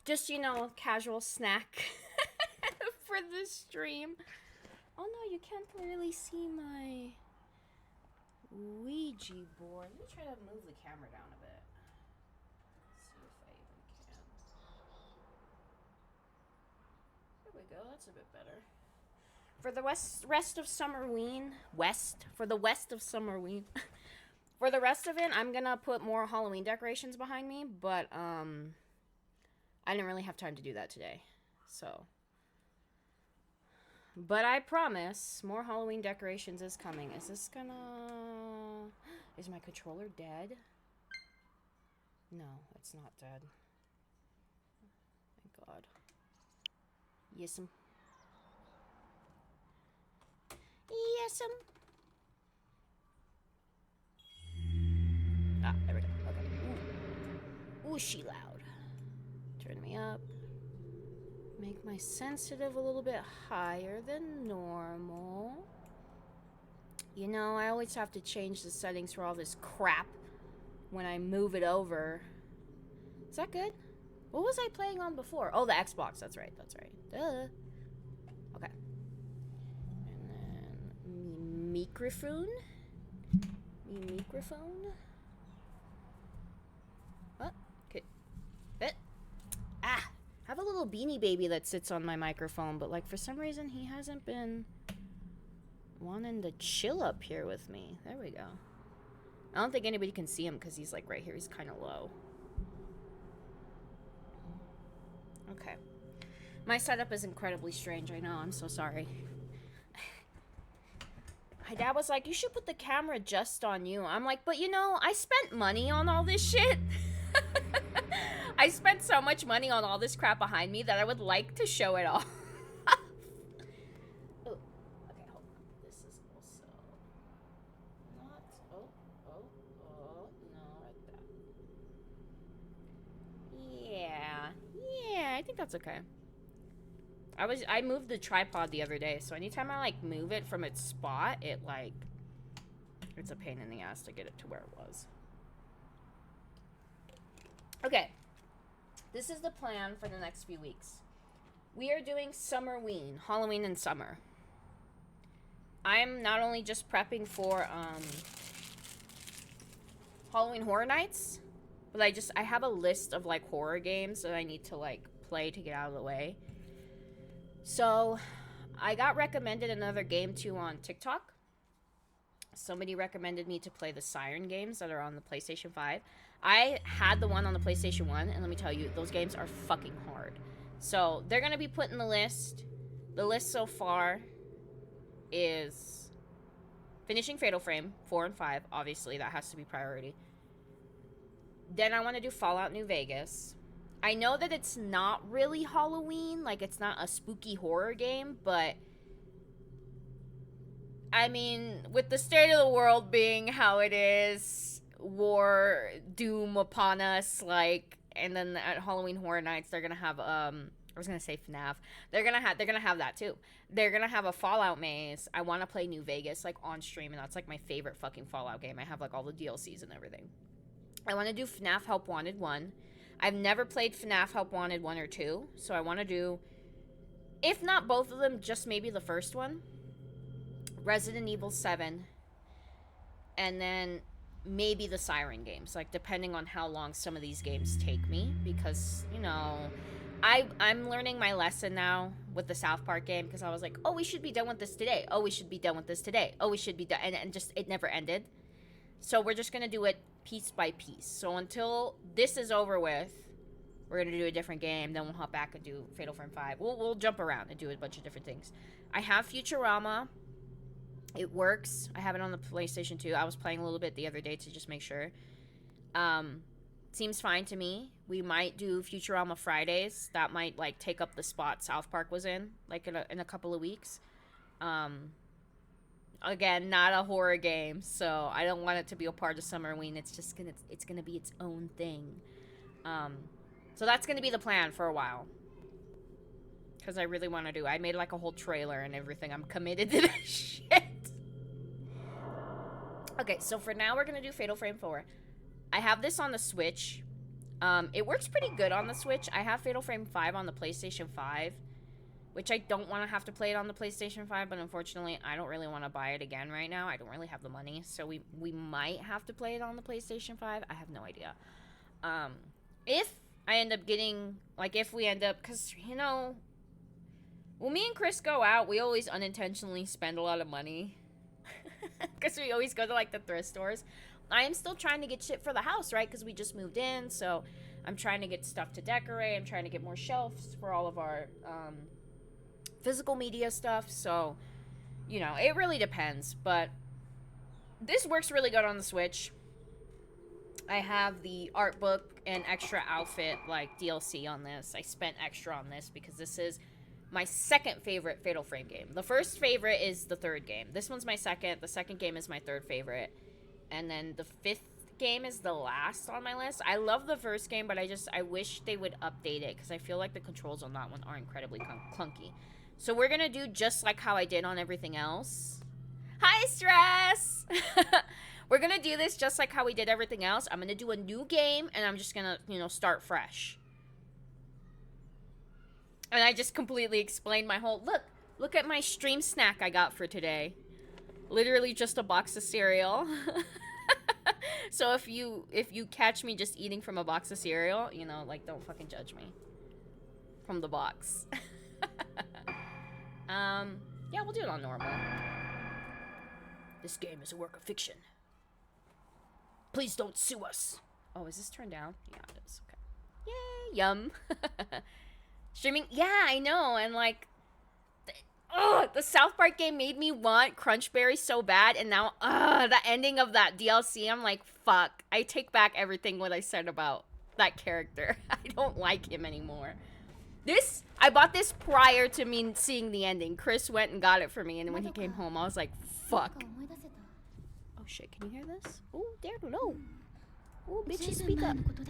Just, you know, casual snack for the stream. Oh no, you can't really see my Ouija board. Let me try to move the camera down a bit. See if I even can. There we go, that's a bit better. For the rest of Summerween, for the west of Summerween, for the rest of it, I'm gonna put more Halloween decorations behind me, but I didn't really have time to do that today, so. But I promise, more Halloween decorations is coming. Is this gonna... Is my controller dead? No, it's not dead. Thank God. Yes'm. Yes'm. Ah, there we go. Okay. Ooh, she loud. Turn me up. Make my sensitive a little bit higher than normal. You know, I always have to change the settings for all this crap when I move it over. Is that good? What was I playing on before? Oh, the Xbox. That's right. That's right. Duh. Okay. And then microphone. Microphone. What? Okay. Ah! I have a little beanie baby that sits on my microphone, but like for some reason he hasn't been wanting to chill up here with me. There we go. I don't think anybody can see him because he's like right here. He's kind of low. Okay. My setup is incredibly strange. I know. I'm so sorry. My dad was like, you should put the camera just on you. I'm like, but you know, I spent money on all this shit. I spent so much money on all this crap behind me that I would like to show it off. Oh, okay, hold on. This is also not. Oh, no, like that. Yeah, I think that's okay. I moved the tripod the other day, so anytime I like move it from its spot, it's a pain in the ass to get it to where it was. Okay. This is the plan for the next few weeks. We are doing Summerween, Halloween in summer. I'm not only just prepping for Halloween Horror Nights, but I have a list of like horror games that I need to like play to get out of the way. So, I got recommended another game too on TikTok. Somebody recommended me to play the Siren games that are on the PlayStation 5. I had the one on the PlayStation 1, and let me tell you, those games are fucking hard. So, they're going to be put in the list. The list so far is finishing Fatal Frame 4 and 5. Obviously, that has to be priority. Then I want to do Fallout New Vegas. I know that it's not really Halloween, like it's not a spooky horror game, but I mean, with the state of the world being how it is, war, doom upon us, like, and then at Halloween Horror Nights, they're gonna have, I was gonna say FNAF. They're gonna have that too. They're gonna have a Fallout maze. I want to play New Vegas, like, on stream, and that's, like, my favorite fucking Fallout game. I have, like, all the DLCs and everything. I want to do FNAF Help Wanted 1. I've never played FNAF Help Wanted 1 or 2, so I want to do, if not both of them, just maybe the first one. Resident Evil 7. And then maybe the Siren games, like, depending on how long some of these games take me, because, you know, I'm learning my lesson now with the South Park game, because I was like, oh, we should be done with this today. Oh, we should be done with this today. Oh, we should be done. And just, it never ended. So we're just going to do it piece by piece. So until this is over with, we're going to do a different game. Then we'll hop back and do Fatal Frame 5. We'll jump around and do a bunch of different things. I have Futurama. It works. I have it on the PlayStation 2. I was playing a little bit the other day to just make sure. Seems fine to me. We might do Futurama Fridays. That might, like, take up the spot South Park was in, like, in a couple of weeks. Again, not a horror game, so I don't want it to be a part of Summerween. It's just gonna be its own thing. So that's gonna be the plan for a while. Because I really want to do. I made like a whole trailer and everything. I'm committed to this shit. Okay, so for now we're gonna do Fatal Frame 4. I have this on the Switch. It works pretty good on the Switch. I have Fatal Frame 5 on the PlayStation 5, which I don't want to have to play it on the PlayStation 5, but unfortunately, I don't really want to buy it again right now. I don't really have the money, so we might have to play it on the PlayStation 5. I have no idea. If I end up getting, like, if we end up, because, you know, when me and Chris go out, we always unintentionally spend a lot of money. Because we always go to, like, the thrift stores. I am still trying to get shit for the house, right? Because we just moved in, so I'm trying to get stuff to decorate. I'm trying to get more shelves for all of our physical media stuff. So, you know, it really depends. But this works really good on the Switch. I have the art book and extra outfit, like, DLC on this. I spent extra on this because this is my second favorite Fatal Frame game. The first favorite is the third game. This one's my second. The second game is my third favorite. And then the fifth game is the last on my list. I love the first game, but I wish they would update it because I feel like the controls on that one are incredibly clunky. So we're going to do just like how I did on everything else. Hi, Stress! We're going to do this just like how we did everything else. I'm going to do a new game, and I'm just going to, you know, start fresh. And I just completely explained my whole... Look at my stream snack I got for today. Literally just a box of cereal. So if you catch me just eating from a box of cereal, you know, like, don't fucking judge me. From the box. Yeah, we'll do it on normal. This game is a work of fiction. Please don't sue us. Oh, is this turned down? Yeah, it is. Okay. Yay, yum. Streaming, yeah, I know, and like, the South Park game made me want Crunchberry so bad, and now, the ending of that DLC, I'm like, fuck. I take back everything what I said about that character. I don't like him anymore. I bought this prior to me seeing the ending. Chris went and got it for me, and when he came home, I was like, fuck. Oh shit, can you hear this? Oh, there, no. Oh, bitchy, speak up. There we go,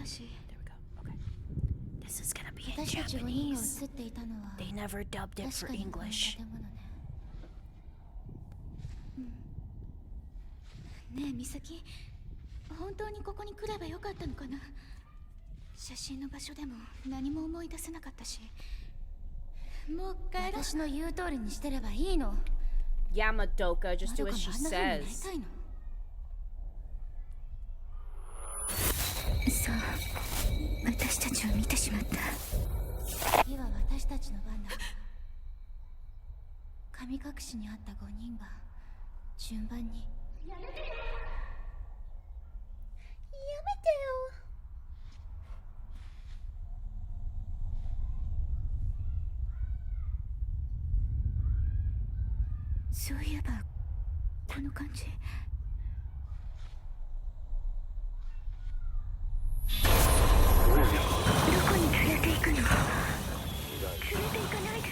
okay. This is gonna be in Japanese. They never dubbed it for English. ねえ美咲、本当にここに来ればよかったのかな。写真の場所でも何も思い出せなかったし、もう帰ろう。私の言う通りにしてればいいの。Yamadoka, just do as she says. そう、私たちを見てしまった。次は私たちの番だ。神隠しにあった5人が順番に。やめてよ。そういえばこの感じ。どこに連れて行くの？連れて行かないで。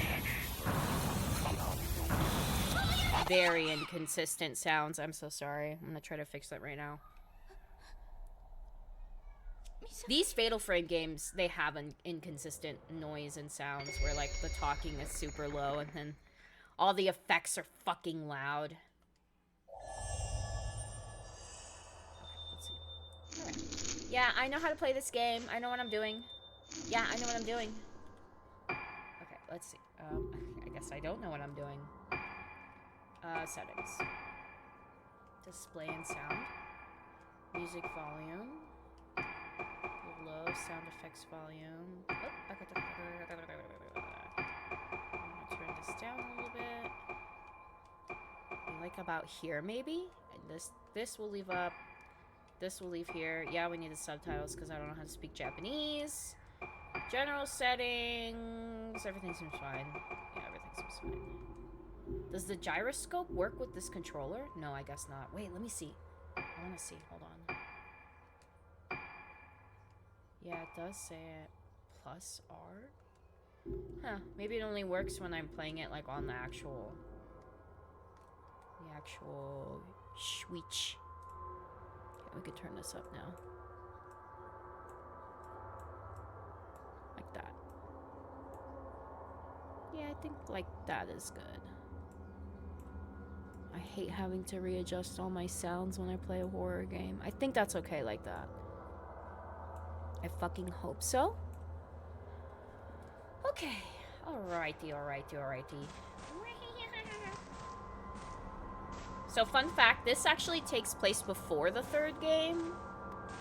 Very inconsistent sounds. I'm so sorry. I'm gonna try to fix that right now. These Fatal Frame games, they have an inconsistent noise and sounds where, like, the talking is super low and then all the effects are fucking loud. Okay, let's see. Alright. Yeah, I know how to play this game. I know what I'm doing. Yeah, I know what I'm doing. Okay, let's see. I guess I don't know what I'm doing. Settings. Display and sound. Music volume. Low sound effects volume. Oh, I'm gonna turn this down a little bit. Like about here, maybe? And this will leave up. This will leave here. Yeah, we need the subtitles because I don't know how to speak Japanese. General settings. Everything seems fine. Yeah, everything seems fine. Does the gyroscope work with this controller? No, I guess not. Wait, let me see. I want to see. Hold on. Yeah, it does say it. Plus R? Huh. Maybe it only works when I'm playing it, like, on the actual Switch. Okay, we could turn this up now. Like that. Yeah, I think like that is good. I hate having to readjust all my sounds when I play a horror game. I think that's okay like that. I fucking hope so. Okay. Alrighty. So, fun fact, this actually takes place before the third game.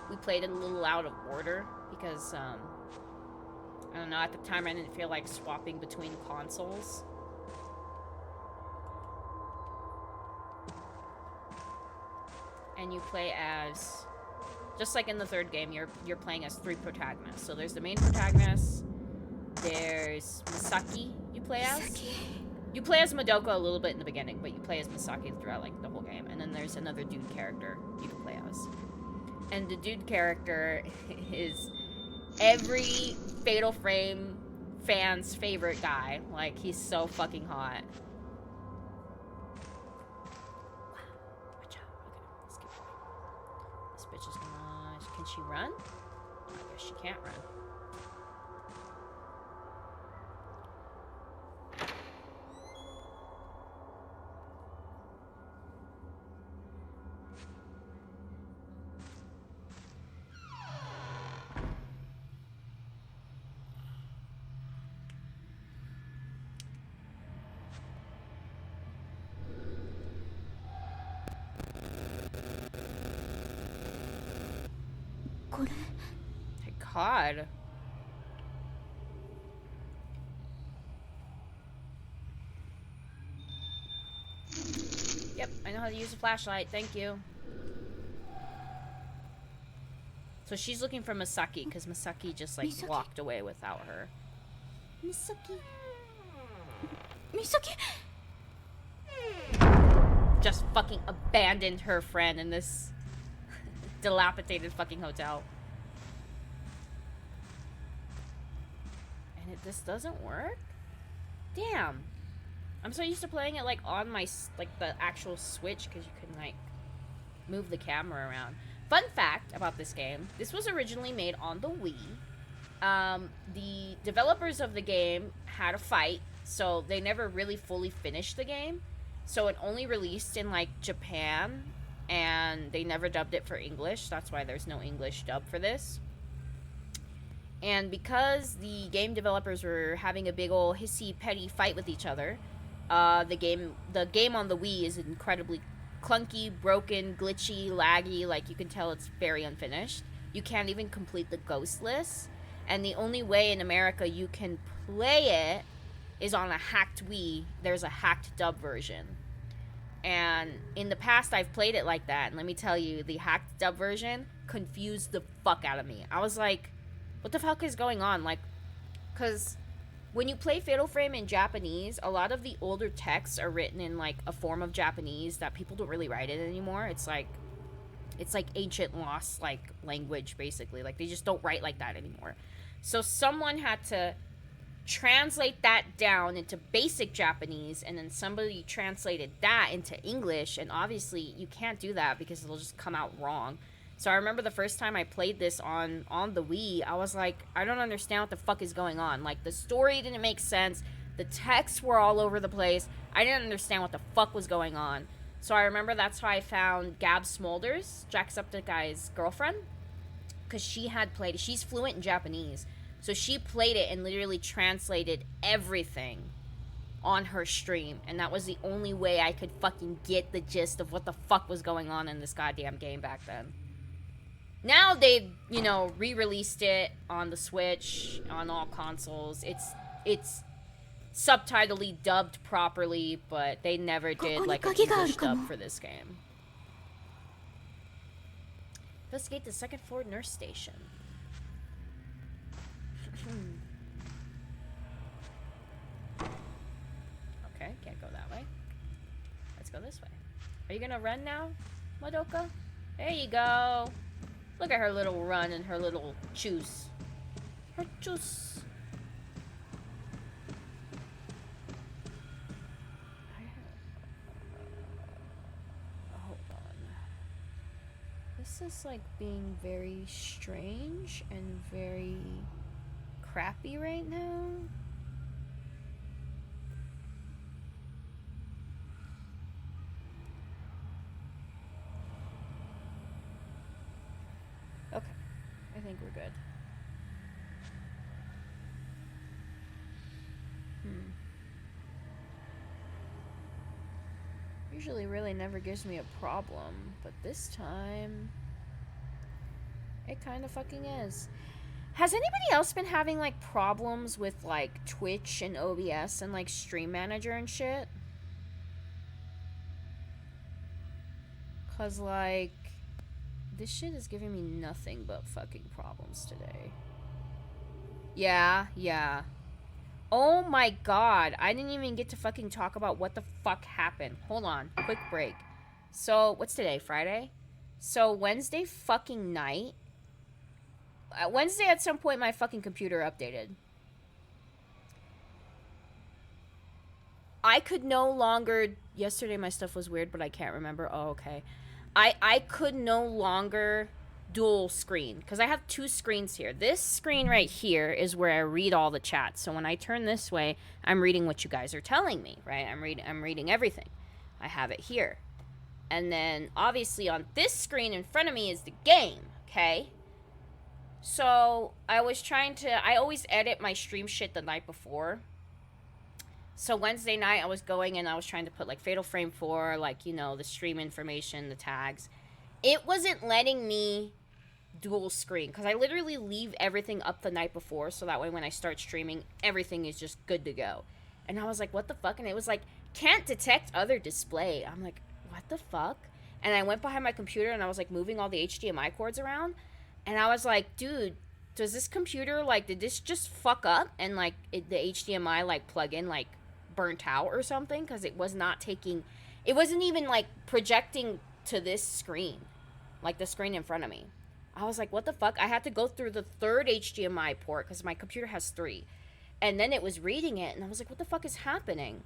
We played it a little out of order because, I don't know, at the time I didn't feel like swapping between consoles. And you play as, just like in the third game, you're playing as 3 protagonists. So there's the main protagonist, there's Misaki you play as. You play as Madoka a little bit in the beginning, but you play as Misaki throughout like the whole game. And then there's another dude character you can play as. And the dude character is every Fatal Frame fan's favorite guy. Like, he's so fucking hot. Watch out. Okay, let's keep going. This bitch is gonna... Can she run? I guess she can't run. My God. Yep, I know how to use a flashlight. Thank you. So she's looking for Misaki because Misaki just like walked away without her. Misaki? Just fucking abandoned her friend in this dilapidated fucking hotel. And this doesn't work? Damn. I'm so used to playing it like on my, like the actual Switch because you can like move the camera around. Fun fact about this game, this was originally made on the Wii. The developers of the game had a fight, so they never really fully finished the game. So it only released in like Japan, and they never dubbed it for English. That's why there's no English dub for this. And because the game developers were having a big ol' hissy petty fight with each other, the game on the Wii is incredibly clunky, broken, glitchy, laggy. Like, you can tell it's very unfinished. You can't even complete the ghost list. And the only way in America you can play it is on a hacked Wii. There's a hacked dub version. And in the past, I've played it like that. And let me tell you, the hacked dub version confused the fuck out of me. I was like, what the fuck is going on? Like, because when you play Fatal Frame in Japanese, a lot of the older texts are written in like a form of Japanese that people don't really write it anymore. It's like ancient lost like language, basically. Like, they just don't write like that anymore. So someone had to translate that down into basic Japanese, and then somebody translated that into English, and obviously you can't do that because it'll just come out wrong. So I remember the first time I played this on the Wii, I was like, I don't understand what the fuck is going on. Like, the story didn't make sense. The texts were all over the place. I didn't understand what the fuck was going on. So I remember that's how I found Gab Smulders, Jacksepticeye's girlfriend, because she had played it. She's fluent in Japanese. So she played it and literally translated everything on her stream. And that was the only way I could fucking get the gist of what the fuck was going on in this goddamn game back then. Now they've, you know, re-released it on the Switch, on all consoles. It's subtitly dubbed properly, but they never did like an English dub for this game. Investigate the second floor nurse station. Okay, can't go that way. Let's go this way. Are you gonna run now, Madoka? There you go. Look at her little run and her little choose. Her choose. Hold on. This is like being very strange and very crappy right now. Okay, I think we're good. usually really never gives me a problem, but this time it kind of fucking is. Has anybody else been having like problems with like Twitch and OBS and like Stream Manager and shit? Cause like this shit is giving me nothing but fucking problems today. Yeah. Oh my god, I didn't even get to fucking talk about what the fuck happened. Hold on, quick break. So, what's today? Friday? So, Wednesday fucking night. Wednesday at some point my fucking computer updated. I could no longer... Yesterday my stuff was weird, but I can't remember. Oh, okay. I could no longer dual screen because I have two screens here. This screen right here is where I read all the chats. So when I turn this way, I'm reading what you guys are telling me, right? I'm reading everything. I have it here. And then obviously on this screen in front of me is the game, okay? So I always edit my stream shit the night before. So Wednesday night I was going and I was trying to put like Fatal Frame 4, like, you know, the stream information, the tags. It wasn't letting me dual screen because I literally leave everything up the night before so that way when I start streaming, everything is just good to go. And I was like, what the fuck? And it was like, can't detect other display. I'm like, what the fuck? And I went behind my computer and I was like moving all the HDMI cords around. And I was like, dude, does this computer, like, did this just fuck up? And like the HDMI like plug-in like burnt out or something because it was not taking, it wasn't even like projecting to this screen, like the screen in front of me. I was like, what the fuck? I had to go through the third HDMI port because my computer has 3, and then it was reading it and I was like, what the fuck is happening?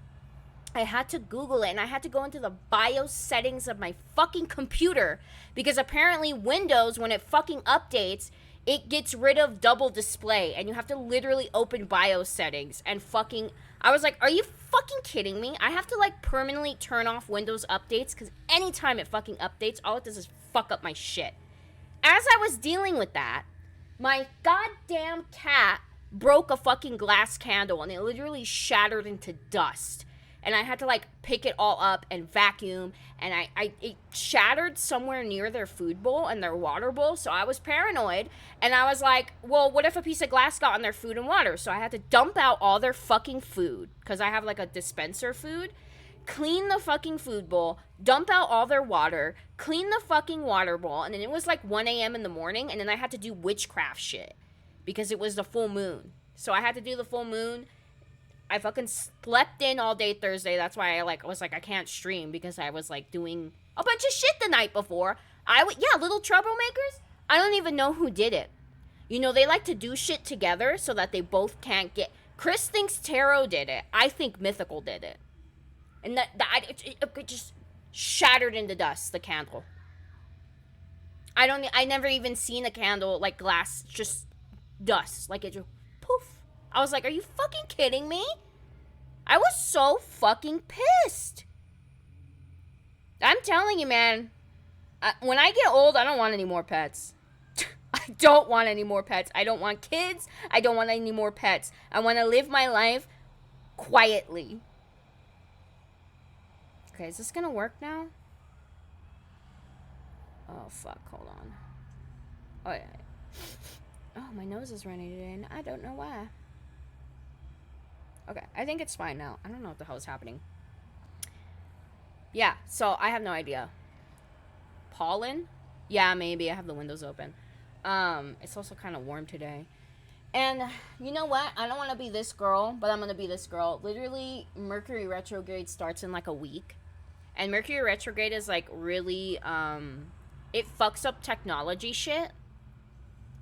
I had to Google it and I had to go into the BIOS settings of my fucking computer because apparently Windows, when it fucking updates, it gets rid of double display and you have to literally open BIOS settings and fucking... I was like, are you fucking kidding me? I have to like permanently turn off Windows updates because anytime it fucking updates, all it does is fuck up my shit. As I was dealing with that, my goddamn cat broke a fucking glass candle and it literally shattered into dust. And I had to like pick it all up and vacuum, and it shattered somewhere near their food bowl and their water bowl, so I was paranoid, and I was like, well, what if a piece of glass got on their food and water? So I had to dump out all their fucking food, because I have like a dispenser food, clean the fucking food bowl, dump out all their water, clean the fucking water bowl, and then it was like 1 a.m. in the morning, and then I had to do witchcraft shit, because it was the full moon. So I had to do the full moon. I fucking slept in all day Thursday. That's why I was like, I can't stream because I was like doing a bunch of shit the night before. Little troublemakers. I don't even know who did it. You know, they like to do shit together so that they both can't get... Chris thinks Tarot did it. I think Mythical did it. And it just shattered into dust, the candle. I never even seen a candle, like glass, just dust. Like it just poof. I was like, are you fucking kidding me? I was so fucking pissed. I'm telling you, man. When I get old, I don't want any more pets. I don't want any more pets. I don't want kids. I don't want any more pets. I want to live my life quietly. Okay, is this gonna work now? Oh, fuck. Hold on. Oh, yeah. Oh, my nose is running today, and I don't know why. Okay, I think it's fine now. I don't know what the hell is happening. Yeah, so I have no idea. Pollen? Yeah, maybe. I have the windows open. It's also kind of warm today. And you know what? I don't want to be this girl, but I'm going to be this girl. Literally, Mercury retrograde starts in like a week. And Mercury retrograde is like really, it fucks up technology shit.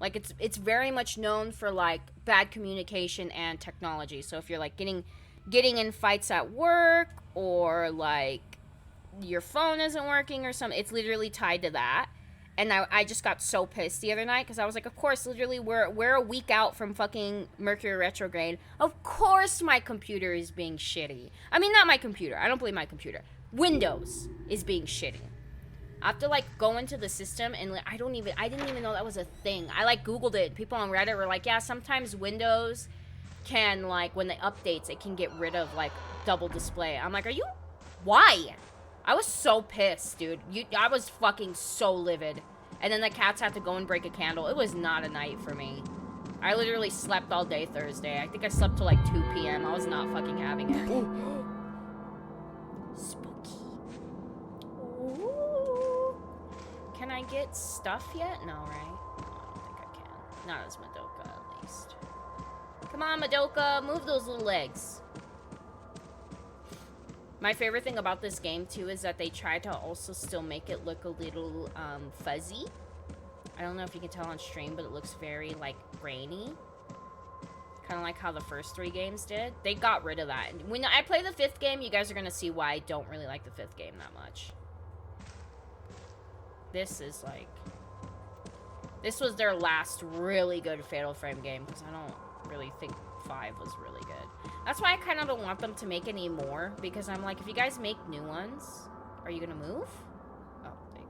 Like, it's very much known for, like, bad communication and technology. So if you're, like, getting in fights at work or, like, your phone isn't working or something, it's literally tied to that. And I just got so pissed the other night because I was like, of course, literally, we're a week out from fucking Mercury retrograde. Of course my computer is being shitty. I mean, not my computer. I don't blame my computer. Windows is being shitty. I have to, like, go into the system, and like, I didn't even know that was a thing. I, like, Googled it. People on Reddit were like, yeah, sometimes Windows can, like, when it updates, it can get rid of, like, double display. I'm like, why? I was so pissed, dude. I was fucking so livid. And then the cats had to go and break a candle. It was not a night for me. I literally slept all day Thursday. I think I slept till like 2 p.m. I was not fucking having it. Ooh. Spooky. Ooh. Can I get stuff yet? No, right? No, I don't think I can. Not as Madoka, at least. Come on, Madoka. Move those little legs. My favorite thing about this game, too, is that they try to also still make it look a little fuzzy. I don't know if you can tell on stream, but it looks very, like, grainy. Kind of like how the first 3 games did. They got rid of that. When I play the 5th game, you guys are going to see why I don't really like the 5th game that much. This is, like... This was their last really good Fatal Frame game, because I don't really think 5 was really good. That's why I kind of don't want them to make any more, because I'm like, if you guys make new ones, are you going to move? Oh, they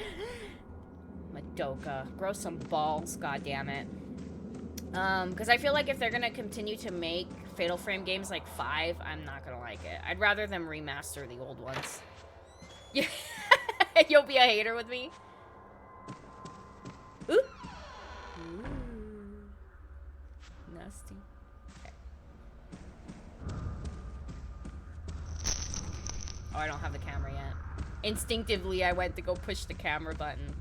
don't. Madoka. Grow some balls, goddammit. Because I feel like if they're going to continue to make Fatal Frame games like 5, I'm not going to like it. I'd rather them remaster the old ones. You'll be a hater with me? Ooh. Ooh. Nasty. Okay. Oh, I don't have the camera yet. Instinctively, I went to go push the camera button.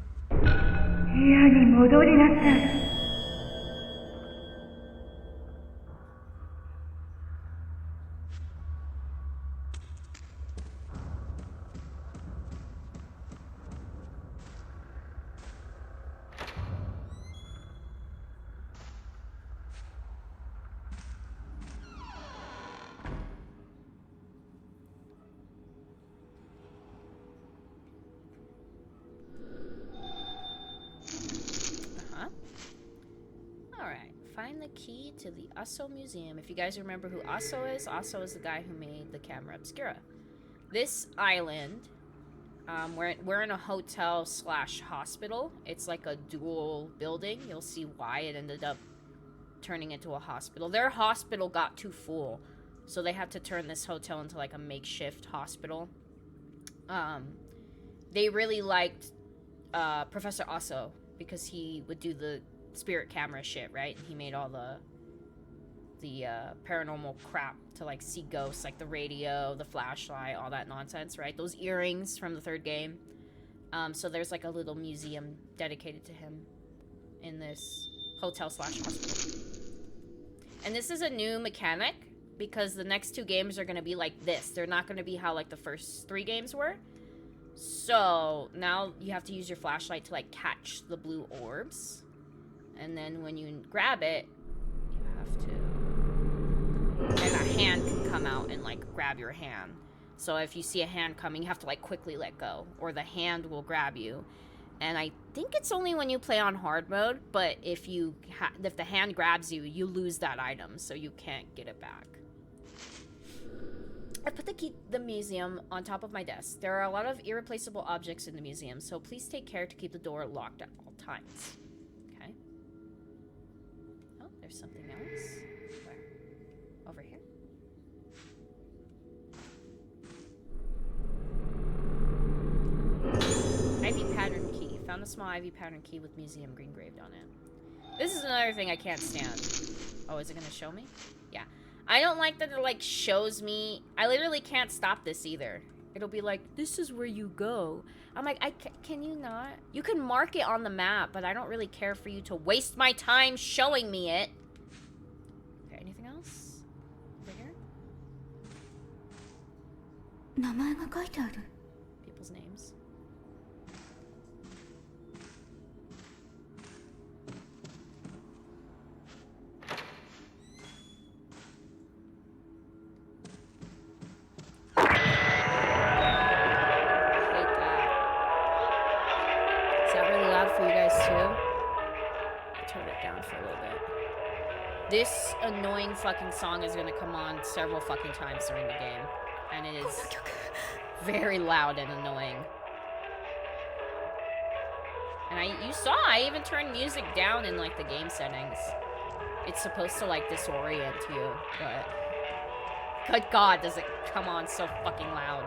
The key to the Aso Museum. If you guys remember who Aso is the guy who made the camera obscura. This island, we're in a hotel slash hospital. It's like a dual building. You'll see why it ended up turning into a hospital. Their hospital got too full, so they had to turn this hotel into like a makeshift hospital. They really liked Professor Aso because he would do the spirit camera shit, right? He made all the paranormal crap to like see ghosts, like the radio, the flashlight, all that nonsense, right? Those earrings from the 3rd game. So there's like a little museum dedicated to him in this hotel slash hospital. And this is a new mechanic because the next 2 games are going to be like this. They're not going to be how like the first 3 games were. So now you have to use your flashlight to like catch the blue orbs. And then when you grab it, you have to... And a hand can come out and, like, grab your hand. So if you see a hand coming, you have to, like, quickly let go. Or the hand will grab you. And I think it's only when you play on hard mode. But if the hand grabs you, you lose that item. So you can't get it back. I put the museum on top of my desk. There are a lot of irreplaceable objects in the museum. So please take care to keep the door locked at all times. There's something else. Where? Over here? Ivy pattern key. Found a small ivy pattern key with museum green engraved on it. This is another thing I can't stand. Oh, is it gonna show me? Yeah. I don't like that it like shows me. I literally can't stop this either. It'll be like, this is where you go. I'm like, can you not? You can mark it on the map, but I don't really care for you to waste my time showing me it. Okay, anything else? Over here? People's names. This annoying fucking song is gonna come on several fucking times during the game. And it is very loud and annoying. And you saw, I even turned music down in like the game settings. It's supposed to like disorient you, but Good God, does it come on so fucking loud.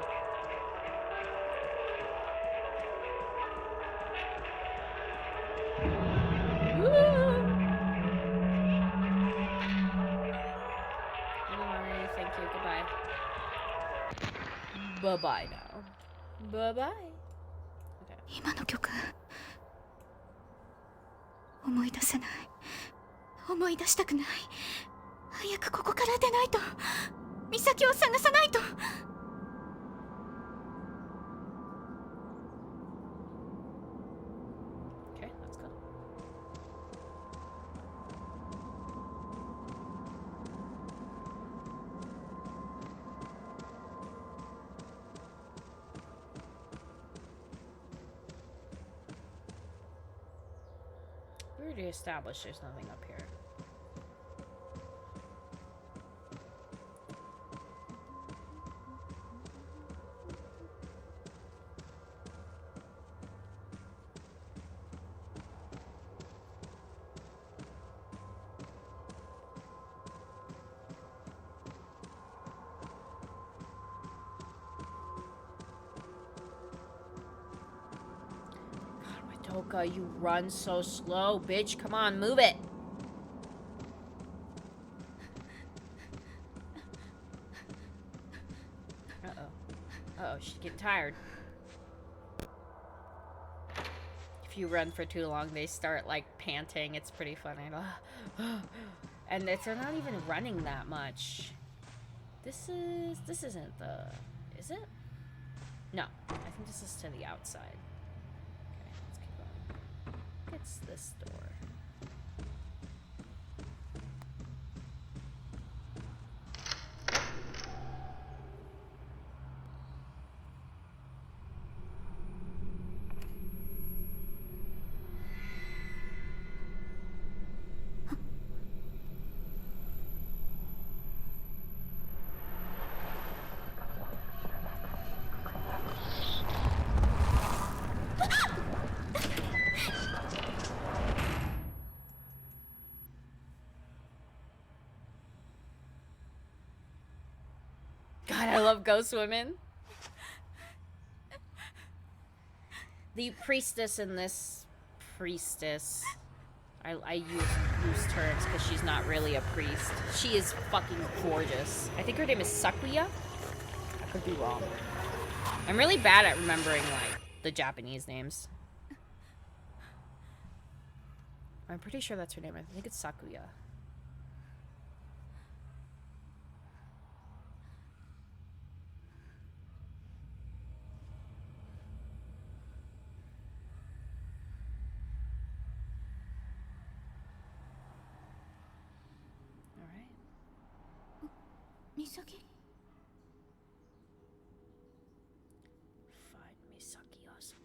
Thank you. Goodbye. Bye-bye now. Bye-bye. Okay. 今の曲思い出せない。思い出したくない。早くここから出ないと。美咲を探さないと。Okay, let's go. We already established there's nothing up here. Madoka, you run so slow, bitch. Come on, move it. Uh-oh. Uh-oh, she's getting tired. If you run for too long, they start, like, panting. It's pretty funny. And they're not even running that much. This isn't the... Is it? No. I think this is to the outside. Okay, let's keep going. It's this door. God, I love ghost women. The priestess in this priestess. I use terms because she's not really a priest. She is fucking gorgeous. I think her name is Sakuya. I could be wrong. I'm really bad at remembering, like, the Japanese names. I'm pretty sure that's her name. I think it's Sakuya. Misaki? Find Misaki also.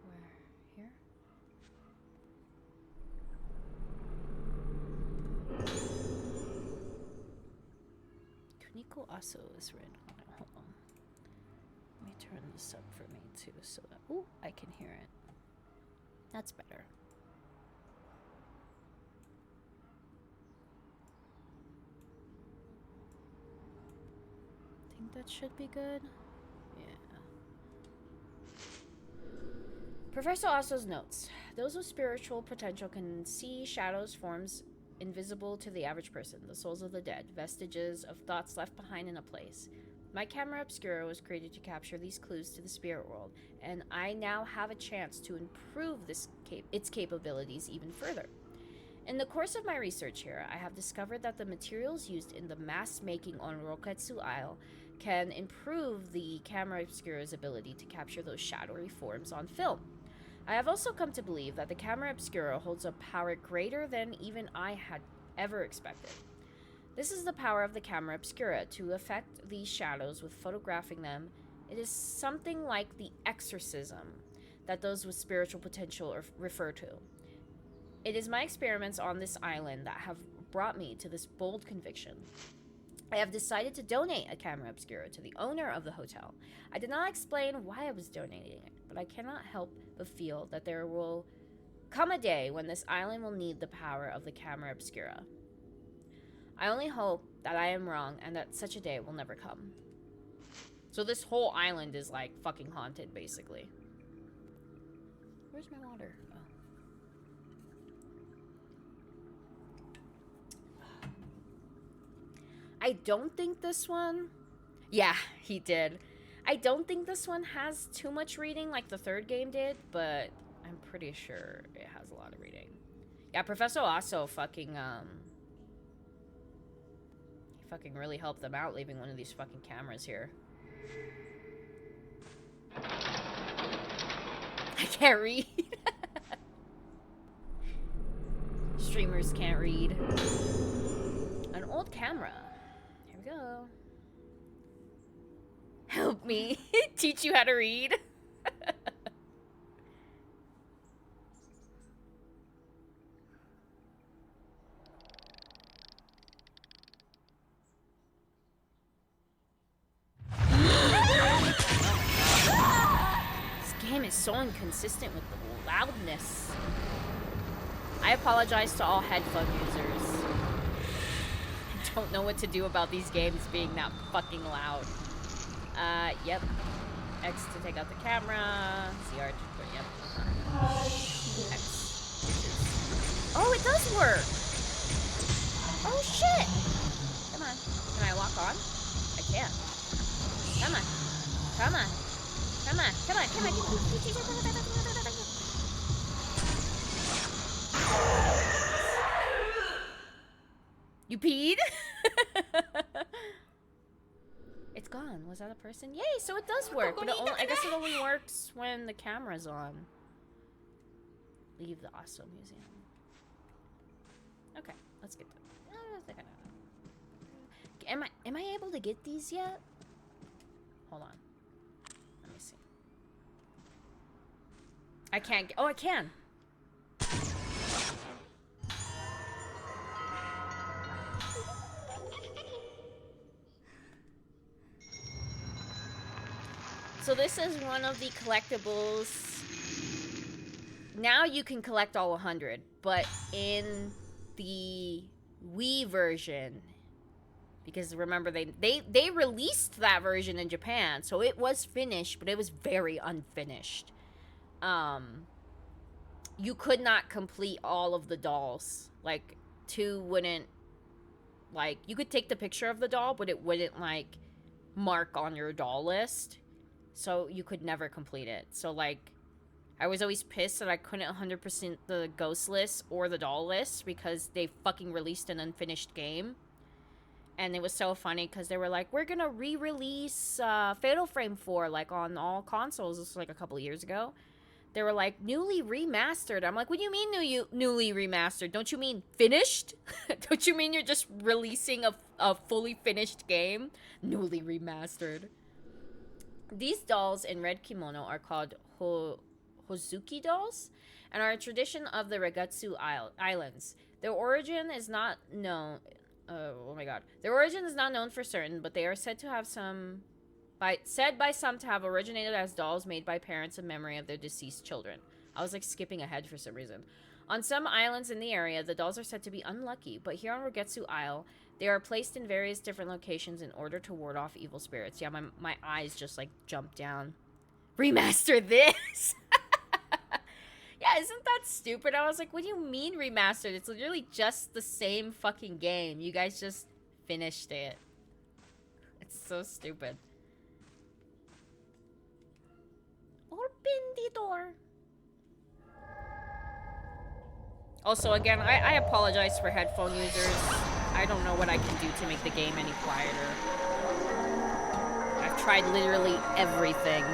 Where? Here? Kuniko Aso is written on it. Hold on. Let me turn this up for me too so that I can hear it. That's better. That should be good. Yeah. Professor Aso's notes. Those with spiritual potential can see shadows, forms invisible to the average person, the souls of the dead, vestiges of thoughts left behind in a place. My camera obscura was created to capture these clues to the spirit world, and I now have a chance to improve its capabilities even further. In the course of my research here, I have discovered that the materials used in the mask making on Roketsu Isle can improve the camera obscura's ability to capture those shadowy forms on film. I have also come to believe that the camera obscura holds a power greater than even I had ever expected. This is the power of the camera obscura to affect these shadows with photographing them. It is something like the exorcism that those with spiritual potential refer to. It is my experiments on this island that have brought me to this bold conviction. I have decided to donate a camera obscura to the owner of the hotel. I did not explain why I was donating it, but I cannot help but feel that there will come a day when this island will need the power of the camera obscura. I only hope that I am wrong and that such a day will never come. So this whole island is like fucking haunted, basically. Where's my water? Oh. I don't think this one... Yeah, he did. I don't think this one has too much reading like the third game did, but I'm pretty sure it has a lot of reading. Yeah, Professor also fucking, he fucking really helped them out leaving one of these fucking cameras here. I can't read. Streamers can't read. An old camera. Here we go. Help me. Teach you how to read. This game is so inconsistent with the loudness. I apologize to all headphone users. I don't know what to do about these games being that fucking loud. Yep. X to take out the camera. CR to put, yep. X. Oh, it does work! Oh, shit! Come on. Can I walk on? I can. Come on. Come on. Come on. Come on. Come on. Come on. You peed? It's gone. Was that a person? Yay, so it does work. But I guess it only works when the camera's on. Leave the Osso Museum. Okay, let's get them. Am I able to get these yet? Hold on. Let me see. I can't get... Oh, I can! So this is one of the collectibles. Now you can collect all 100, but in the Wii version, because remember they released that version in Japan, so it was finished, but it was very unfinished. You could not complete all of the dolls. Like, 2 wouldn't, like, you could take the picture of the doll, but it wouldn't, like, mark on your doll list. So you could never complete it. So, like, I was always pissed that I couldn't 100% the ghost list or the doll list because they fucking released an unfinished game. And it was so funny because they were like, we're gonna re-release Fatal Frame 4, like, on all consoles. This was, like, a couple of years ago. They were like, newly remastered. I'm like, what do you mean newly remastered? Don't you mean finished? Don't you mean you're just releasing a fully finished game? Newly remastered. These dolls in red kimono are called Hozuki dolls and are a tradition of the Regatsu Islands. Their origin is not known. Oh my god. Their origin is not known for certain, but they are said by some to have originated as dolls made by parents in memory of their deceased children. I was like skipping ahead for some reason. On some islands in the area, the dolls are said to be unlucky, but here on Regetsu Isle, they are placed in various different locations in order to ward off evil spirits. Yeah, my eyes just, like, jumped down. Remaster this? Yeah, isn't that stupid? I was like, what do you mean remastered? It's literally just the same fucking game. You guys just finished it. It's so stupid. Open the door. Also, again, I apologize for headphone users. I don't know what I can do to make the game any quieter. I've tried literally everything.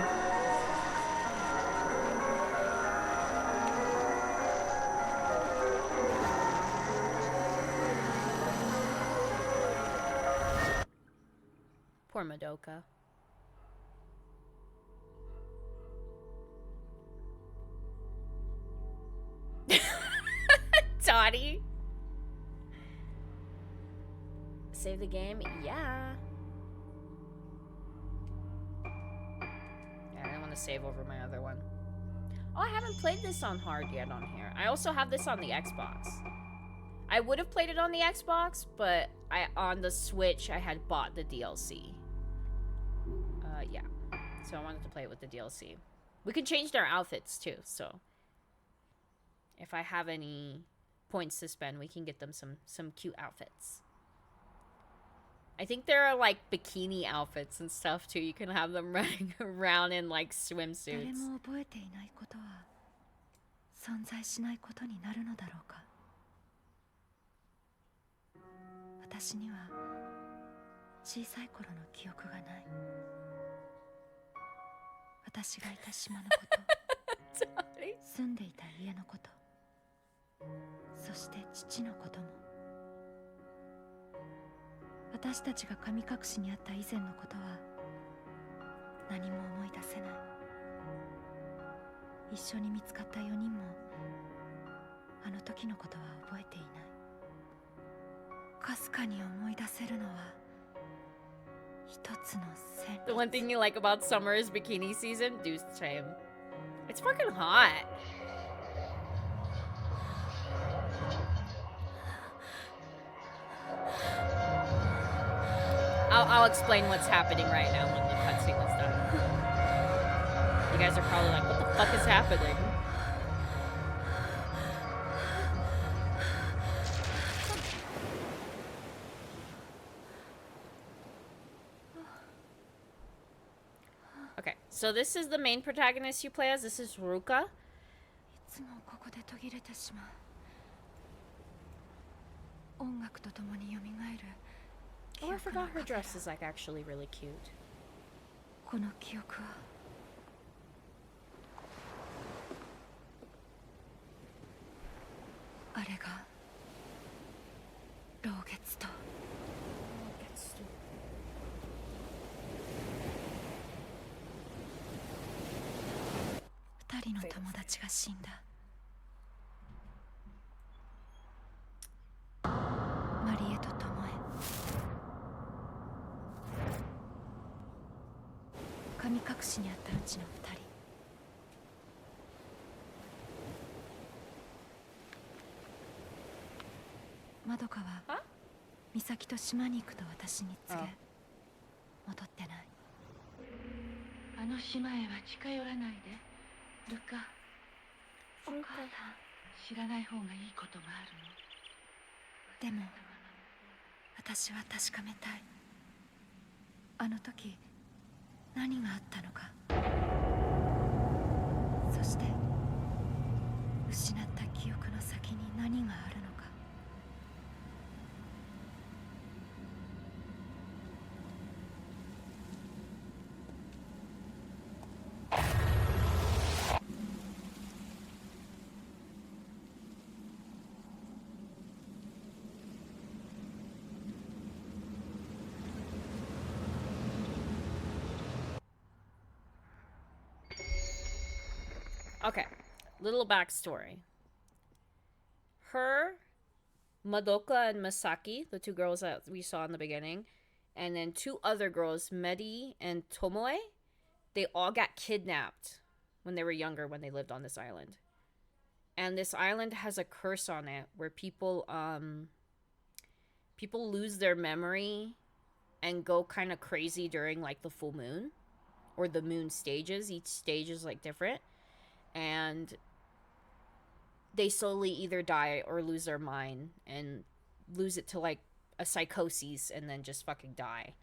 Poor Madoka. Dottie. Save the game? Yeah. Yeah, I don't want to save over my other one. Oh, I haven't played this on hard yet on here. I also have this on the Xbox. I would have played it on the Xbox, but on the Switch I had bought the DLC. Yeah. So I wanted to play it with the DLC. We can change their outfits too, so if I have any points to spend, we can get them some cute outfits. I think there are like bikini outfits and stuff too. You can have them running around in like swimsuits. 誰も覚えていないことは存在しないことになるのだろうか。私には小さい頃の記憶がない。私がいた島のこと、住んでいた家のこと、そして父のことも。私たちが神隠しにあった以前のことは何も思い出せない。一緒に見つかった4人もあの時のことは覚えていない。かすかに思い出せるのは一つの線。 The one thing you like about summer is bikini season? Do same. It's fucking hot. I'll explain what's happening right now when the cutscene is done. You guys are probably like, what the fuck is happening? Okay, so this is the main protagonist you play as. This is Ruka. いつもここで途切れてしまう。音楽とともに蘇る。 Oh, I forgot her dress is like actually really cute. この記憶はあれが老月と二人の友達が死んだ。マリエとトモエ、神隠しにあったうちの二人。まどかは美咲と島に行くと私に告げ、戻ってない。あの島へは近寄らないで、ルカ。お母さん、知らない方がいいことがあるの。でも私は確かめたい。あの時何があったのか、そして失った記憶の先に何があるのか。Okay, little backstory. Her, Madoka and Masaki, the two girls that we saw in the beginning, and then two other girls, Medi and Tomoe, they all got kidnapped when they were younger when they lived on this island. And this island has a curse on it where people lose their memory and go kind of crazy during like the full moon or the moon stages. Each stage is like different. And they slowly either die or lose their mind and lose it to like a psychosis and then just fucking die.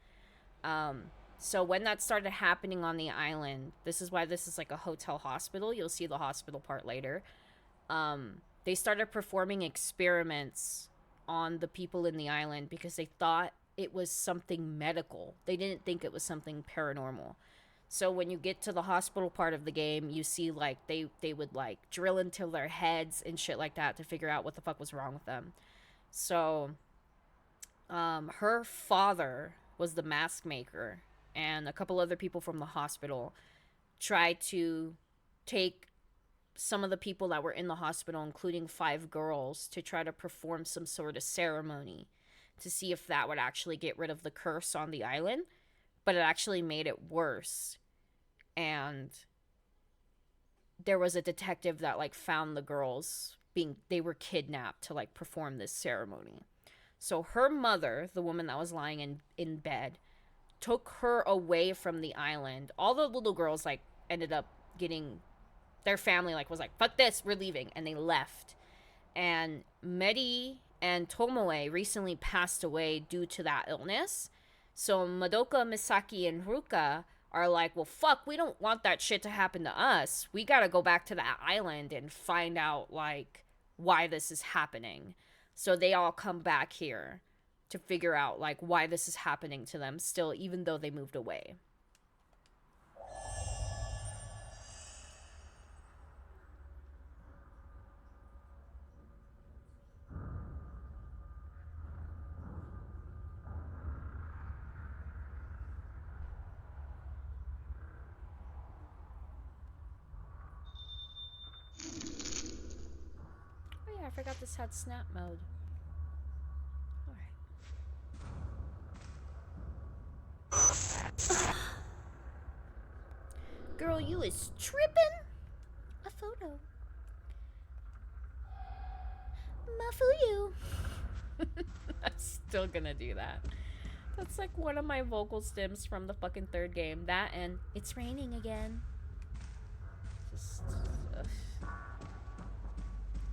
So when that started happening on the island, this is why this is like a hotel hospital. You'll see the hospital part later. They started performing experiments on the people in the island because they thought it was something medical. They didn't think it was something paranormal. So when you get to the hospital part of the game, you see like they would like drill into their heads and shit like that to figure out what the fuck was wrong with them. So her father was the mask maker, and a couple other people from the hospital tried to take some of the people that were in the hospital, including 5 girls, to try to perform some sort of ceremony to see if that would actually get rid of the curse on the island. But it actually made it worse. And there was a detective that like found the girls they were kidnapped to like perform this ceremony. So her mother, the woman that was lying in bed, took her away from the island. All the little girls like ended up getting, their family like was like, fuck this, we're leaving, and they left. And Medi and Tomoe recently passed away due to that illness. So Madoka, Misaki, and Ruka are like, well, fuck, we don't want that shit to happen to us. We gotta go back to that island and find out, like, why this is happening. So they all come back here to figure out, like, why this is happening to them still, even though they moved away. Oh yeah, I forgot this had snap mode. Alright. Girl, you is tripping? A photo. Mafuyu. I'm still gonna do that. That's like one of my vocal stems from the fucking third game. That and it's raining again. Just,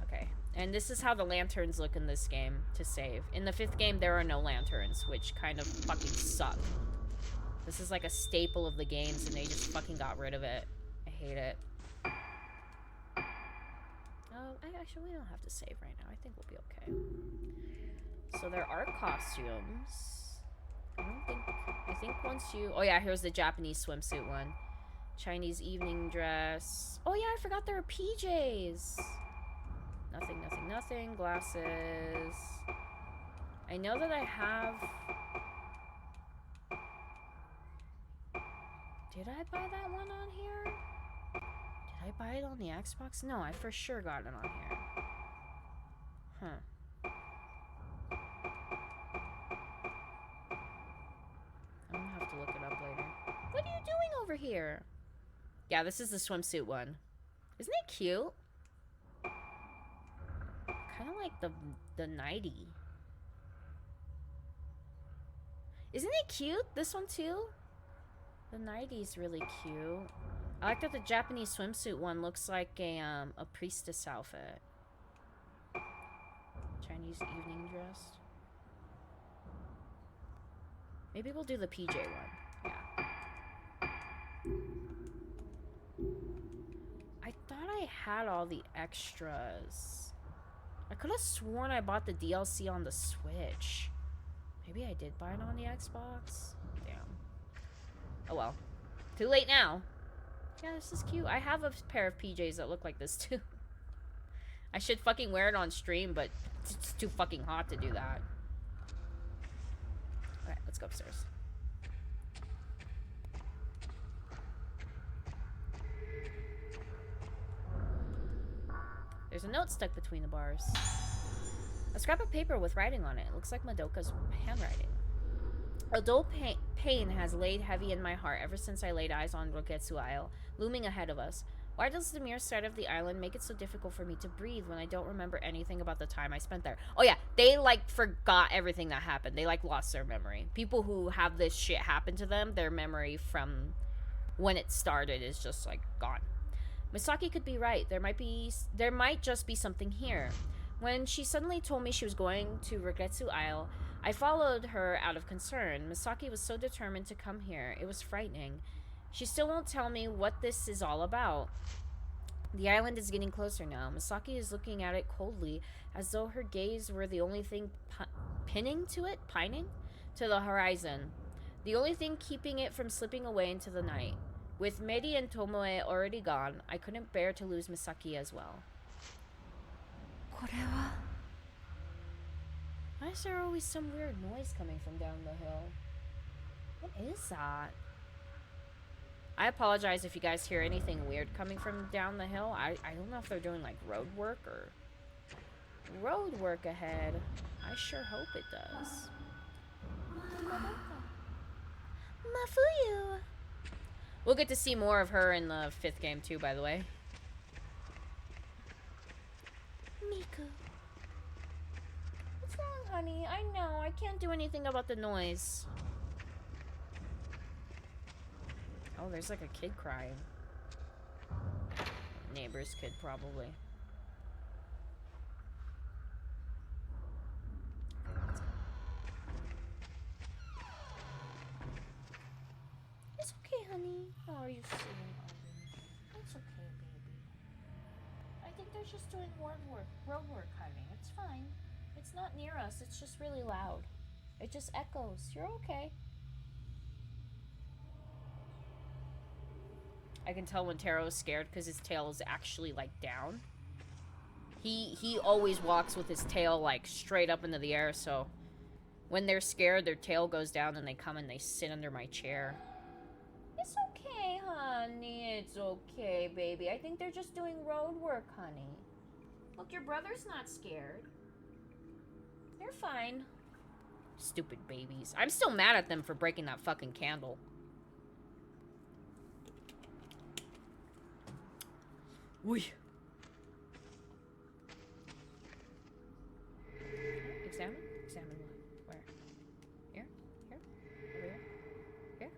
okay. And this is how the lanterns look in this game to save. In the 5th game, there are no lanterns, which kind of fucking suck. This is like a staple of the games, and they just fucking got rid of it. I hate it. Actually, we don't have to save right now. I think we'll be okay. So there are costumes. I think once you... Oh yeah, here's the Japanese swimsuit one. Chinese evening dress. Oh yeah, I forgot there are PJs. Nothing. Glasses. I know that I have... Did I buy that one on here? Did I buy it on the Xbox? No, I for sure got it on here. Huh. I'm gonna have to look it up later. What are you doing over here? Yeah, this is the swimsuit one. Isn't it cute? Kind of like the nightie. Isn't it cute? This one too? The nightie's really cute. I like that the Japanese swimsuit one looks like a priestess outfit. Chinese evening dress. Maybe we'll do the PJ one. Yeah. I thought I had all the extras. I could have sworn I bought the DLC on the Switch. Maybe I did buy it on the Xbox. Damn. Oh well. Too late now. Yeah, this is cute. I have a pair of PJs that look like this too. I should fucking wear it on stream, but it's too fucking hot to do that. Alright, let's go upstairs. There's a note stuck between the bars. A scrap of paper with writing on it. It looks like Madoka's handwriting. A dull pain has laid heavy in my heart ever since I laid eyes on Roketsu Isle, looming ahead of us. Why does the mere sight of the island make it so difficult for me to breathe when I don't remember anything about the time I spent there? Oh yeah, they like forgot everything that happened. They like lost their memory. People who have this shit happen to them, their memory from when it started is just like gone. Misaki could be right. There might just be something here. When she suddenly told me she was going to Roketsu Isle, I followed her out of concern. Misaki was so determined to come here. It was frightening. She still won't tell me what this is all about. The island is getting closer now. Misaki is looking at it coldly, as though her gaze were the only thing pining to the horizon. The only thing keeping it from slipping away into the night. With Medi and Tomoe already gone, I couldn't bear to lose Misaki as well. Why is there always some weird noise coming from down the hill? What is that? I apologize if you guys hear anything weird coming from down the hill. I don't know if they're doing like road work or road work ahead. I sure hope it does. Mafuyu! We'll get to see more of her in the 5th game too, by the way. Miku. What's wrong, honey? I know. I can't do anything about the noise. Oh, there's like a kid crying. Neighbor's kid, probably. It's okay, honey. How are you feeling, Aubrey? It's okay, baby. I think they're just doing road work, honey. It's fine. It's not near us. It's just really loud. It just echoes. You're okay. I can tell when Taro is scared because his tail is actually like down. He always walks with his tail like straight up into the air, so when they're scared, their tail goes down and they come and they sit under my chair. It's okay, honey. It's okay, baby. I think they're just doing road work, honey. Look, your brother's not scared. They're fine. Stupid babies. I'm still mad at them for breaking that fucking candle. Wee. Examine? Examine what? Where? Here? Here? Over here? Here?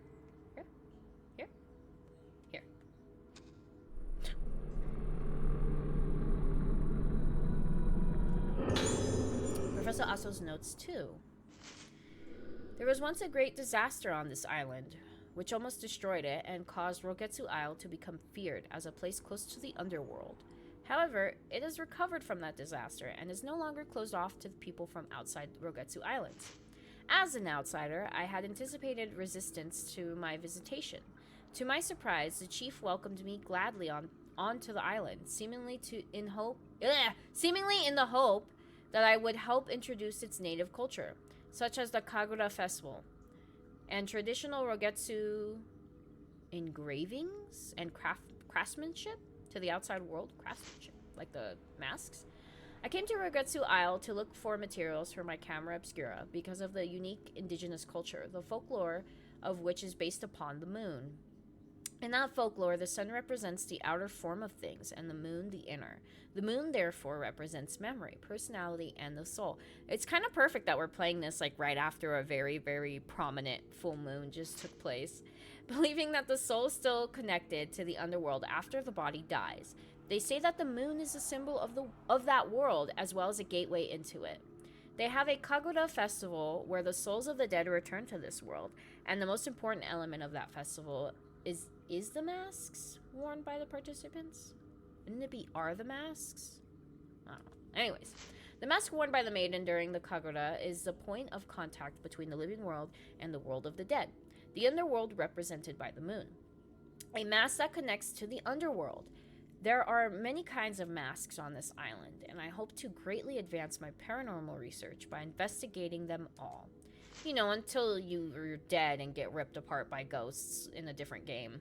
Here? Here? Here. Professor Aso's notes too. There was once a great disaster on this island, which almost destroyed it and caused Rogetsu Isle to become feared as a place close to the underworld. However, it has recovered from that disaster and is no longer closed off to the people from outside Rogetsu Island. As an outsider, I had anticipated resistance to my visitation. To my surprise, the chief welcomed me gladly onto the island, seemingly in the hope that I would help introduce its native culture, such as the Kagura Festival and traditional Rogetsu engravings and craftsmanship to the outside world. Craftsmanship, like the masks. I came to Rogetsu Isle to look for materials for my camera obscura because of the unique indigenous culture, the folklore of which is based upon the moon. In that folklore, the sun represents the outer form of things and the moon the inner. The moon, therefore, represents memory, personality, and the soul. It's kind of perfect that we're playing this like right after a very, very prominent full moon just took place. Believing that the soul is still connected to the underworld after the body dies. They say that the moon is a symbol of that world as well as a gateway into it. They have a Kagura festival where the souls of the dead return to this world, and the most important element of that festival is the masks worn by the participants? Wouldn't it be are the masks? I don't know. Anyways, the mask worn by the maiden during the Kagura is the point of contact between the living world and the world of the dead. The underworld represented by the moon. A mask that connects to the underworld. There are many kinds of masks on this island, and I hope to greatly advance my paranormal research by investigating them all. You know, until you're dead and get ripped apart by ghosts in a different game.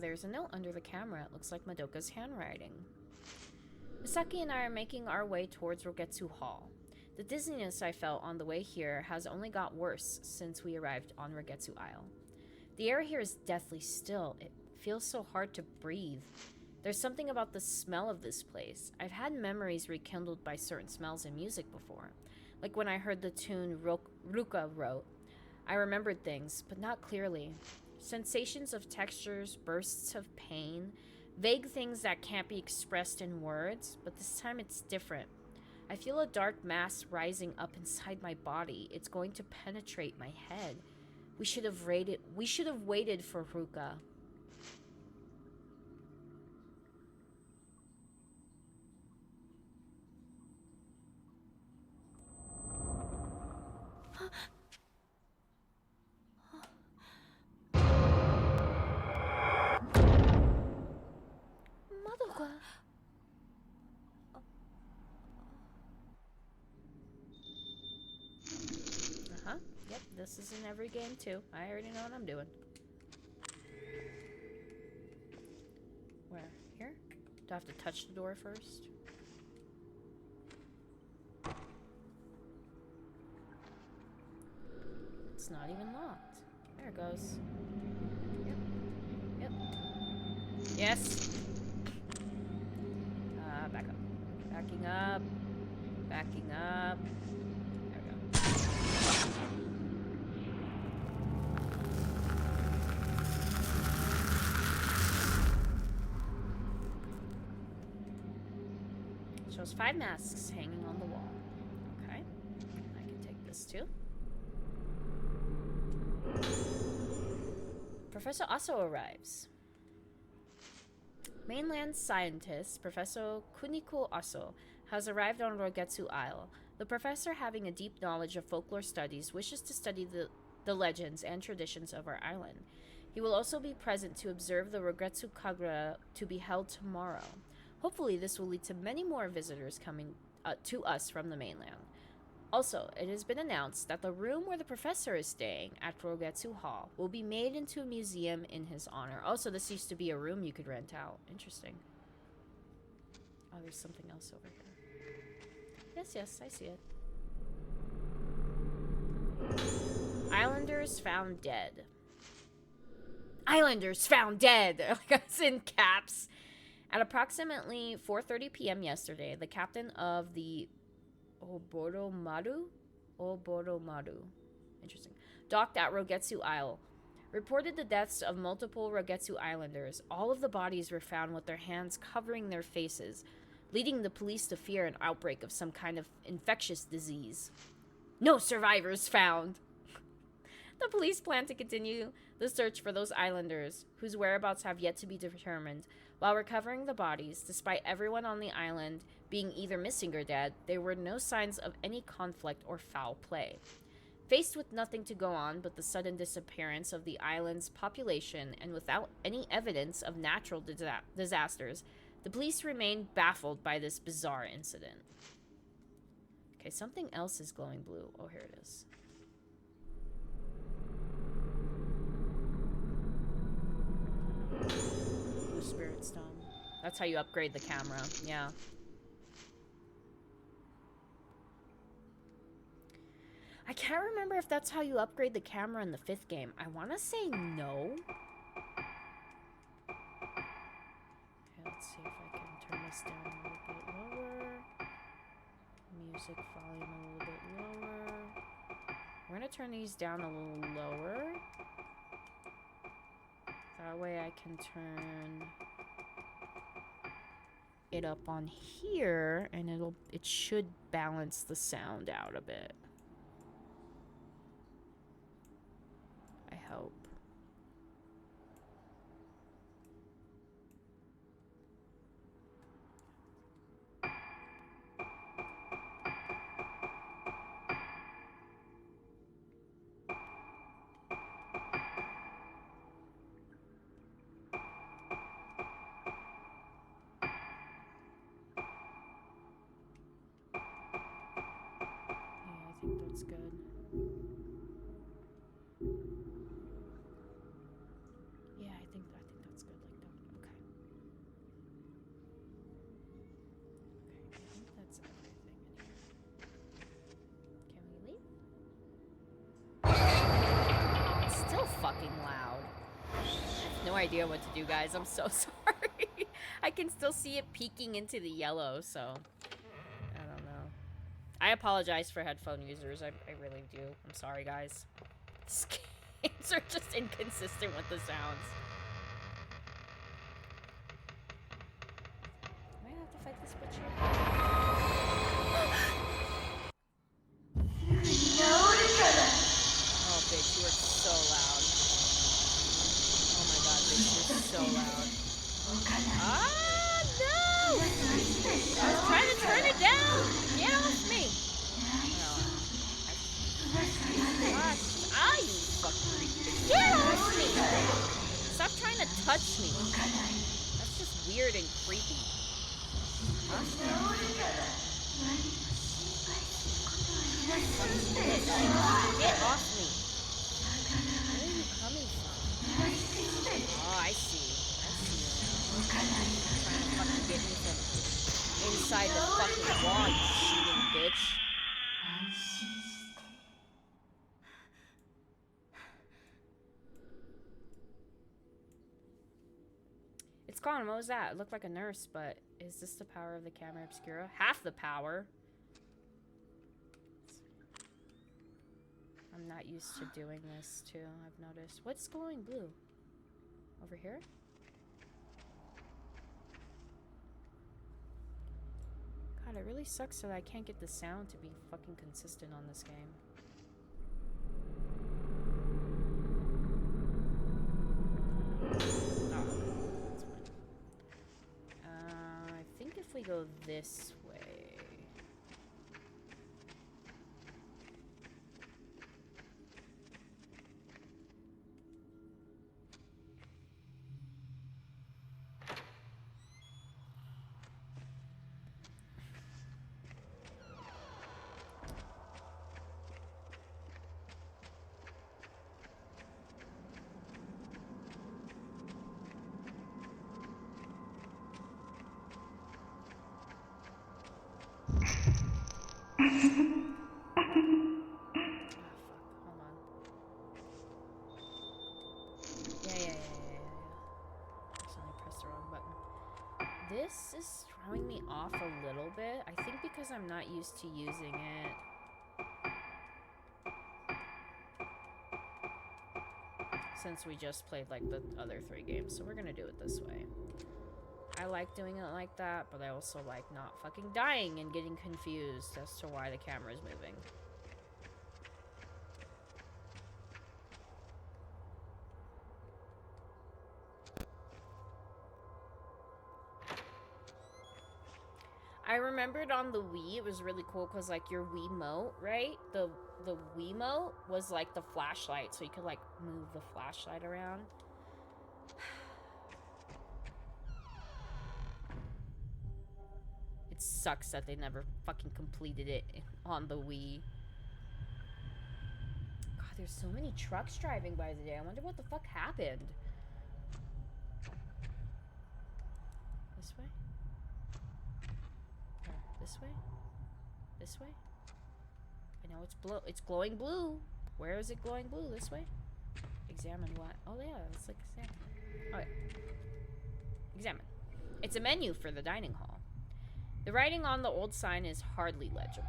There's a note under the camera. It looks like Madoka's handwriting. Misaki and I are making our way towards Rogetsu Hall. The dizziness I felt on the way here has only got worse since we arrived on Rogetsu Isle. The air here is deathly still. It feels so hard to breathe. There's something about the smell of this place. I've had memories rekindled by certain smells and music before. Like when I heard the tune Ruka wrote. I remembered things, but not clearly. Sensations of textures, bursts of pain, vague things that can't be expressed in words, but this time it's different. I feel a dark mass rising up inside my body. It's going to penetrate my head. We should have waited for Ruka. Yep, this is in every game too. I already know what I'm doing. Where? Here? Do I have to touch the door first? It's not even locked. There it goes. Yep. Yep. Yes. Back up. Backing up. Backing up. There we go. Shows 5 masks hanging on the wall. Okay. I can take this too. Professor Aso arrives. Mainland scientist Professor Kuniko Aso has arrived on Rogetsu Isle. The professor, having a deep knowledge of folklore studies, wishes to study the legends and traditions of our island. He will also be present to observe the Rogetsu Kagura to be held tomorrow. Hopefully, this will lead to many more visitors coming to us from the mainland. Also, it has been announced that the room where the professor is staying at Rogetsu Hall will be made into a museum in his honor. Also, this used to be a room you could rent out. Interesting. Oh, there's something else over here. Yes, yes, I see it. Islanders found dead. Islanders found dead! Like, it's in caps. At approximately 4:30 p.m. yesterday, the captain of the Oboromaru? Interesting. Docked at Rogetsu Isle. Reported the deaths of multiple Rogetsu Islanders. All of the bodies were found with their hands covering their faces, leading the police to fear an outbreak of some kind of infectious disease. No survivors found! The police plan to continue the search for those islanders, whose whereabouts have yet to be determined. While recovering the bodies, despite everyone on the island being either missing or dead, there were no signs of any conflict or foul play. Faced with nothing to go on but the sudden disappearance of the island's population and without any evidence of natural disasters, the police remain baffled by this bizarre incident. Okay, something else is glowing blue. Oh, here it is. Blue Spirit Stone. That's how you upgrade the camera. Yeah. I can't remember if that's how you upgrade the camera in the 5th game. I want to say no. Okay, let's see if I can turn this down a little bit lower. Music volume a little bit lower. We're going to turn these down a little lower. That way I can turn it up on here and it should balance the sound out a bit. I hope. That's good. Yeah, I think that's good like that. Okay. Okay, I think that's everything in here. Can we leave? It's still fucking loud. I have no idea what to do, guys. I'm so sorry. I can still see it peeking into the yellow, so I don't know. I apologize for headphone users. I really do. I'm sorry, guys. These games are just inconsistent with the sounds. Do I have to fight this bitch here? Oh, bitch, you are so loud. Oh my god, bitch, you're so loud. Ah, no! I was trying to turn it down! Get off me! Gosh, you fucking creepy bitch. Get off me! Stop trying to touch me. That's just weird and creepy. Huh? Get off me. Where are you coming from? Oh, I see. I see. inside the fucking wall, you cheating bitch. It's gone. What was that? It looked like a nurse, but is this the power of the camera obscura? Half the power. I'm not used to doing this too, I've noticed. What's glowing blue? Over here? God, it really sucks that I can't get the sound to be fucking consistent on this game. I think if we go this way... This is throwing me off a little bit. I think because I'm not used to using it. Since we just played like the other 3 games, so we're gonna do it this way. I like doing it like that, but I also like not fucking dying and getting confused as to why the camera is moving. I remembered on the Wii, it was really cool because like your Wiimote, right? The Wiimote was like the flashlight, so you could like move the flashlight around. It sucks that they never fucking completed it on the Wii. God, there's so many trucks driving by today. I wonder what the fuck happened. This way? This way? This way? I know it's glowing blue. Where is it glowing blue? This way? Examine what? Oh yeah, it's like examine. Okay. Examine. It's a menu for the dining hall. The writing on the old sign is hardly legible.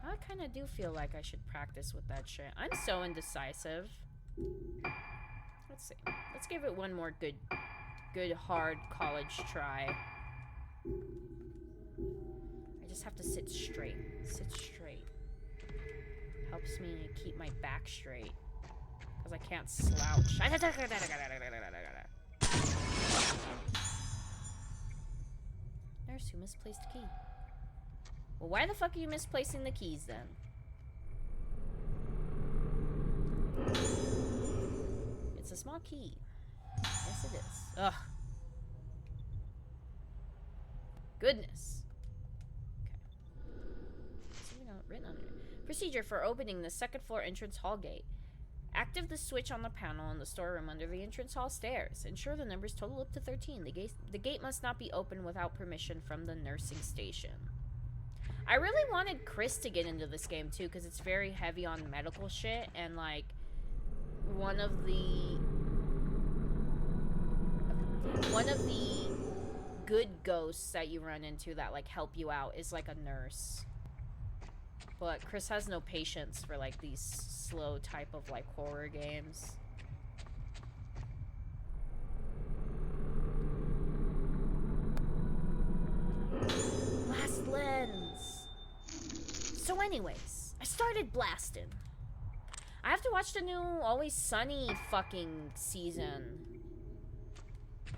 I kind of do feel like I should practice with that shit. I'm so indecisive. Let's see. Let's give it one more good hard college try. I just have to sit straight. Sit straight. Helps me keep my back straight. Because I can't slouch. Nurse who misplaced key. Well, why the fuck are you misplacing the keys then? It's a small key. Yes, it is. Ugh. Goodness. Okay. Something written under it. Procedure for opening the second floor entrance hall gate. Active the switch on the panel in the storeroom under the entrance hall stairs. Ensure the numbers total up to 13. The gate must not be opened without permission from the nursing station. I really wanted Chris to get into this game too, because it's very heavy on medical shit, and like one of the good ghosts that you run into that like help you out is like a nurse. But Chris has no patience for like these slow type of like horror games. Blast lens. So anyways, I started blasting. I have to watch the new Always Sunny fucking season.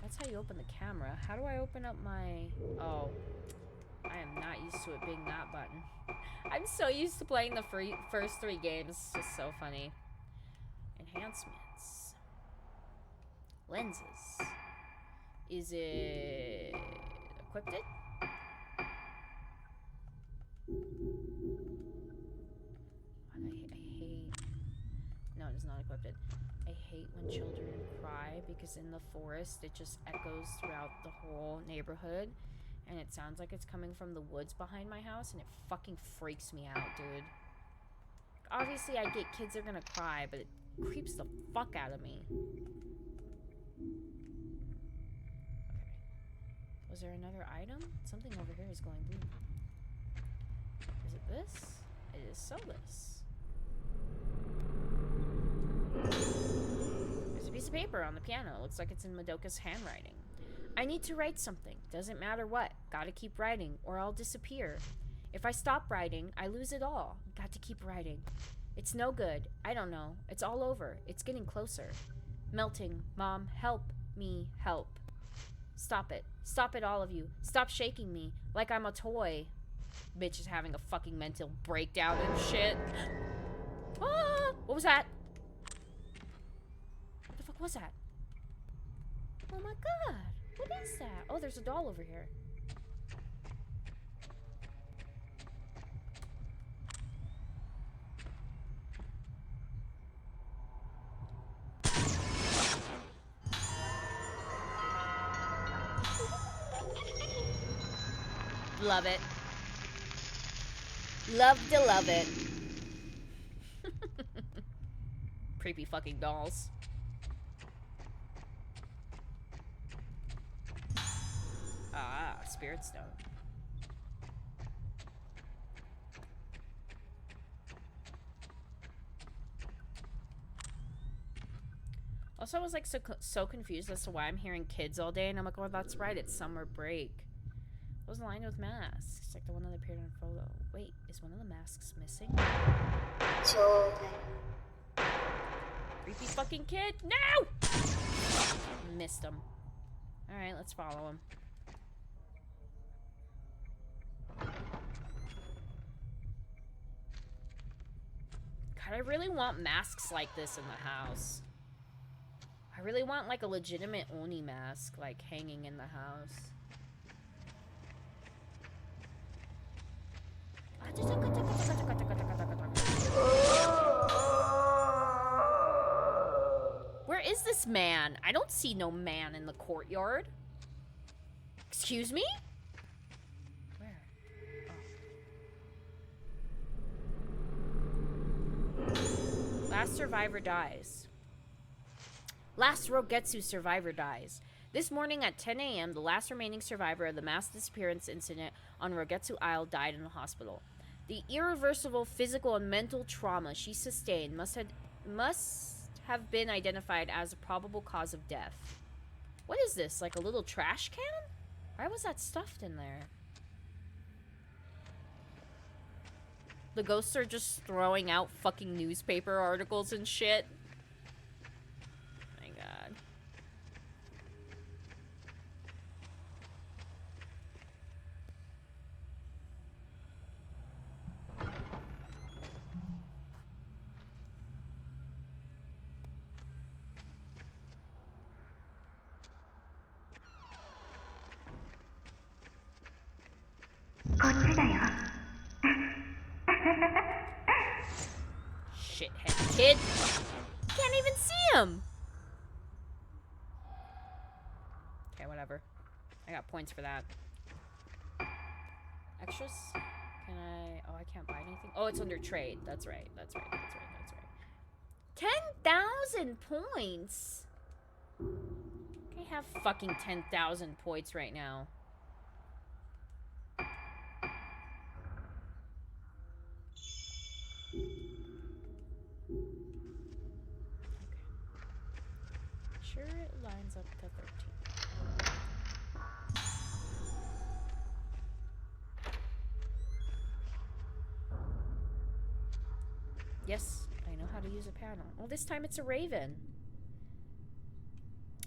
That's how you open the camera. How do I open up my... Oh. I am not used to it being that button. I'm so used to playing the first 3 games. It's just so funny. Enhancements. Lenses. Is it... equipped it? equipped it. I hate when children cry because in the forest it just echoes throughout the whole neighborhood. And it sounds like it's coming from the woods behind my house, and it fucking freaks me out, dude. Obviously, I get kids are gonna cry, but it creeps the fuck out of me. Okay. Was there another item? Something over here is glowing blue. Is it this? It is so this. There's a piece of paper on the piano. Looks like it's in Madoka's handwriting. I need to write something. Doesn't matter what. Gotta keep writing, or I'll disappear. If I stop writing, I lose it all. Got to keep writing. It's no good. I don't know. It's all over. It's getting closer. Melting. Mom, help me help. Stop it. Stop it, all of you. Stop shaking me like I'm a toy. Bitch is having a fucking mental breakdown and shit. Ah! What was that? What the fuck was that? Oh my god. What is that? Oh, there's a doll over here. Love it. Love to love it. Creepy fucking dolls. Ah, Spirit Stone. Also, I was like so confused as to why I'm hearing kids all day, and I'm like, oh, that's right, it's summer break. What was lined with masks? It's like the one that appeared in a photo. Wait, is one of the masks missing? Creepy fucking kid! No! Missed him. Alright, let's follow him. God, I really want masks like this in the house. I really want like a legitimate Oni mask, like hanging in the house. Where is this man? I don't see no man in the courtyard. Excuse me? Where? Oh. Last survivor dies. Last Rogetsu survivor dies. This morning at 10 a.m., the last remaining survivor of the mass disappearance incident on Rogetsu Isle died in the hospital. The irreversible physical and mental trauma she sustained must have been identified as a probable cause of death. What is this? Like a little trash can? Why was that stuffed in there? The ghosts are just throwing out fucking newspaper articles and shit. My god. Shithead kid. Can't even see him. Okay, whatever. I got points for that. Extras? Can I... Oh, I can't buy anything? Oh, it's under trade. That's right. That's right. That's right. That's right. 10,000 points? I have fucking 10,000 points right now. Sure it lines up to 13. Yes, I know how to use a panel. Well, this time it's a raven.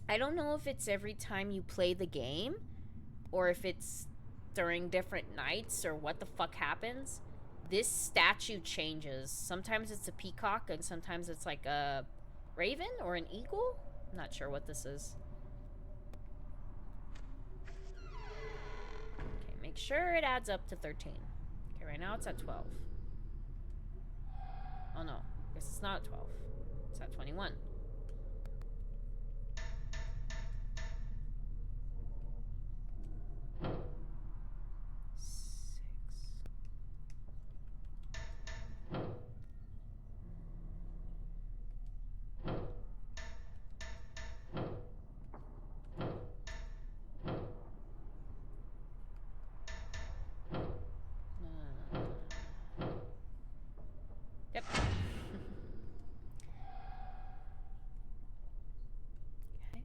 I don't know if it's every time you play the game, or if it's during different nights, or what the fuck happens. This statue changes. Sometimes it's a peacock, and sometimes it's like a raven or an eagle. I'm not sure what this is. Okay, make sure it adds up to 13. Okay, right now it's at 12. Oh no, I guess it's not at 12. It's at 21. Yep. Okay.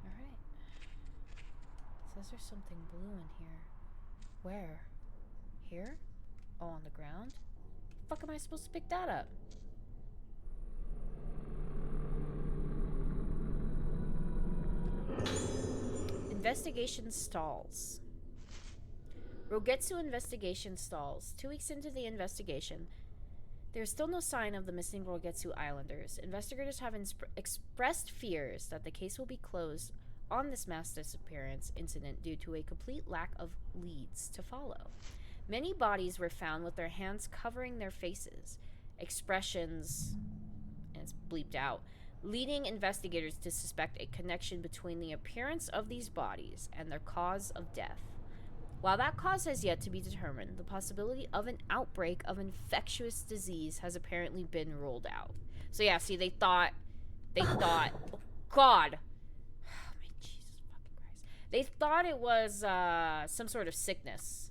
Alright. Says there's something blue in here. Where? Here? Oh, on the ground? The fuck am I supposed to pick that up? Investigation stalls. Rogetsu investigation stalls. 2 weeks into the investigation, there is still no sign of the missing Rogetsu Islanders. Investigators have expressed fears that the case will be closed on this mass disappearance incident due to a complete lack of leads to follow. Many bodies were found with their hands covering their faces. Expressions, and it's bleeped out, leading investigators to suspect a connection between the appearance of these bodies and their cause of death. While that cause has yet to be determined, the possibility of an outbreak of infectious disease has apparently been ruled out. So yeah, see, they thought, oh God, oh, my Jesus fucking Christ, they thought it was some sort of sickness.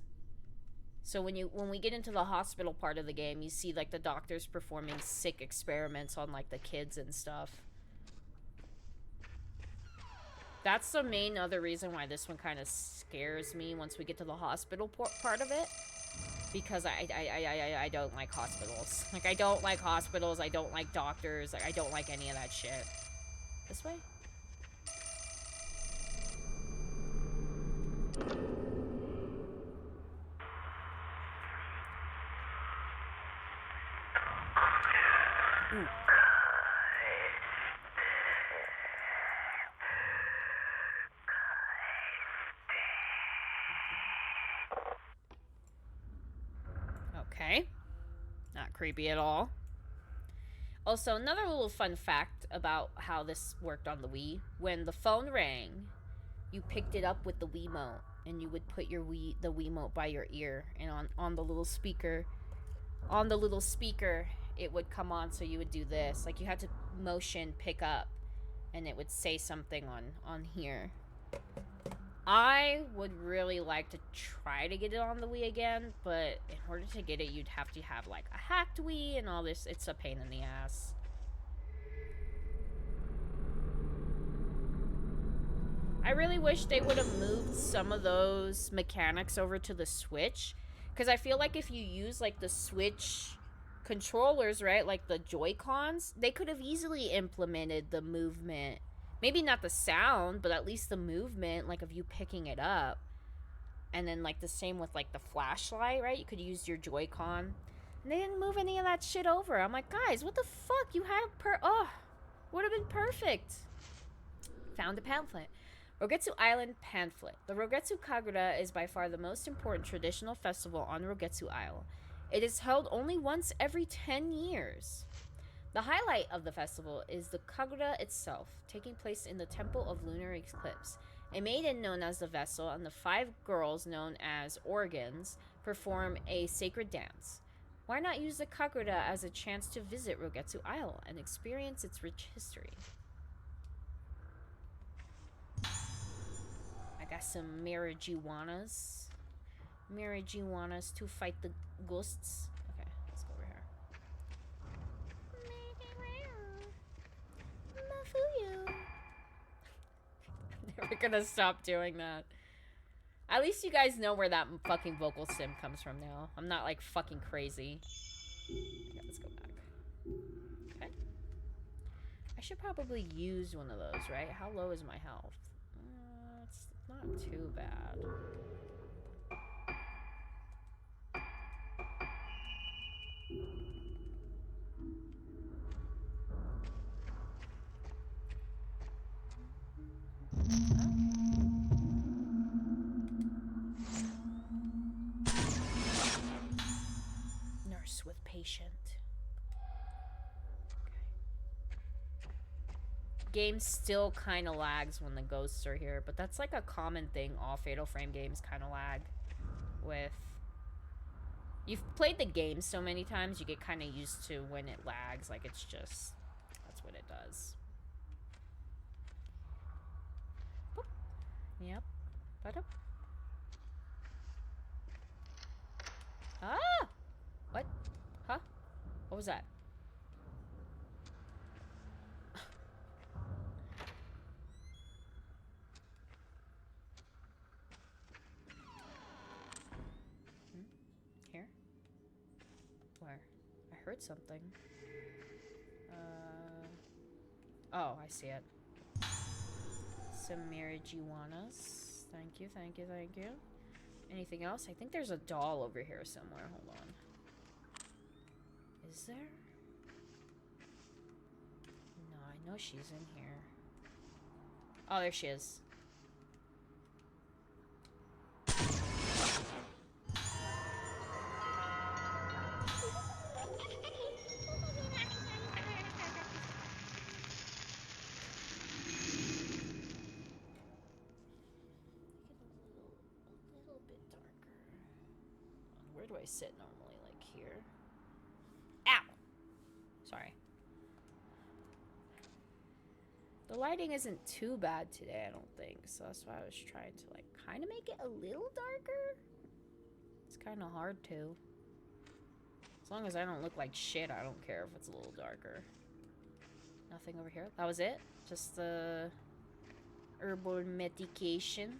So when we get into the hospital part of the game, you see like the doctors performing sick experiments on like the kids and stuff. That's the main other reason why this one kind of scares me once we get to the hospital part of it. Because I don't like hospitals. Like, I don't like hospitals. I don't like doctors. Like, I don't like any of that shit. This way? Ooh. Okay. Not creepy at all. Also, another little fun fact about how this worked on the Wii. When the phone rang, you picked it up with the Wiimote, and you would put your the Wiimote by your ear, and on the little speaker, it would come on, so you would do this. Like, you had to motion pick up, and it would say something on here. I would really like to try to get it on the Wii again, but in order to get it, you'd have to have, like, a hacked Wii and all this. It's a pain in the ass. I really wish they would have moved some of those mechanics over to the Switch, because I feel like if you use, like, the Switch controllers, right, like the Joy-Cons, they could have easily implemented the movement. Maybe not the sound, but at least the movement, like of you picking it up. And then like the same with like the flashlight, right? You could use your Joy-Con. And they didn't move any of that shit over. I'm like, guys, what the fuck? You had would have been perfect. Found a pamphlet. Rogetsu Island pamphlet. The Rogetsu Kagura is by far the most important traditional festival on Rogetsu Isle. It is held only once every 10 years. The highlight of the festival is the Kagura itself, taking place in the Temple of Lunar Eclipse. A maiden known as the Vessel and the 5 girls known as Organs perform a sacred dance. Why not use the Kagura as a chance to visit Rogetsu Isle and experience its rich history? I got some marijuanas. Marijuanas to fight the ghosts. Okay, let's go over here. I'm never gonna stop doing that. At least you guys know where that fucking vocal sim comes from now. I'm not like fucking crazy. Okay, let's go back. Okay. I should probably use one of those, right? How low is my health? It's not too bad. patient. Game still kind of lags when the ghosts are here, but that's like a common thing all Fatal Frame games kind of lag with. You've played the game so many times, you get kind of used to when it lags. Like, it's just, that's what it does. Boop. Yep. Ba-da. Ah! What? Huh? What was that? Here? Where? I heard something. Oh, I see it. Some marijuanas. Thank you, thank you, thank you. Anything else? I think there's a doll over here somewhere. Hold on. Is there? No, I know she's in here. Oh, there she is. Where do I sit normally? Like here? Ow! Sorry. The lighting isn't too bad today, I don't think. So that's why I was trying to like kind of make it a little darker. It's kind of hard to. As long as I don't look like shit, I don't care if it's a little darker. Nothing over here. That was it? Just the herbal medication.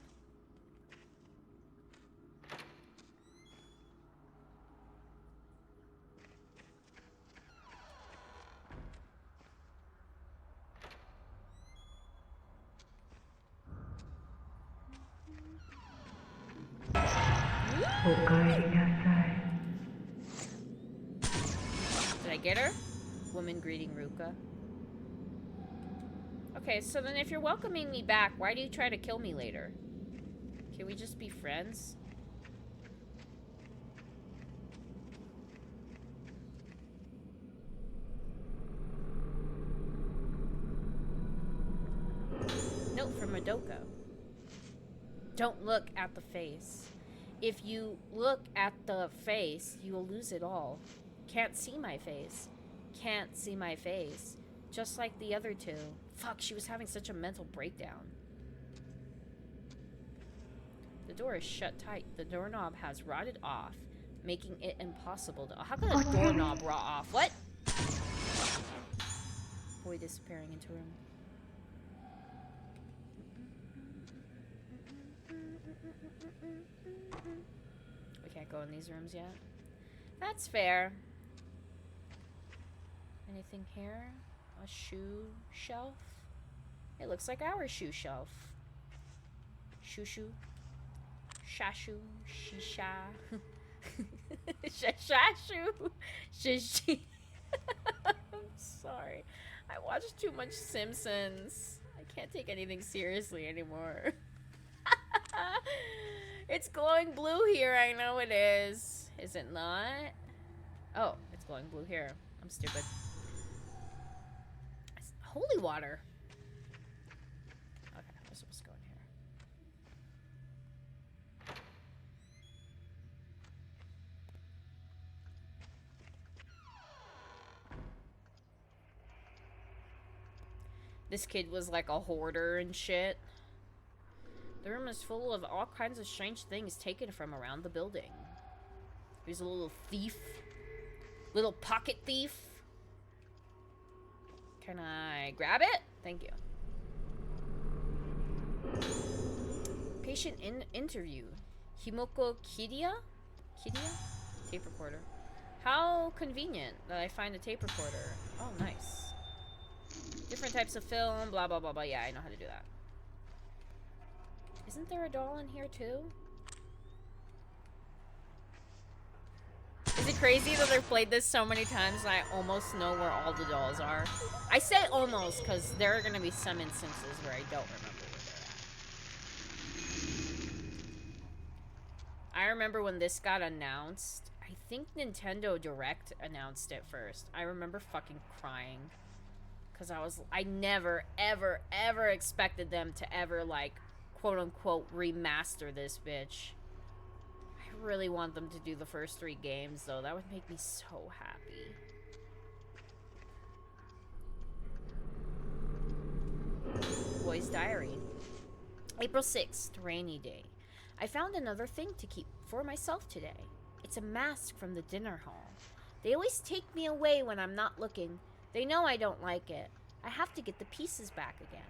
Did I get her? Woman greeting Ruka. Okay, so then if you're welcoming me back, why do you try to kill me later? Can we just be friends? Note from Madoka. Don't look at the face. If you look at the face, you will lose it all. Can't see my face. Can't see my face. Just like the other two. Fuck, she was having such a mental breakdown. The door is shut tight. The doorknob has rotted off, making it impossible to... How could a doorknob rot off? What? Boy disappearing into room. We can't go in these rooms yet. That's fair. Anything here? A shoe shelf? It looks like our shoe shelf. Shoo-shoo. Shashu. Shisha. Shashashu. Shishi. I'm sorry. I watched too much Simpsons. I can't take anything seriously anymore. It's glowing blue here. I know it is. Is it not? Oh, it's glowing blue here. I'm stupid. It's holy water. Okay, we're supposed to go in here. This kid was like a hoarder and shit. The room is full of all kinds of strange things taken from around the building. He's a little thief. Little pocket thief. Can I grab it? Thank you. Patient interview. Himoko Kidia? Kidia? Tape recorder. How convenient that I find a tape recorder. Oh, nice. Different types of film, blah, blah, blah, blah. Yeah, I know how to do that. Isn't there a doll in here, too? Is it crazy that I've played this so many times and I almost know where all the dolls are? I say almost because there are going to be some instances where I don't remember where they're at. I remember when this got announced, I I think Nintendo Direct announced it first. I remember fucking crying. Because I never, ever, ever expected them to ever, like, quote-unquote, remaster this bitch. I really want them to do the first 3 games, though. That would make me so happy. Boy's Diary. April 6th, rainy day. I found another thing to keep for myself today. It's a mask from the dinner hall. They always take me away when I'm not looking. They know I don't like it. I have to get the pieces back again.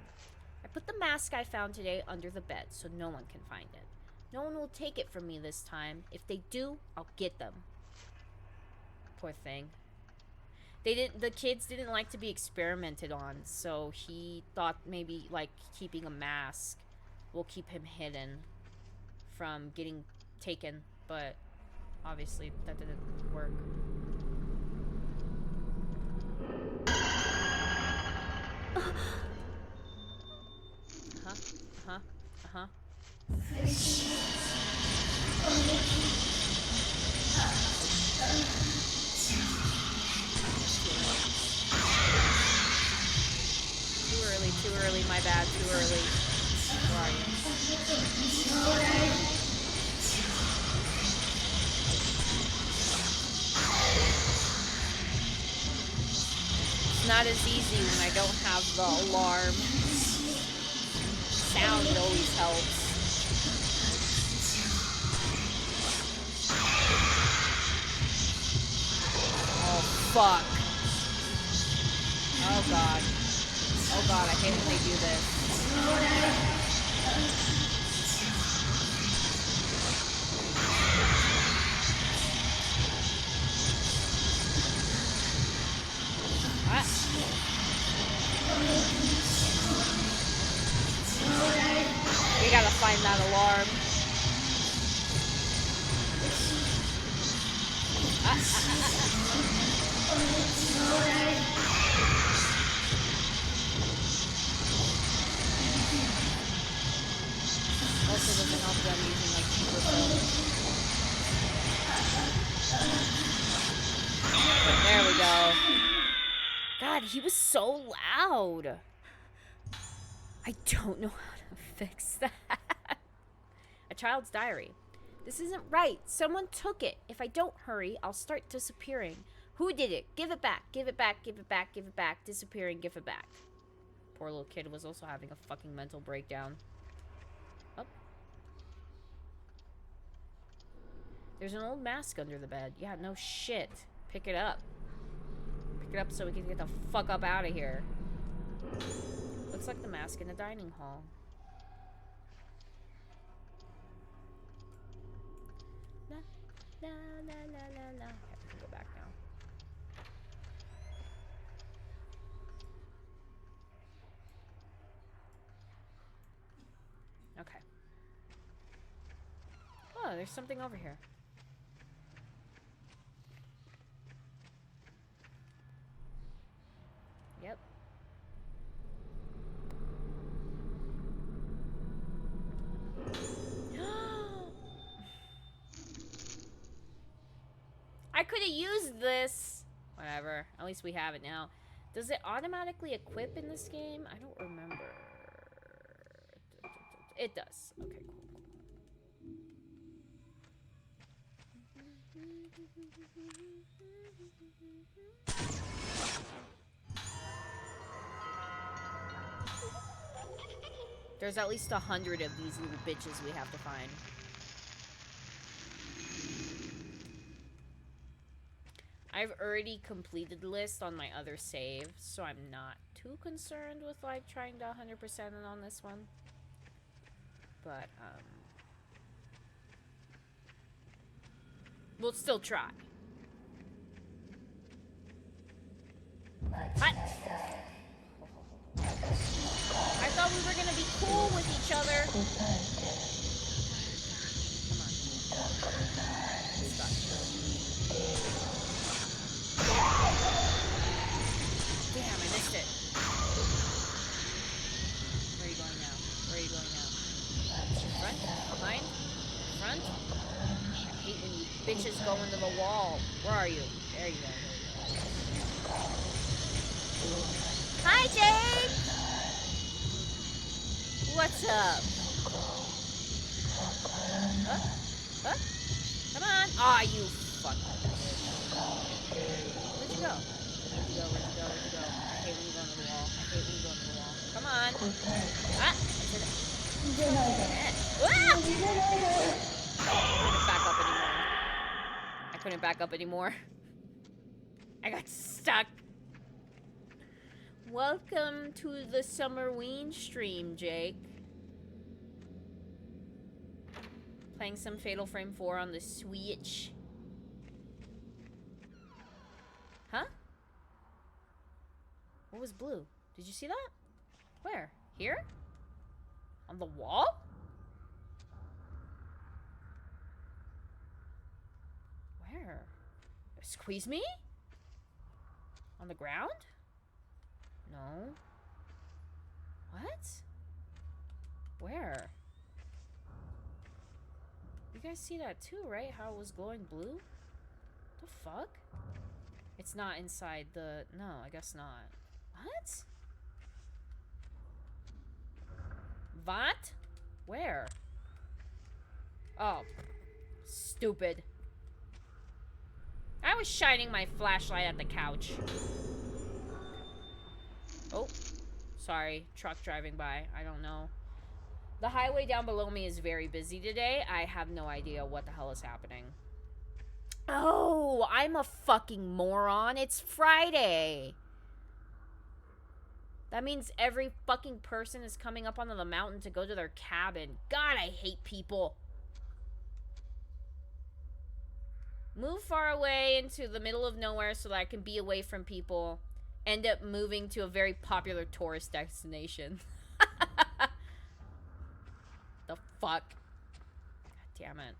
I put the mask I found today under the bed so no one can find it. No one will take it from me this time. If they do, I'll get them. Poor thing. The kids didn't like to be experimented on, so he thought maybe, like, keeping a mask will keep him hidden from getting taken, but obviously that didn't work. Too early, my bad, too early. Where are you? It's not as easy when I don't have the alarm. Sound always helps. Oh, fuck. Oh, God. Oh, God, I hate when they do this. What? We gotta find that alarm. Also doesn't help them using like superfilm. There we go. God, he was so loud. I don't know how to fix that. A child's diary. This isn't right. Someone took it. If I don't hurry, I'll start disappearing. Who did it? Give it back. Give it back. Give it back. Give it back. Disappearing. Give it back. Poor little kid was also having a fucking mental breakdown. Oh. There's an old mask under the bed. Yeah, no shit. Pick it up. Pick it up so we can get the fuck up out of here. Looks like the mask in the dining hall. La, la, la, la, la, la. Okay, we can go back now. Okay. Oh, there's something over here. Yep. I could have used this. Whatever. At least we have it now. Does it automatically equip in this game? I don't remember. It does. Okay, cool. There's at least 100 of these little bitches we have to find. I've already completed the list on my other save, so I'm not too concerned with like trying to 100% it on this one. But we'll still try. What? I thought we were gonna be cool with each other. Come on. Damn, I missed it. Where are you going now? Where are you going now? Front? Behind? Front? I hate when you bitches go into the wall. Where are you? There you go. Hi, Jake! What's up? Huh? Come on! Aw, you fucking bitch. Where'd you go? Where'd you go? Where'd you go? Where'd you go? I hate when you go into the wall. I hate when you go into the wall. Come on! Ah! I couldn't back up anymore. I got stuck. Welcome to the Summerween stream, Jake. Playing some Fatal Frame 4 on the Switch. Huh? What was blue? Did you see that? Where? Here? On the wall? Where? Squeeze me? On the ground? No. What? Where? You guys see that too, right? How it was glowing blue? The fuck? It's not inside the... No, I guess not. What? What? Where? Oh. Stupid. I was shining my flashlight at the couch. Oh. Sorry. Truck driving by. I don't know. The highway down below me is very busy today. I have no idea what the hell is happening. Oh, I'm a fucking moron. It's Friday. That means every fucking person is coming up onto the mountain to go to their cabin. God, I hate people. Move far away into the middle of nowhere so that I can be away from people. End up moving to a very popular tourist destination. The fuck? God damn it.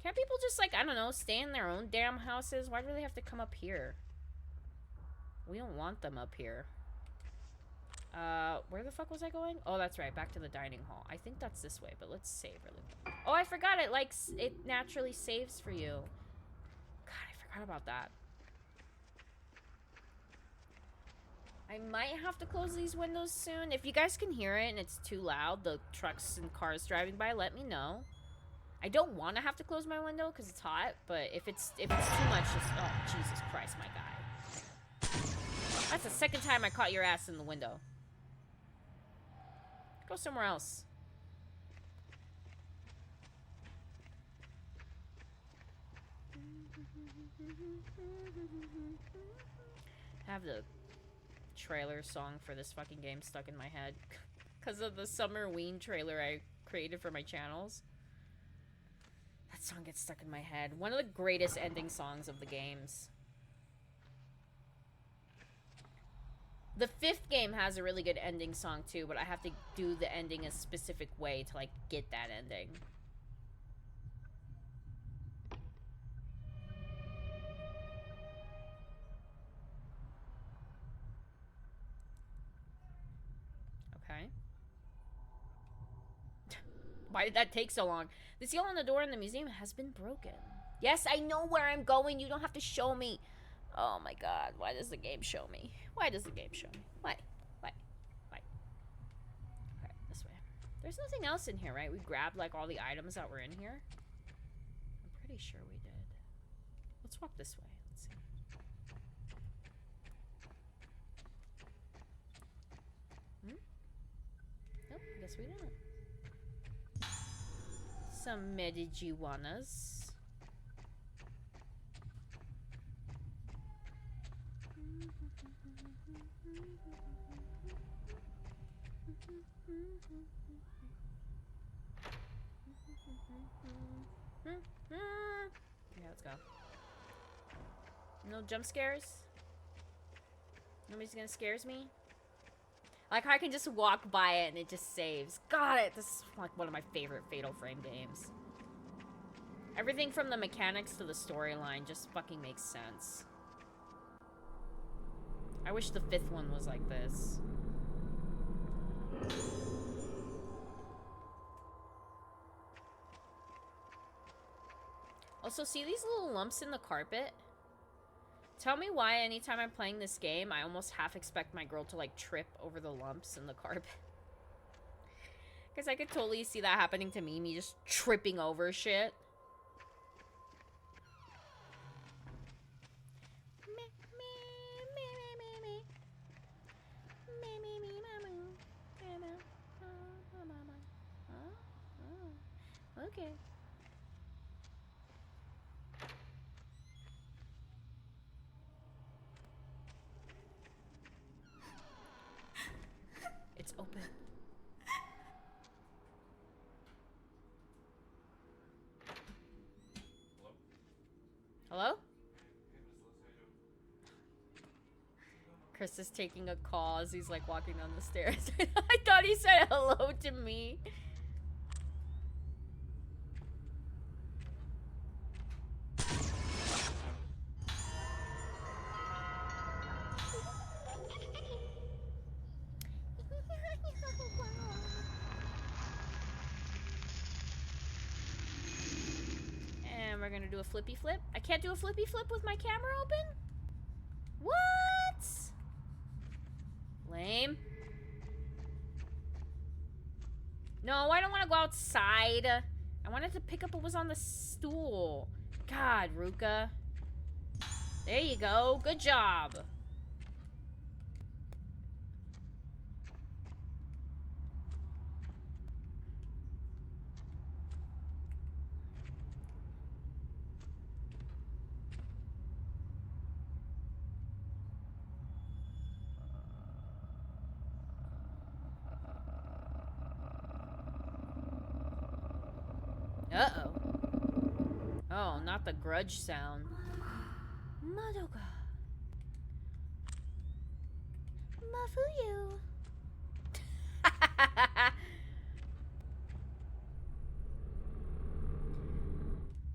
Can't people just, like, I don't know, stay in their own damn houses? Why do they have to come up here? We don't want them up here. Where the fuck was I going? Oh, that's right, back to the dining hall. I think that's this way, but let's save really quick. Oh, I forgot it, like, it naturally saves for you. God, I forgot about that. I might have to close these windows soon. If you guys can hear it and it's too loud, the trucks and cars driving by, let me know. I don't want to have to close my window because it's hot, but if it's too much, just... Oh, Jesus Christ, my guy. That's the second time I caught your ass in the window. Go somewhere else. Have the trailer song for this fucking game stuck in my head because of the Summerween trailer I created for my channels. That song gets stuck in my head. One of the greatest ending songs of the games. The 5th game has a really good ending song too, but I have to do the ending a specific way to, like, get that ending. Okay. Why did that take so long? The seal on the door in the museum has been broken. Yes, I know where I'm going. You don't have to show me. Oh my god. Why does the game show me? Why does the game show me? Why? Why? Why? Okay, this way. There's nothing else in here, right? We grabbed, like, all the items that were in here. I'm pretty sure we did. Let's walk this way. Let's see. Nope, I guess we didn't. Some marijuanas. Yeah, let's go. No jump scares? Nobody's gonna scares me? Like how I can just walk by it and it just saves. Got it! This is like one of my favorite Fatal Frame games. Everything from the mechanics to the storyline just fucking makes sense. I wish the 5th one was like this. Also, see these little lumps in the carpet? Tell me why anytime I'm playing this game, I almost half expect my girl to, like, trip over the lumps in the carpet. Because I could totally see that happening to me just tripping over shit. Okay. It's open. Hello? Chris is taking a call as he's like walking down the stairs. I thought he said hello to me. And we're gonna do a flippy flip. I can't do a flippy flip with my camera open? What? Lame. No, I don't want to go outside. I wanted to pick up what was on the stool. God, Ruka. There you go. Good job. Uh-oh. Oh, not the grudge sound. Madoka. Mafuyu.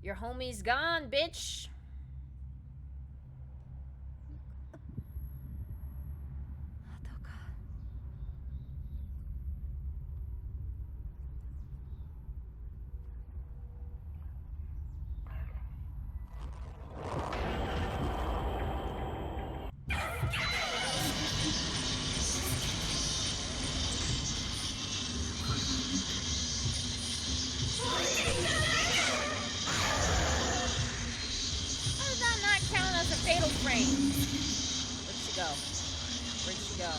Your homie's gone, bitch. How does that not count as a fatal frame? Where'd she go? Where'd she go?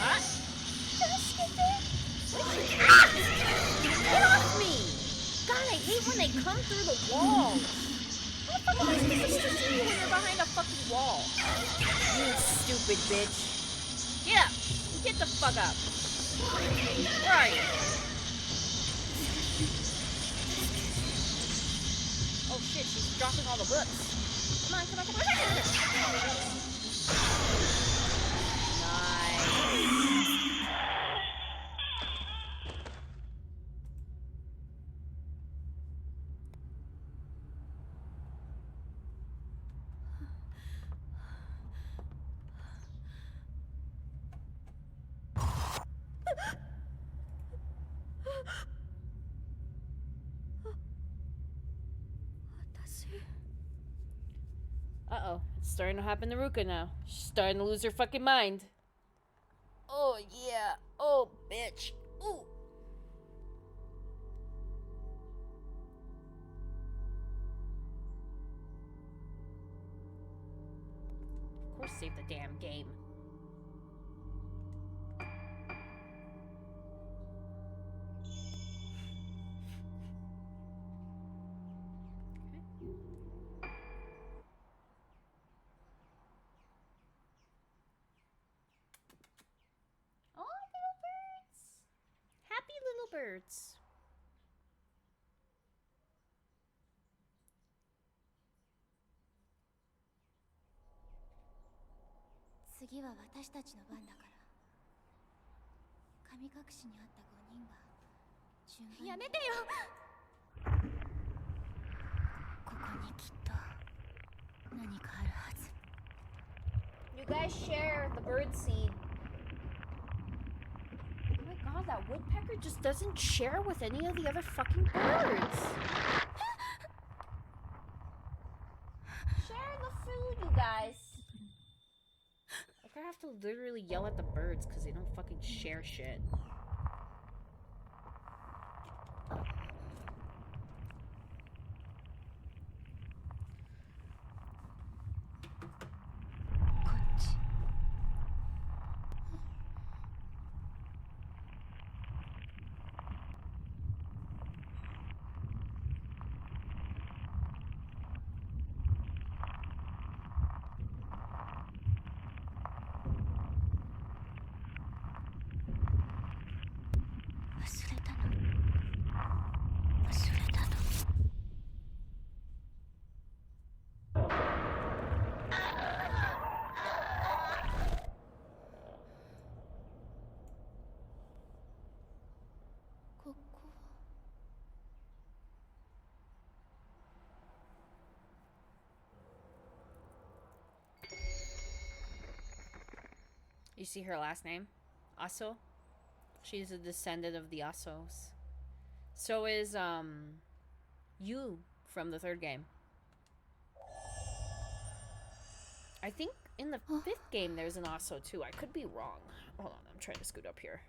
Ah! Get off me! God, I hate when they come through the walls. How the fuck am I supposed to see you when you're behind a fucking wall? You stupid bitch. Get up! Get the fuck up! Where are you? Oh shit, she's dropping all the books. Come on, come on, come on. Nice. Uh-oh. It's starting to happen to Ruka now. She's starting to lose her fucking mind. Oh, yeah. Oh, bitch. Ooh. Of course, save the damn game. Birds. 次は私たちの番だから。神隠しにあった5人は順番に。やめてよ。ここにきっと何かあるはず。You guys share the bird seed. Oh my god, that woodpecker just doesn't share with any of the other fucking birds. people literally yell at the birds because they don't fucking share shit. You see her last name? Aso? She's a descendant of the Asos. So is, you from the third game. I think in the fifth game there's an Aso too. I could be wrong. Hold on, I'm trying to scoot up here.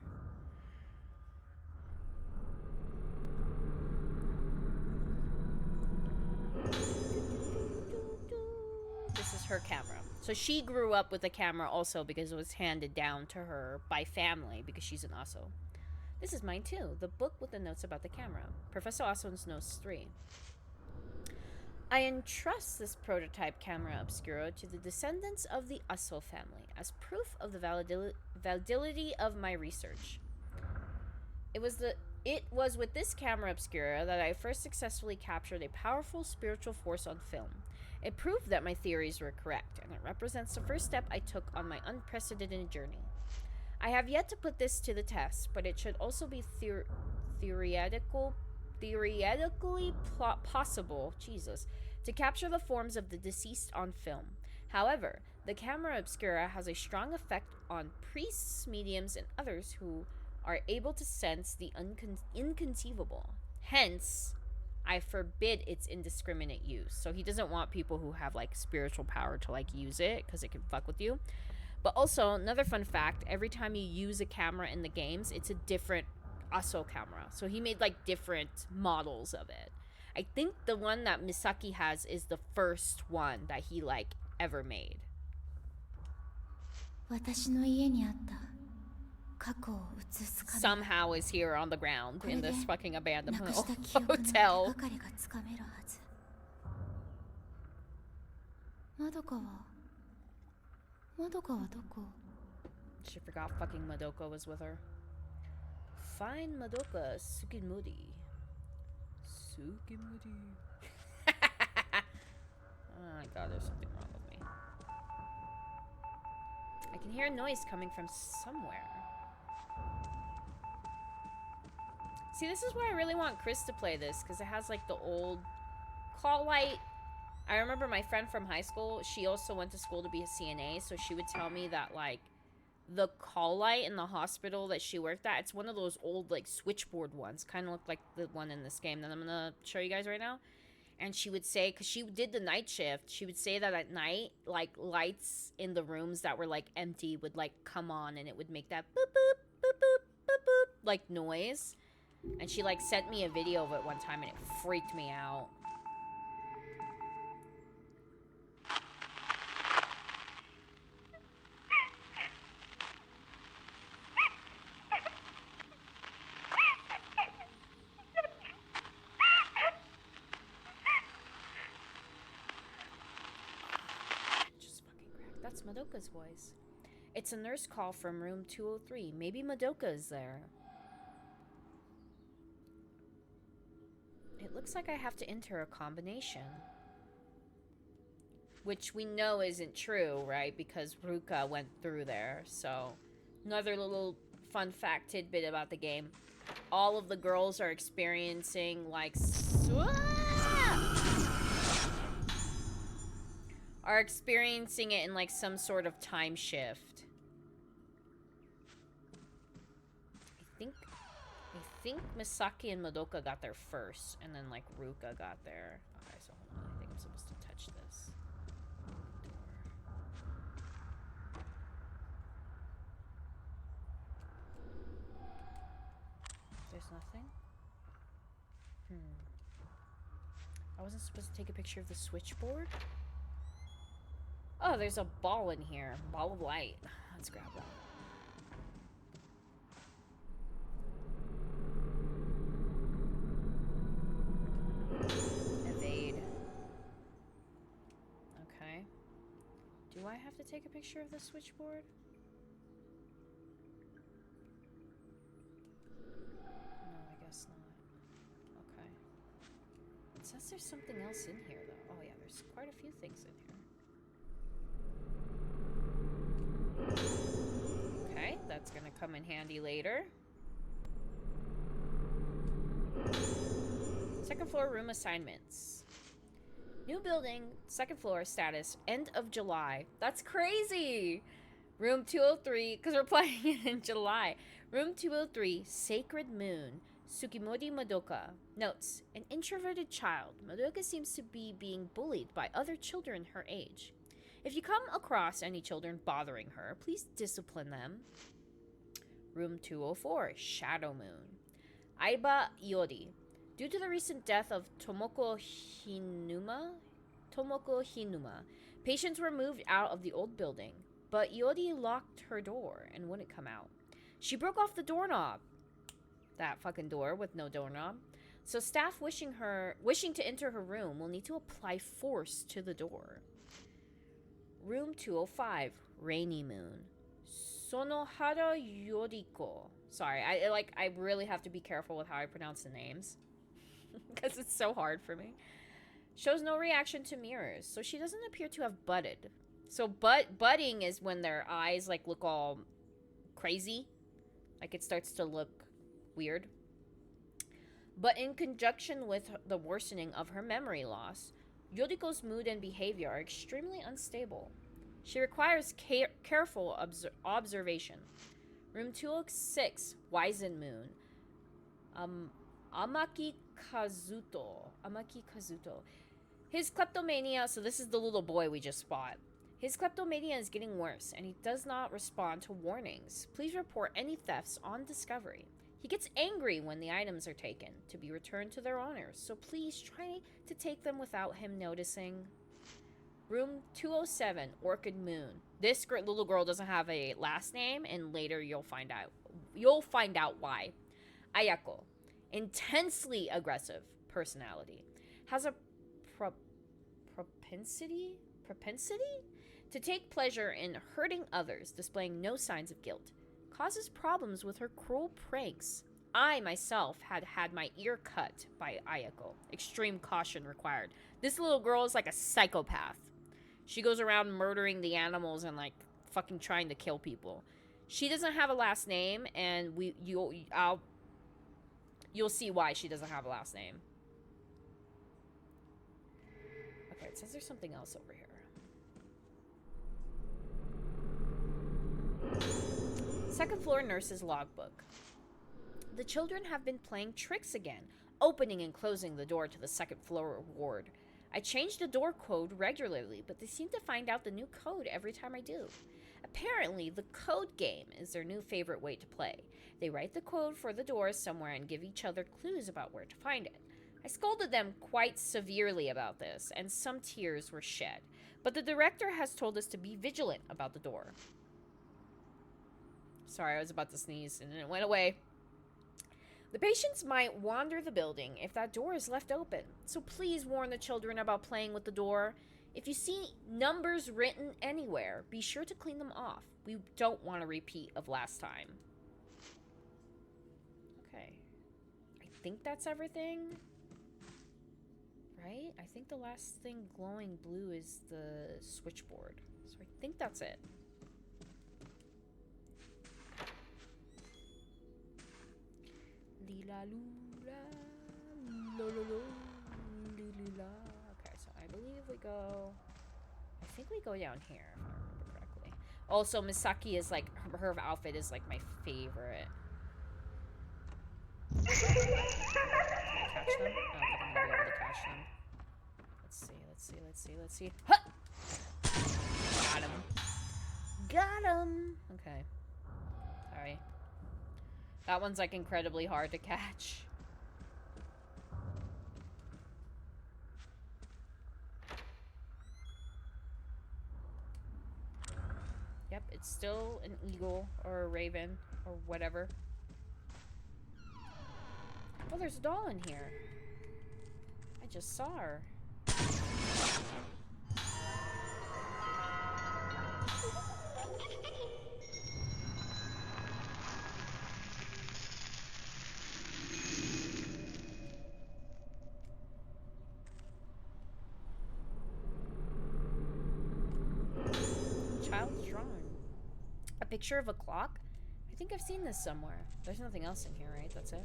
This is her camera. So she grew up with a camera also because it was handed down to her by family because she's an Aso. This is mine too, the book with the notes about the camera. Professor Aso's Notes 3. I entrust this prototype camera obscura to the descendants of the Aso family as proof of the validity of my research. It was with this camera obscura that I first successfully captured a powerful spiritual force on film. It proved that my theories were correct, and it represents the first step I took on my unprecedented journey. I have yet to put this to the test, but it should also be theoretically possible, to capture the forms of the deceased on film. However, the camera obscura has a strong effect on priests, mediums, and others who are able to sense the inconceivable. Hence, I forbid its indiscriminate use. So he doesn't want people who have like spiritual power to like use it because it can fuck with you. But also, another fun fact, every time you use a camera in the games, it's a different Aso camera. So he made like different models of it. I think the one that Misaki has is the first one that he like ever made. Somehow is here on the ground in this fucking abandoned hotel. She forgot fucking Madoka was with her. Find Madoka Sukimuri. Oh my god, there's something wrong with me. I can hear a noise coming from somewhere. See, this is why I really want Chris to play this, because it has like the old call light. I remember my friend from high school, she also went to school to be a CNA, so she would tell me that like the call light in the hospital that she worked at, it's one of those old like switchboard ones, kind of look like the one in this game that I'm gonna show you guys right now. And she would say, because she did the night shift, she would say that at night, like lights in the rooms that were like empty would like come on, and it would make that boop boop boop boop boop boop like noise. And she like sent me a video of it one time, and it freaked me out. That's Madoka's voice. It's a nurse call from room 203. Maybe Madoka is there. It looks like I have to enter a combination. Which we know isn't true, right? Because Ruka went through there. So, another little fun fact tidbit about the game. All of the girls are experiencing, like... are experiencing it in like some sort of time shift. I think Misaki and Madoka got there first, and then like Ruka got there. Okay, so hold on. I think I'm supposed to touch this door. nothing. I wasn't supposed to take a picture of the switchboard? Oh, there's a ball in here. Ball of light. Let's grab that. Evade. Okay. Do I have to take a picture of the switchboard? No, I guess not. Okay. It says there's something else in here, though. Oh, yeah, there's quite a few things in here. Okay, that's gonna come in handy later. Second floor room assignments. New building, second floor status, end of July. That's crazy! Room 203, because we're playing it in July. Room 203, Sacred Moon, Tsukimori Madoka. Notes, an introverted child, Madoka seems to be being bullied by other children her age. If you come across any children bothering her, please discipline them. Room 204, Shadow Moon. Aiba Iori. Due to the recent death of Tomoko Hinuma, patients were moved out of the old building, but Iori locked her door and wouldn't come out. She broke off the doorknob. That fucking door with no doorknob. So staff wishing to enter her room will need to apply force to the door. Room 205, Rainy Moon. Sonohara Yoriko. Sorry, I really have to be careful with how I pronounce the names. Because it's so hard for me. Shows no reaction to mirrors, so she doesn't appear to have budded. So budding is when their eyes like look all crazy. Like it starts to look weird. But in conjunction with the worsening of her memory loss, Yoriko's mood and behavior are extremely unstable. She requires careful observation. Room 206, Wizen Moon. Amaki Kazuto. His kleptomania, so this is the little boy we just spot. His kleptomania is getting worse, and he does not respond to warnings. Please report any thefts on discovery. He gets angry when the items are taken to be returned to their owners, so please try to take them without him noticing. Room 207, Orchid Moon. This little girl doesn't have a last name, and later you'll find out. You'll find out why. Ayako. Intensely aggressive personality. Has a propensity to take pleasure in hurting others, displaying no signs of guilt. Causes problems with her cruel pranks. I myself had my ear cut by Ayako. Extreme caution required. This little girl is like a psychopath. She goes around murdering the animals and like fucking trying to kill people. She doesn't have a last name, and you'll see why she doesn't have a last name. Okay, it says there's something else over here. Second floor nurse's logbook. The children have been playing tricks again, opening and closing the door to the second floor ward. I change the door code regularly, but they seem to find out the new code every time I do. Apparently, the code game is their new favorite way to play. They write the code for the doors somewhere and give each other clues about where to find it. I scolded them quite severely about this, and some tears were shed. But the director has told us to be vigilant about the door. Sorry, I was about to sneeze, and it went away. The patients might wander the building if that door is left open, so please warn the children about playing with the door. If you see numbers written anywhere, be sure to clean them off. We don't want a repeat of last time. Okay. I think that's everything. Right? I think the last thing glowing blue is the switchboard. So I think that's it. Okay, so I believe we go... I think we go down here, if I remember correctly. Also, Misaki is like... Her outfit is like my favorite. Can I catch them? I don't think I'm gonna be able to catch them. Let's see. Huh! Got him. Okay. Sorry. That one's like incredibly hard to catch. Yep, it's still an eagle or a raven or whatever. Oh, there's a doll in here. I just saw her. Child's drawing. A picture of a clock? I think I've seen this somewhere. There's nothing else in here, right? That's it?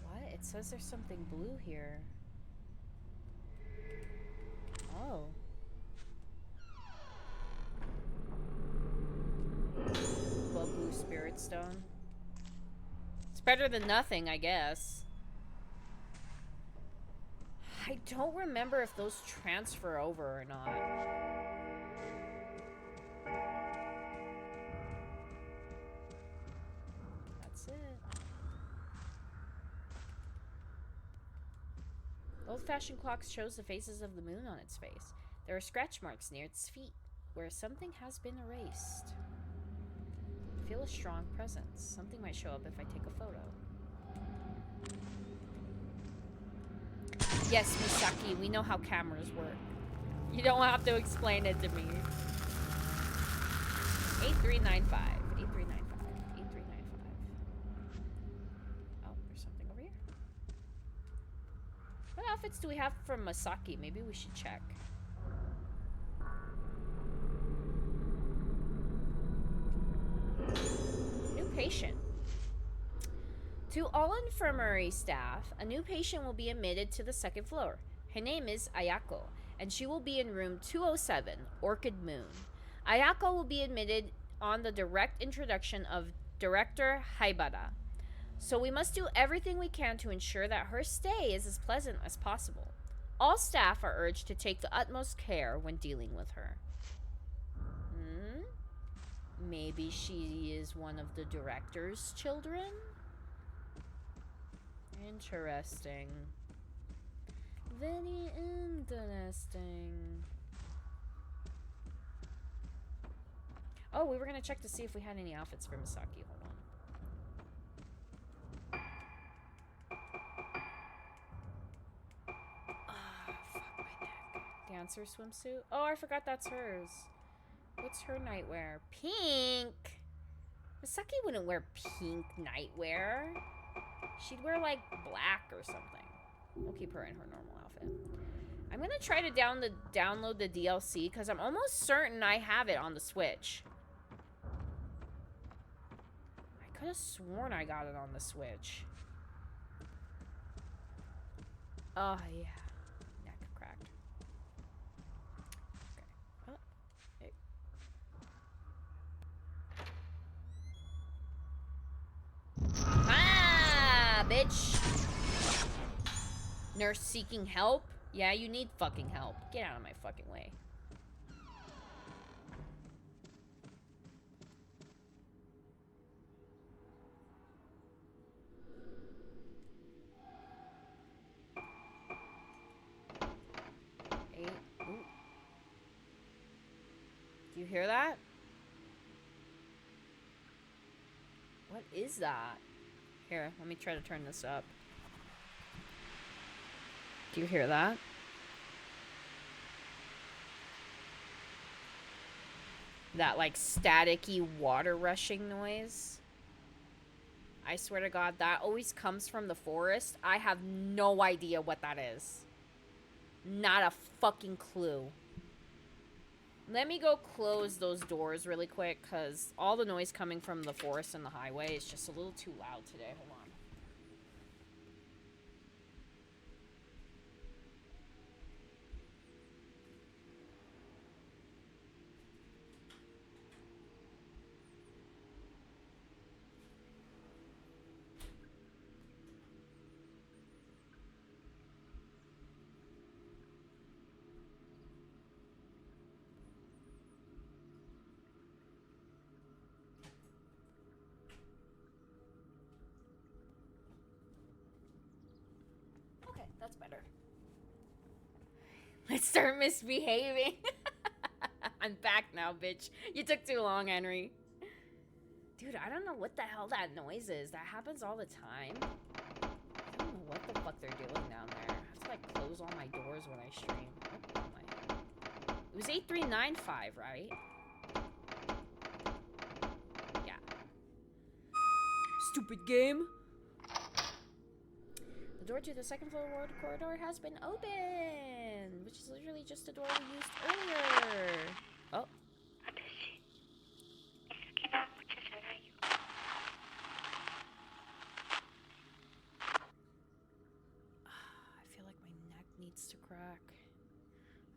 What? It says there's something blue here. Oh. Well, blue spirit stone. It's better than nothing, I guess. I don't remember if those transfer over or not. That's it. Old-fashioned clock shows the phases of the moon on its face. There are scratch marks near its feet, where something has been erased. I feel a strong presence. Something might show up if I take a photo. Yes, Misaki, we know how cameras work. You don't have to explain it to me. 8395. 8395. 8395. Oh, there's something over here. What outfits do we have from Misaki? Maybe we should check. New patient. To all infirmary staff, a new patient will be admitted to the second floor. Her name is Ayako, and she will be in room 207, Orchid Moon. Ayako will be admitted on the direct introduction of Director Haibara. So we must do everything we can to ensure that her stay is as pleasant as possible. All staff are urged to take the utmost care when dealing with her. Maybe she is one of the director's children? Interesting. Very interesting. Oh, we were gonna check to see if we had any outfits for Misaki. Hold on. Ah, fuck my neck. Dancer swimsuit? Oh, I forgot that's hers. What's her nightwear? Pink! Misaki wouldn't wear pink nightwear. She'd wear, like, black or something. We'll keep her in her normal outfit. I'm gonna try to download the DLC, because I'm almost certain I have it on the Switch. I could have sworn I got it on the Switch. Oh, yeah. Neck cracked. Okay. Oh. Hey. Ah, bitch. Nurse seeking help? Yeah, you need fucking help. Get out of my fucking way. Ooh. Do you hear that? What is that? Here, let me try to turn this up. Do you hear that? That, like, staticky water rushing noise? I swear to God, that always comes from the forest. I have no idea what that is. Not a fucking clue. Let me go close those doors really quick, because all the noise coming from the forest and the highway is just a little too loud today. Hold on. That's better. Let's start misbehaving. I'm back now, bitch. You took too long, Henry. Dude, I don't know what the hell that noise is. That happens all the time. I don't know what the fuck they're doing down there. I have to, like, close all my doors when I stream. Oh my. It was 8395, right? Yeah. Stupid game. The door to the second floor ward corridor has been opened, which is literally just the door we used earlier. Oh. I feel like my neck needs to crack.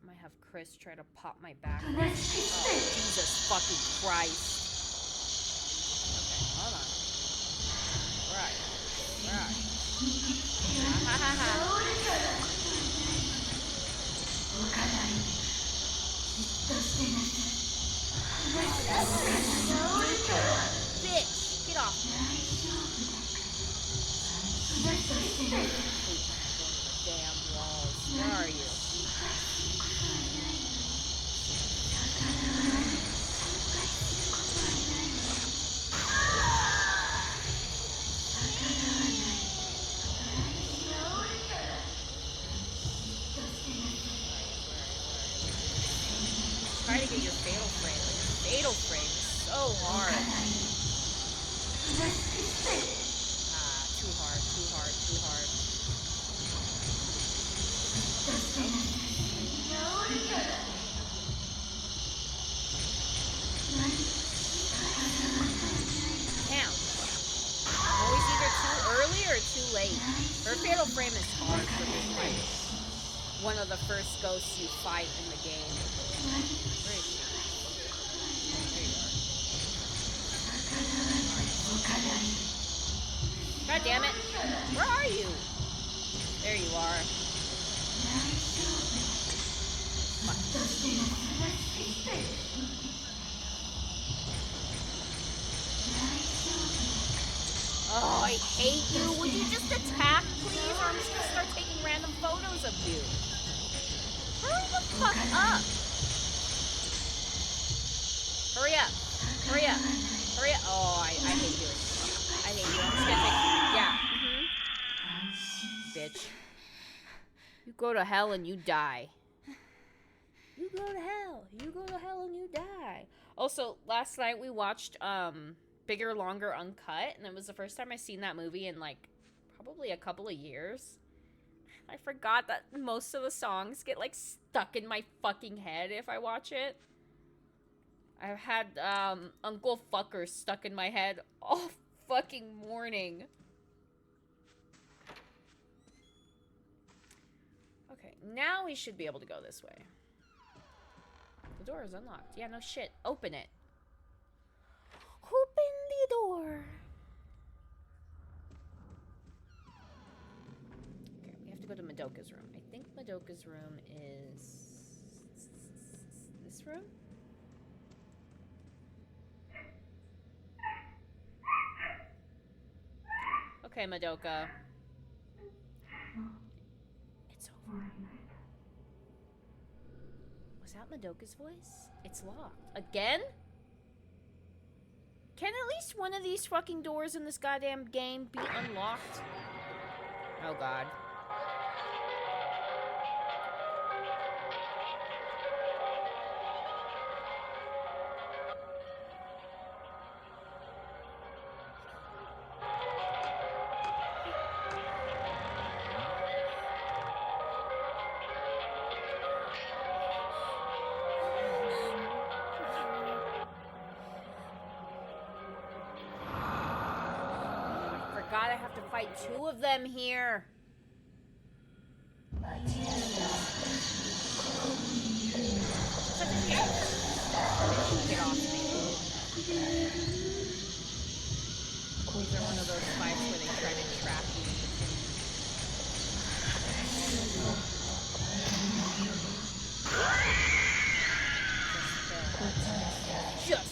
I might have Chris try to pop my back. Oh, Jesus fucking Christ. Okay, hold on. Right. Ha ha ha. Bitch, get off me. Damn walls. Where are you? Try to get your fatal frame, but your fatal frame is so hard. Too hard, too hard, too hard. Damn. I'm always either too early or too late. Her fatal frame is hard for being like one of the first ghosts you fight in the game. Where is she? There you are. God damn it. Where are you? There you are. Oh, I hate you. Would you just attack, please? Or I'm just gonna start taking random photos of you. Hurry the fuck up. Hurry up. Hurry up. Hurry up. Oh, I hate you. I hate you. I'm just gonna take... Yeah. Bitch. You go to hell and you die. You go to hell. You go to hell and you die. Also, last night we watched, Bigger, Longer, Uncut, and it was the first time I seen that movie in, like, probably a couple of years. I forgot that most of the songs get, like, stuck in my fucking head if I watch it. I've had, Uncle Fucker stuck in my head all fucking morning. Okay, now we should be able to go this way. The door is unlocked. Yeah, no shit. Open it. Open the door. Okay, we have to go to Madoka's room. I think Madoka's room is... this room? Okay, Madoka. It's over. Was that Madoka's voice? It's locked. Again? Can at least one of these fucking doors in this goddamn game be unlocked? Oh god. God, I have to fight two of them here. Such a shame. Get off me. These are one of those fights where they try to trap you. Just kill.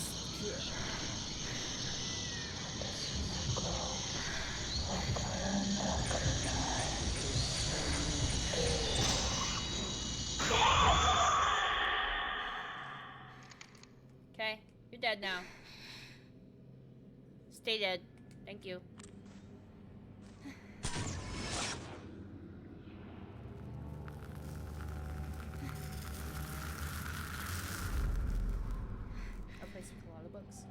Okay, you're dead now. Stay dead. Thank you. Our place with a lot of books.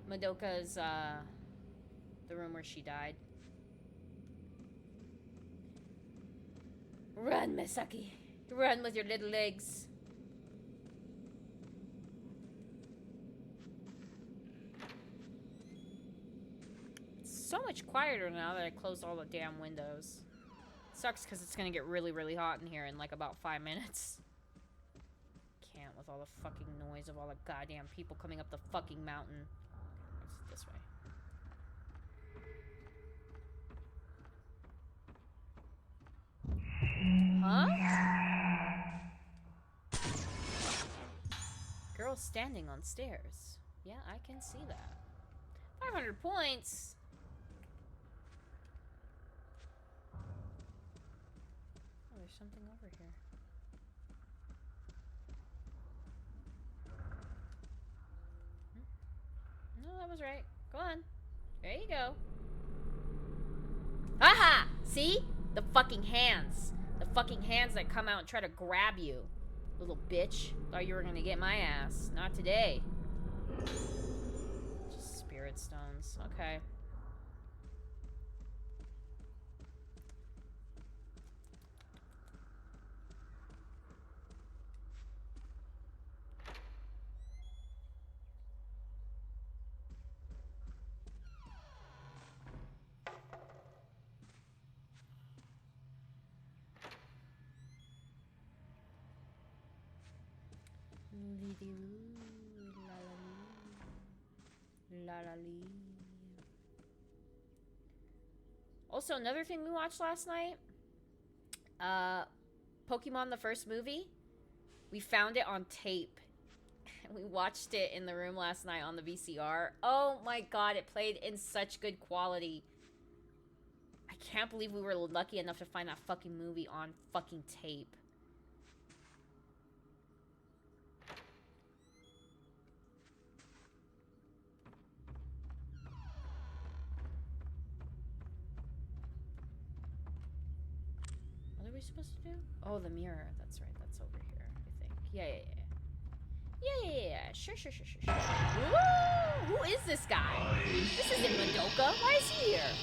Madoka's, the room where she died. Run, Misaki. Run with your little legs. It's so much quieter now that I closed all the damn windows. Sucks because it's gonna get really, really hot in here in like about 5 minutes. Can't with all the fucking noise of all the goddamn people coming up the fucking mountain. It's this way. Huh? Girl standing on stairs. Yeah, I can see that. 500 points. Oh, there's something over here. No, that was right. Go on. There you go. Aha! See? The fucking hands. The fucking hands that come out and try to grab you. Little bitch. Thought you were gonna get my ass. Not today. Just spirit stones. Okay. Also, another thing we watched last night, Pokemon the first movie, we found it on tape. We watched it in the room last night on the VCR. Oh my god, it played in such good quality. I can't believe we were lucky enough to find that fucking movie on fucking tape. What are we supposed to do? Oh, the mirror. That's right. That's over here, I think. Yeah. Sure. Woo! Who is this guy? This isn't Madoka. Why is he here?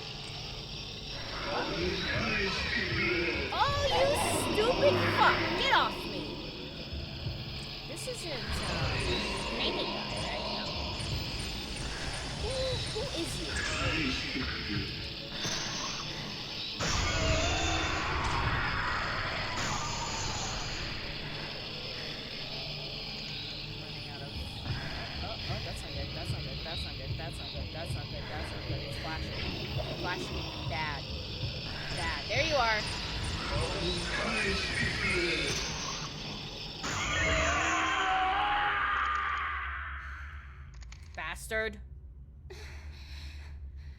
Oh, you stupid fuck! Get off me! This isn't, painted guy, right? No. Who is you? That's not good. It's flashing. Flashing bad. There you are. Bastard.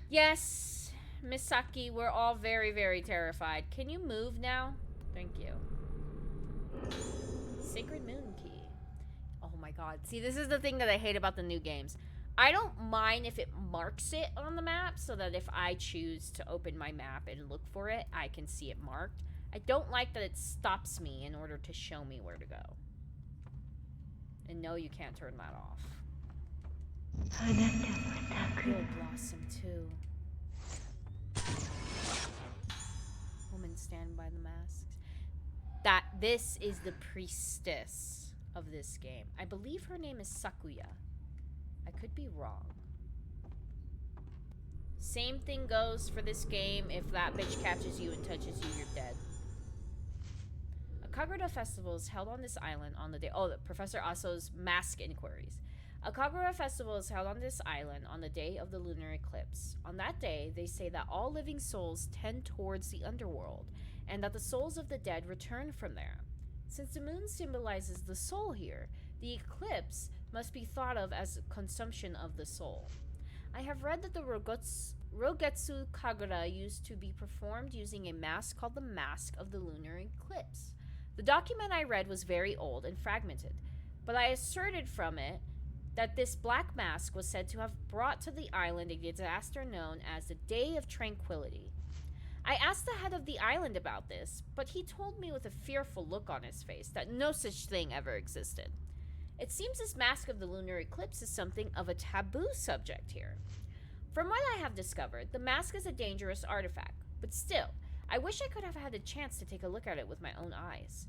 Yes, Misaki, we're all very, very terrified. Can you move now? Thank you. Sacred Moon Key. Oh my god. See, this is the thing that I hate about the new games. I don't mind if it marks it on the map so that if I choose to open my map and look for it, I can see it marked. I don't like that it stops me in order to show me where to go. And no, you can't turn that off. You'll blossom too. Woman stand by the masks. This is the priestess of this game. I believe her name is Sakuya. I could be wrong. Same thing goes for this game. If that bitch catches you and touches you, you're dead. A Kagura festival is held on this island on the day... Oh, Professor Aso's mask inquiries. A Kagura festival is held on this island on the day of the lunar eclipse. On that day, they say that all living souls tend towards the underworld, and that the souls of the dead return from there. Since the moon symbolizes the soul here, the eclipse must be thought of as consumption of the soul. I have read that the Rogetsu Kagura used to be performed using a mask called the Mask of the Lunar Eclipse. The document I read was very old and fragmented, but I asserted from it that this black mask was said to have brought to the island a disaster known as the Day of Tranquility. I asked the head of the island about this, but he told me with a fearful look on his face that no such thing ever existed. It seems this mask of the lunar eclipse is something of a taboo subject here. From what I have discovered, the mask is a dangerous artifact, but still, I wish I could have had a chance to take a look at it with my own eyes.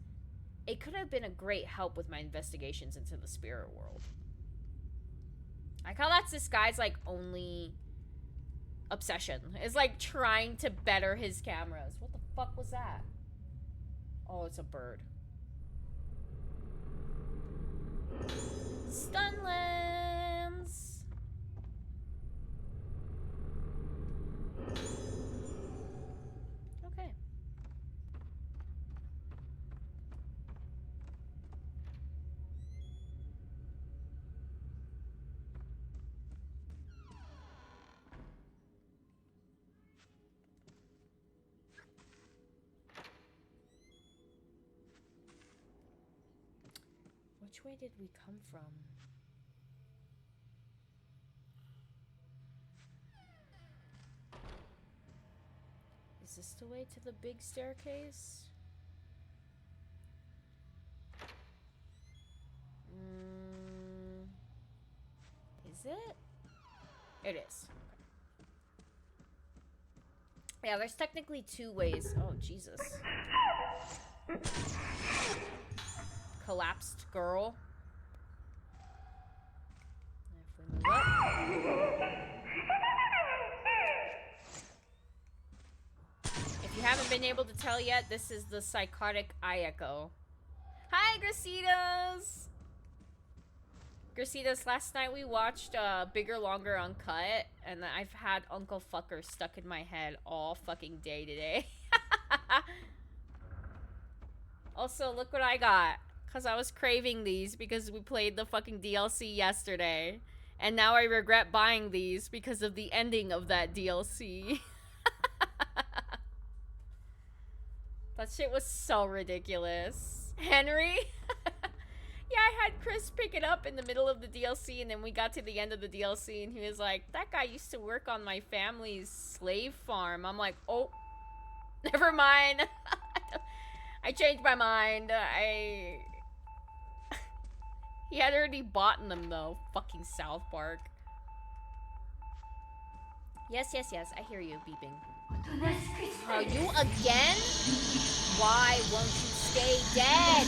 It could have been a great help with my investigations into the spirit world. I call that's this guy's, like, only obsession. Is, like, trying to better his cameras. What the fuck was that? Oh, it's a bird. Stunlands! Okay. Which way did we come from? Is this the way to the big staircase? Is it? It is. Yeah, there's technically two ways. Oh, Jesus. Collapsed girl. If we move up. If you haven't been able to tell yet, this is the psychotic eye echo. Hi, Gracietas! Gracietas, last night we watched Bigger, Longer, Uncut, and I've had Uncle Fucker stuck in my head all fucking day today. Also, look what I got. Because I was craving these because we played the fucking DLC yesterday. And now I regret buying these because of the ending of that DLC. That shit was so ridiculous. Henry? Yeah, I had Chris pick it up in the middle of the DLC, and then we got to the end of the DLC, and he was like, that guy used to work on my family's slave farm. I'm like, oh, never mind. I changed my mind. He had already bought them, though. Fucking South Park. Yes, yes, yes. I hear you beeping. Oh, you again? Why won't you stay dead?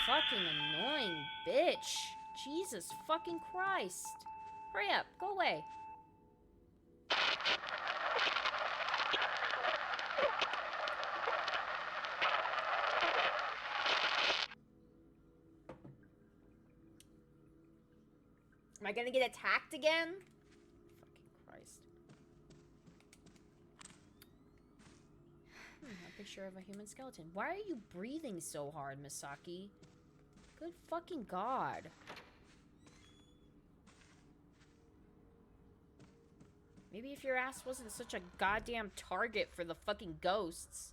Fucking annoying bitch. Jesus fucking Christ. Hurry up. Go away. Am I gonna get attacked again? Fucking Christ. A picture of a human skeleton. Why are you breathing so hard, Misaki? Good fucking God. Maybe if your ass wasn't such a goddamn target for the fucking ghosts.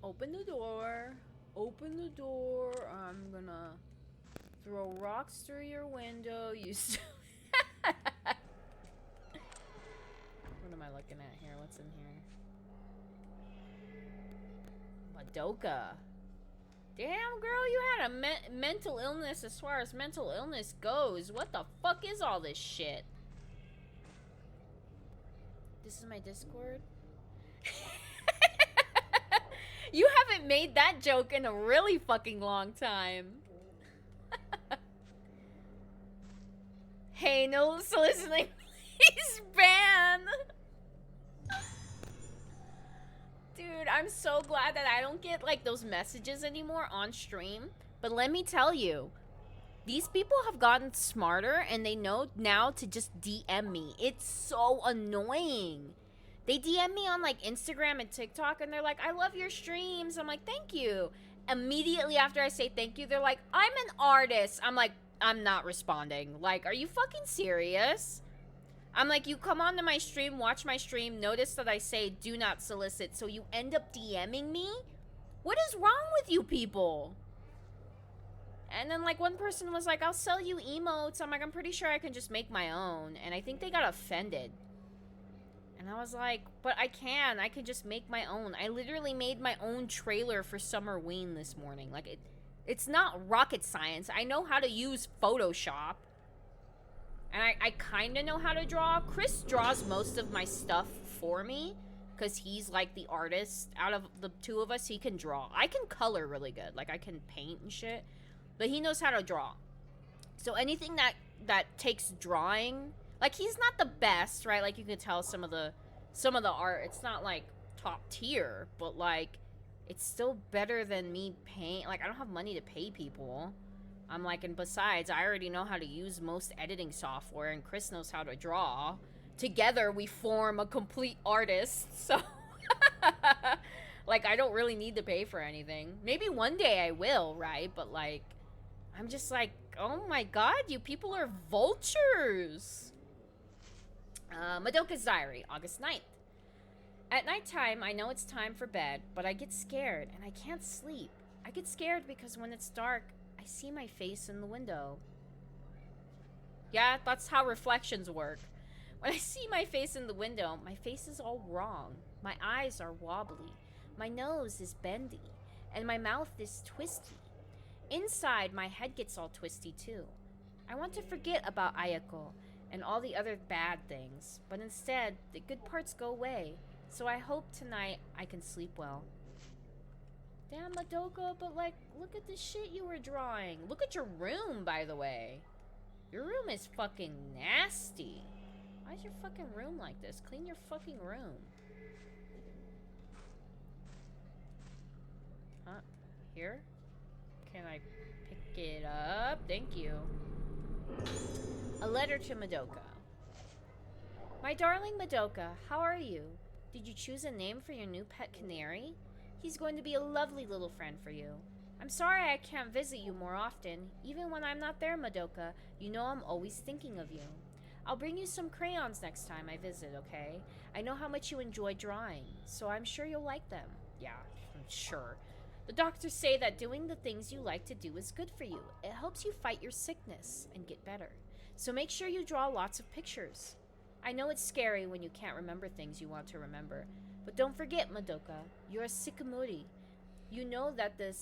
Open the door. Open the door. I'm gonna throw rocks through your window. You What am I looking at here? What's in here? Madoka. Damn, girl, you had a mental illness as far as mental illness goes. What the fuck is all this shit? This is my Discord? You haven't made that joke in a really fucking long time. Hey, no soliciting, please ban. Dude, I'm so glad that I don't get like those messages anymore on stream. But let me tell you, These people have gotten smarter and they know now to just DM me. It's so annoying. They DM me on like Instagram and TikTok and they're like, I love your streams. I'm like, thank you. Immediately after I say thank you, they're like, I'm an artist. I'm like, I'm not responding. Like, are you fucking serious? I'm like, you come onto my stream, watch my stream, notice that I say do not solicit, so you end up DMing me? What is wrong with you people? And then, like, one person was like, I'll sell you emotes. I'm like, I'm pretty sure I can just make my own. And I think they got offended. And I was like, but I can just make my own. I literally made my own trailer for Summerween this morning. Like, it's not rocket science. I know how to use Photoshop. And I kind of know how to draw. Chris draws most of my stuff for me. Because he's, like, the artist. Out of the two of us, he can draw. I can color really good. Like, I can paint and shit. But he knows how to draw. So anything that takes drawing... Like, he's not the best, right? Like, you can tell some of the art, it's not, like, top tier. But, like, it's still better than me paying... Like, I don't have money to pay people. I'm like, and besides, I already know how to use most editing software, and Chris knows how to draw. Together, we form a complete artist, so... Like, I don't really need to pay for anything. Maybe one day I will, right? But, like, I'm just like, oh my god, you people are vultures! Madoka's Diary, August 9th. At nighttime, I know it's time for bed, but I get scared, and I can't sleep. I get scared because when it's dark, I see my face in the window. Yeah, that's how reflections work. When I see my face in the window, my face is all wrong. My eyes are wobbly. My nose is bendy. And my mouth is twisty. Inside, my head gets all twisty too. I want to forget about Ayako and all the other bad things, but instead, the good parts go away. So I hope tonight I can sleep well. Damn, Madoka, but like, look at the shit you were drawing. Look at your room, by the way. Your room is fucking nasty. Why is your fucking room like this? Clean your fucking room. Huh? Here? Can I pick it up? Thank you. A letter to Madoka. My darling Madoka, how are you? Did you choose a name for your new pet canary? He's going to be a lovely little friend for you. I'm sorry I can't visit you more often. Even when I'm not there, Madoka, you know I'm always thinking of you. I'll bring you some crayons next time I visit, okay? I know how much you enjoy drawing, so I'm sure you'll like them. Yeah, I'm sure. The doctors say that doing the things you like to do is good for you. It helps you fight your sickness and get better. So make sure you draw lots of pictures. I know it's scary when you can't remember things you want to remember, but don't forget, Madoka, you're a Sikumuri. You know that the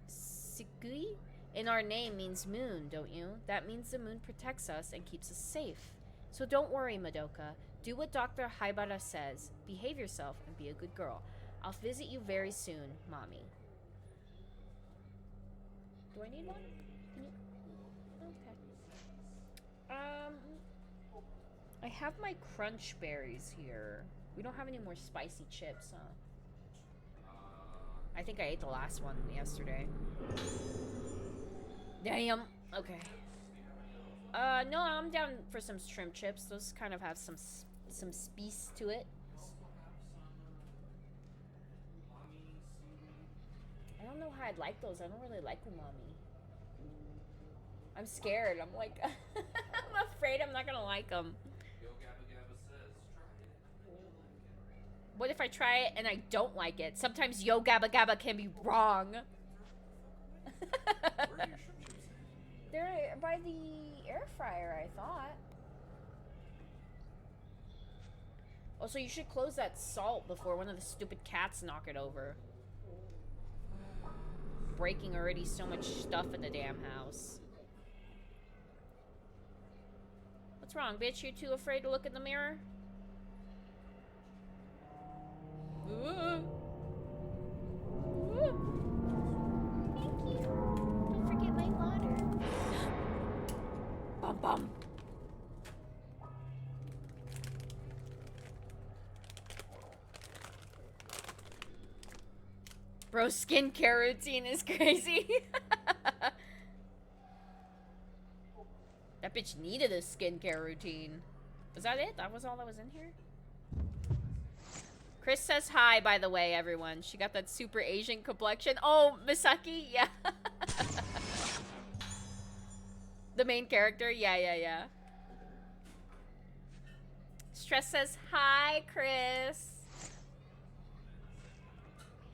Sikui in our name means moon, don't you? That means the moon protects us and keeps us safe. So don't worry, Madoka. Do what Dr. Haibara says. Behave yourself and be a good girl. I'll visit you very soon, Mommy. Do I need one? Can you... Okay. I have my crunch berries here. We don't have any more spicy chips, huh? I think I ate the last one yesterday. Damn. Okay. No, I'm down for some shrimp chips. Those kind of have some spice to it. I don't know how I'd like those. I don't really like umami. I'm scared. I'm like, I'm afraid I'm not gonna like them. What if I try it and I don't like it? Sometimes Yo Gabba Gabba can be wrong. They're by the air fryer, I thought. Also, you should close that salt before one of the stupid cats knock it over. Breaking already so much stuff in the damn house. What's wrong, bitch? You too afraid to look in the mirror? Ooh. Ooh. Thank you. Don't forget my water. Bum bum. Bro, skincare routine is crazy. bitch needed a skincare routine. Was that it? That was all that was in here? Chris says hi, by the way, everyone. She got that super Asian complexion. Oh, Misaki? Yeah. The main character? Yeah. Stress says hi, Chris.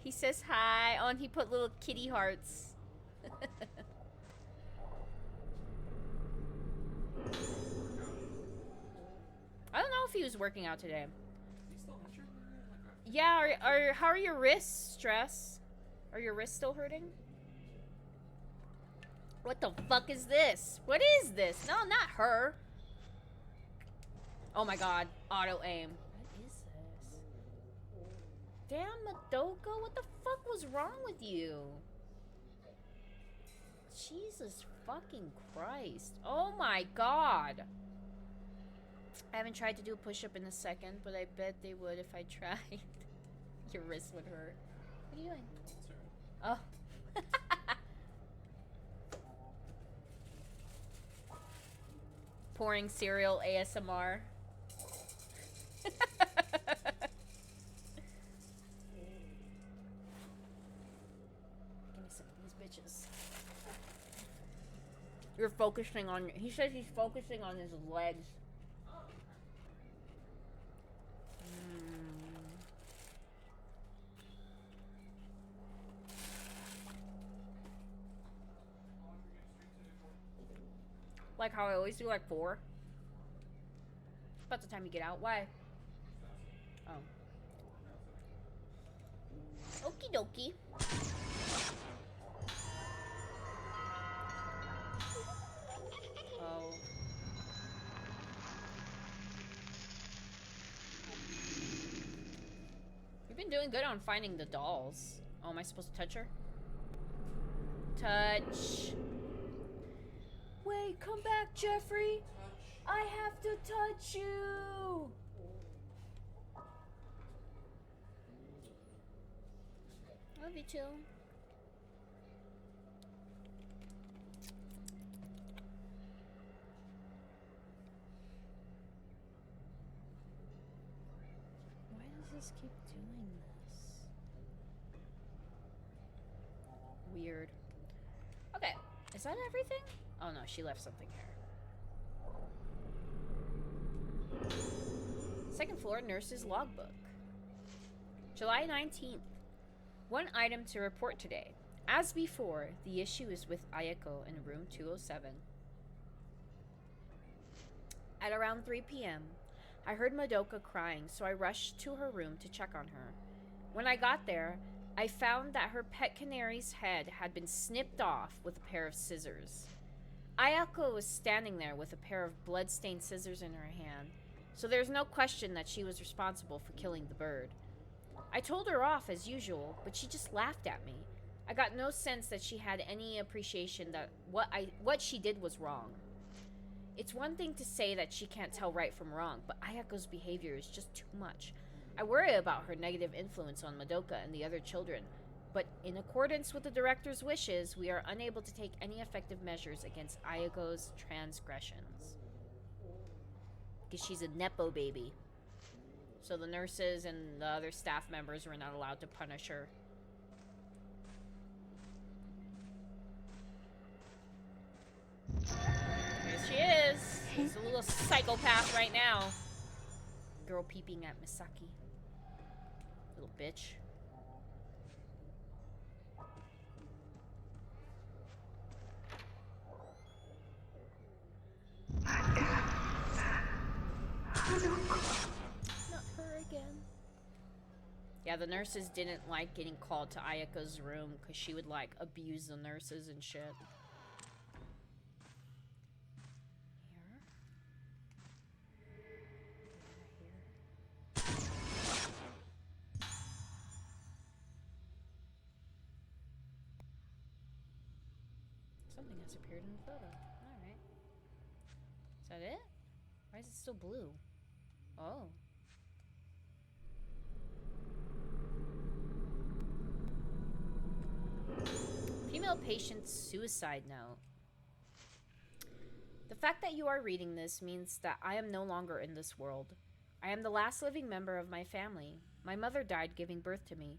He says hi. Oh, and he put little kitty hearts. I don't know if he was working out today. Yeah, how are your wrists, Stress? Are your wrists still hurting? What the fuck is this? What is this? No, not her. Oh my god, auto aim. What is this? Damn, Madoka, what the fuck was wrong with you? Jesus fucking Christ. Oh my god. I haven't tried to do a push-up in a second, but I bet they would if I tried. Your wrist would hurt. What are you doing? Oh. Pouring cereal ASMR. Give me some of these bitches. You're focusing on... He says he's focusing on his legs. Like how I always do, like 4. About the time you get out. Why? Oh. Okie dokie. Oh. You've been doing good on finding the dolls. Oh, am I supposed to touch her? Touch. Wait, come back, Jeffrey. I have to touch you. Love you too. Why does this keep doing this? Weird. Okay, is that everything? Oh no, she left something here. Second floor, nurse's logbook. July 19th. One item to report today. As before, the issue is with Ayako in room 207. At around 3 p.m., I heard Madoka crying, so I rushed to her room to check on her. When I got there, I found that her pet canary's head had been snipped off with a pair of scissors. Ayako was standing there with a pair of blood-stained scissors in her hand, so there's no question that she was responsible for killing the bird. I told her off as usual, but she just laughed at me. I got no sense that she had any appreciation that what she did was wrong. It's one thing to say that she can't tell right from wrong, but Ayako's behavior is just too much. I worry about her negative influence on Madoka and the other children, but in accordance with the director's wishes, we are unable to take any effective measures against Ayako's transgressions. Because she's a Nepo baby. So the nurses and the other staff members were not allowed to punish her. Here she is. She's a little psychopath right now. Girl peeping at Misaki. Little bitch. Not her again. Yeah, the nurses didn't like getting called to Ayaka's room because she would, like, abuse the nurses and shit. Something has appeared in the photo. Alright. Is that it? Why is it still blue? Oh. Female patient's suicide note. The fact that you are reading this means that I am no longer in this world. I am the last living member of my family. My mother died giving birth to me,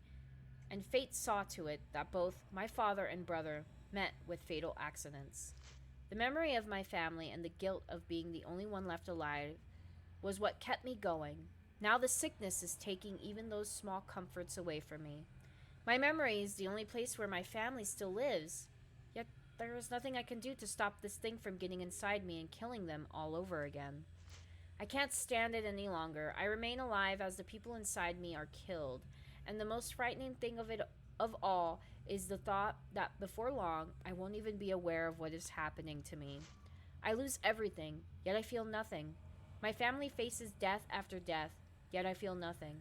and fate saw to it that both my father and brother met with fatal accidents. The memory of my family and the guilt of being the only one left alive was what kept me going. Now the sickness is taking even those small comforts away from me. My memory is the only place where my family still lives. Yet there is nothing I can do to stop this thing from getting inside me and killing them all over again. I can't stand it any longer. I remain alive as the people inside me are killed. And the most frightening thing of all is the thought that before long I won't even be aware of what is happening to me. I lose everything, yet I feel nothing. My family faces death after death, yet I feel nothing.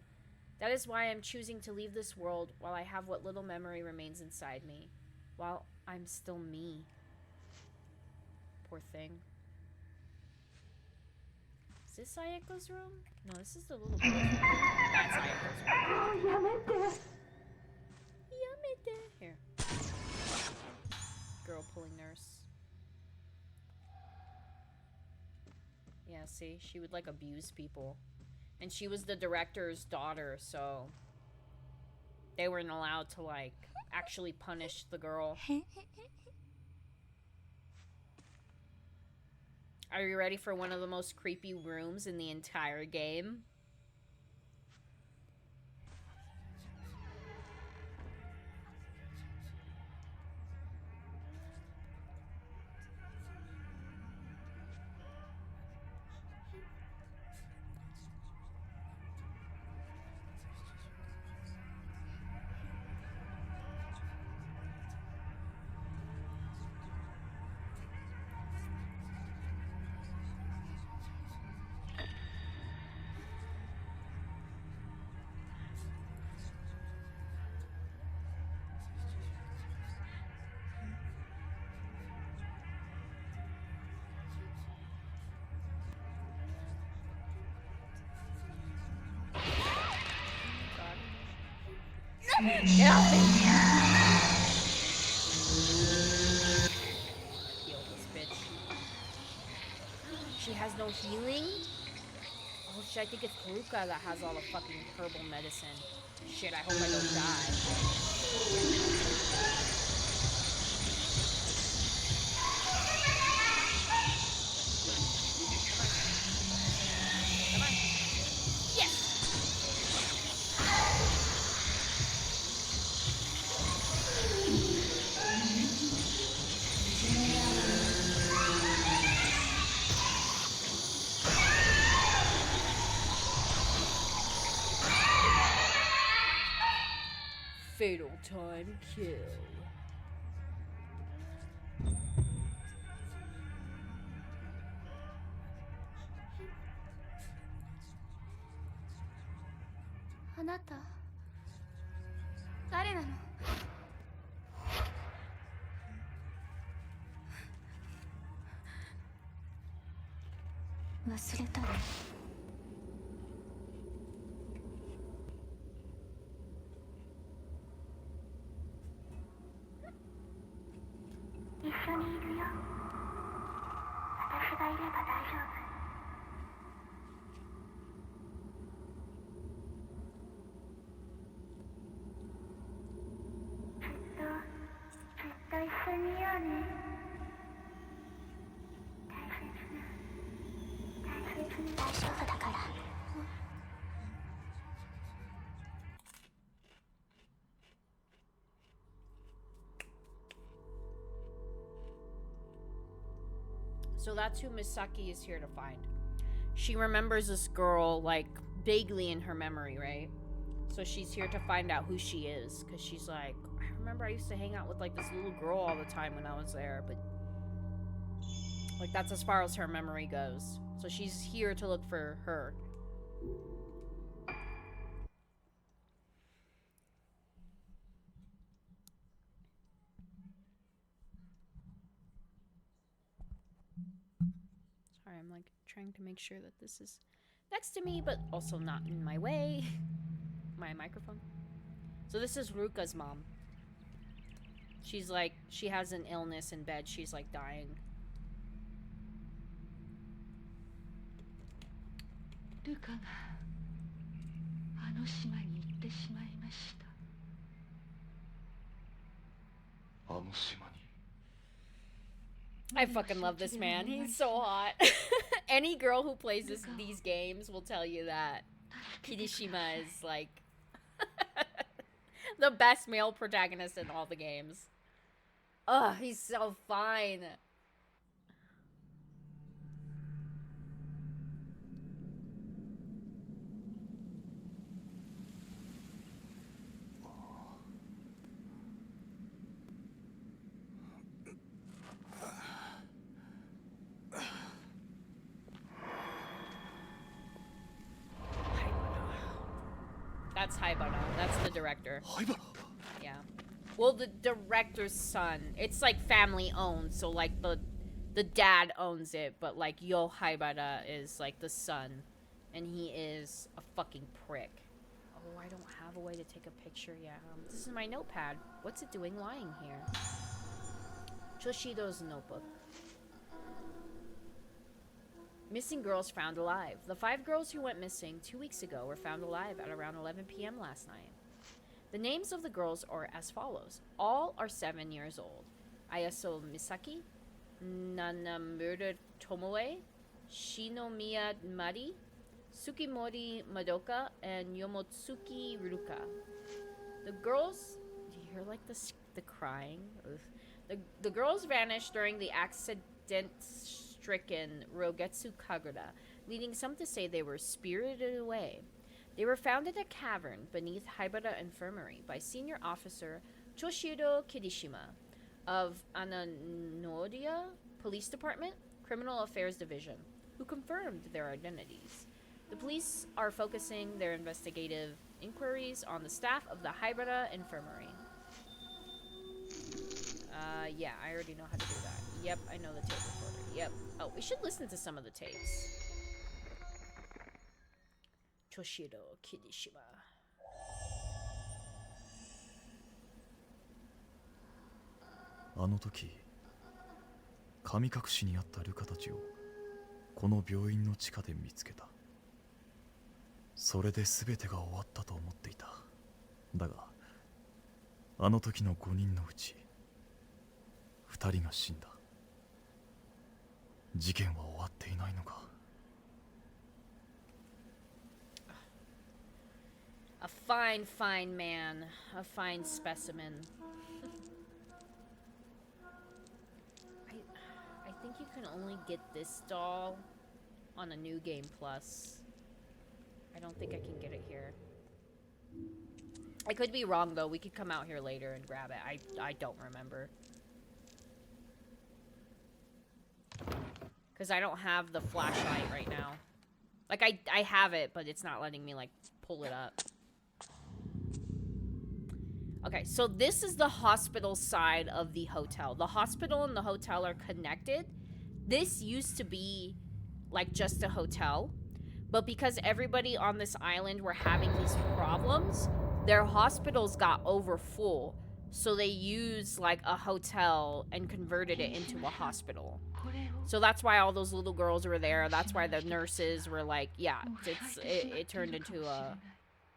That is why I'm choosing to leave this world while I have what little memory remains inside me. While I'm still me. Poor thing. Is this Sayeko's room? No, this is the little girl's room. That's Sayeko's room. Yamete. Here. Girl pulling nurse. Yeah, see? She would, like, abuse people. And she was the director's daughter, so... they weren't allowed to, like, actually punish the girl. Are you ready for one of the most creepy rooms in the entire game? Get off me! Heal this bitch. She has no healing? Oh shit, I think it's Karuka that has all the fucking herbal medicine. Shit, I hope I don't die. Come on. Yes! Fatal time kill. Anata? 誰なの? 忘れたの? 一緒にいるよ。私がいれば大丈夫。ずっと一緒にいようね。大丈夫だから。So that's who Misaki is here to find. She remembers this girl, like, vaguely in her memory, right? So she's here to find out who she is. Because she's like, I remember I used to hang out with, like, this little girl all the time when I was there. But, like, that's as far as her memory goes. So she's here to look for her. Sorry, I'm like trying to make sure that this is next to me, but also not in my way. My microphone. So this is Ruka's mom. She's like, she has an illness in bed. She's like dying. ルカがあの島に行ってしまいました。あの島に。 I fucking love this man. He's so hot. Any girl who plays these games will tell you that Kirishima is like the best male protagonist in all the games. Ugh, he's so fine. That's Haibara. That's the director. Haibara? Yeah. Well, the director's son. It's like family owned, so like the dad owns it, but like Yo Haibara is like the son, and he is a fucking prick. Oh, I don't have a way to take a picture yet. This is my notepad. What's it doing lying here? Choshido's notebook. Missing girls found alive. The 5 girls who went missing 2 weeks ago were found alive at around 11 p.m. last night. The names of the girls are as follows. All are 7 years old. Ayaso Misaki, Nanamura Tomoe, Shinomiya Mari, Tsukimori Madoka, and Yomotsuki Ruka. The girls... Do you hear like the crying? Ugh. The girls vanished during the accident-stricken Rogetsu Kagura, leading some to say they were spirited away. They were found in a cavern beneath Haibara Infirmary by Senior Officer Toshiro Kirishima of Ananoria Police Department, Criminal Affairs Division, who confirmed their identities. The police are focusing their investigative inquiries on the staff of the Haibara Infirmary. Yeah, I already know how to do that. Yep, I know the tape recorder. Yep. Oh, we should listen to some of the tapes. Toshiro Kirishima. あの時神隠しにあったルカたちをこの病院の地下で見つけた。それで全てが終わったと思っていた。だがあの時の5人のうち2人が死んだ。事件は終わっていないのか。 A fine, fine man. A fine specimen. I think you can only get this doll on a New Game Plus. I don't think I can get it here. I could be wrong though. We could come out here later and grab it. I don't remember. Because I don't have the flashlight right now. Like, I have it, but it's not letting me, like, pull it up. Okay, so this is the hospital side of the hotel. The hospital and the hotel are connected. This used to be, like, just a hotel. But because everybody on this island were having these problems, their hospitals got over full. So they used, like, a hotel and converted it into a hospital. So that's why all those little girls were there. That's why the nurses were like, yeah, it turned into a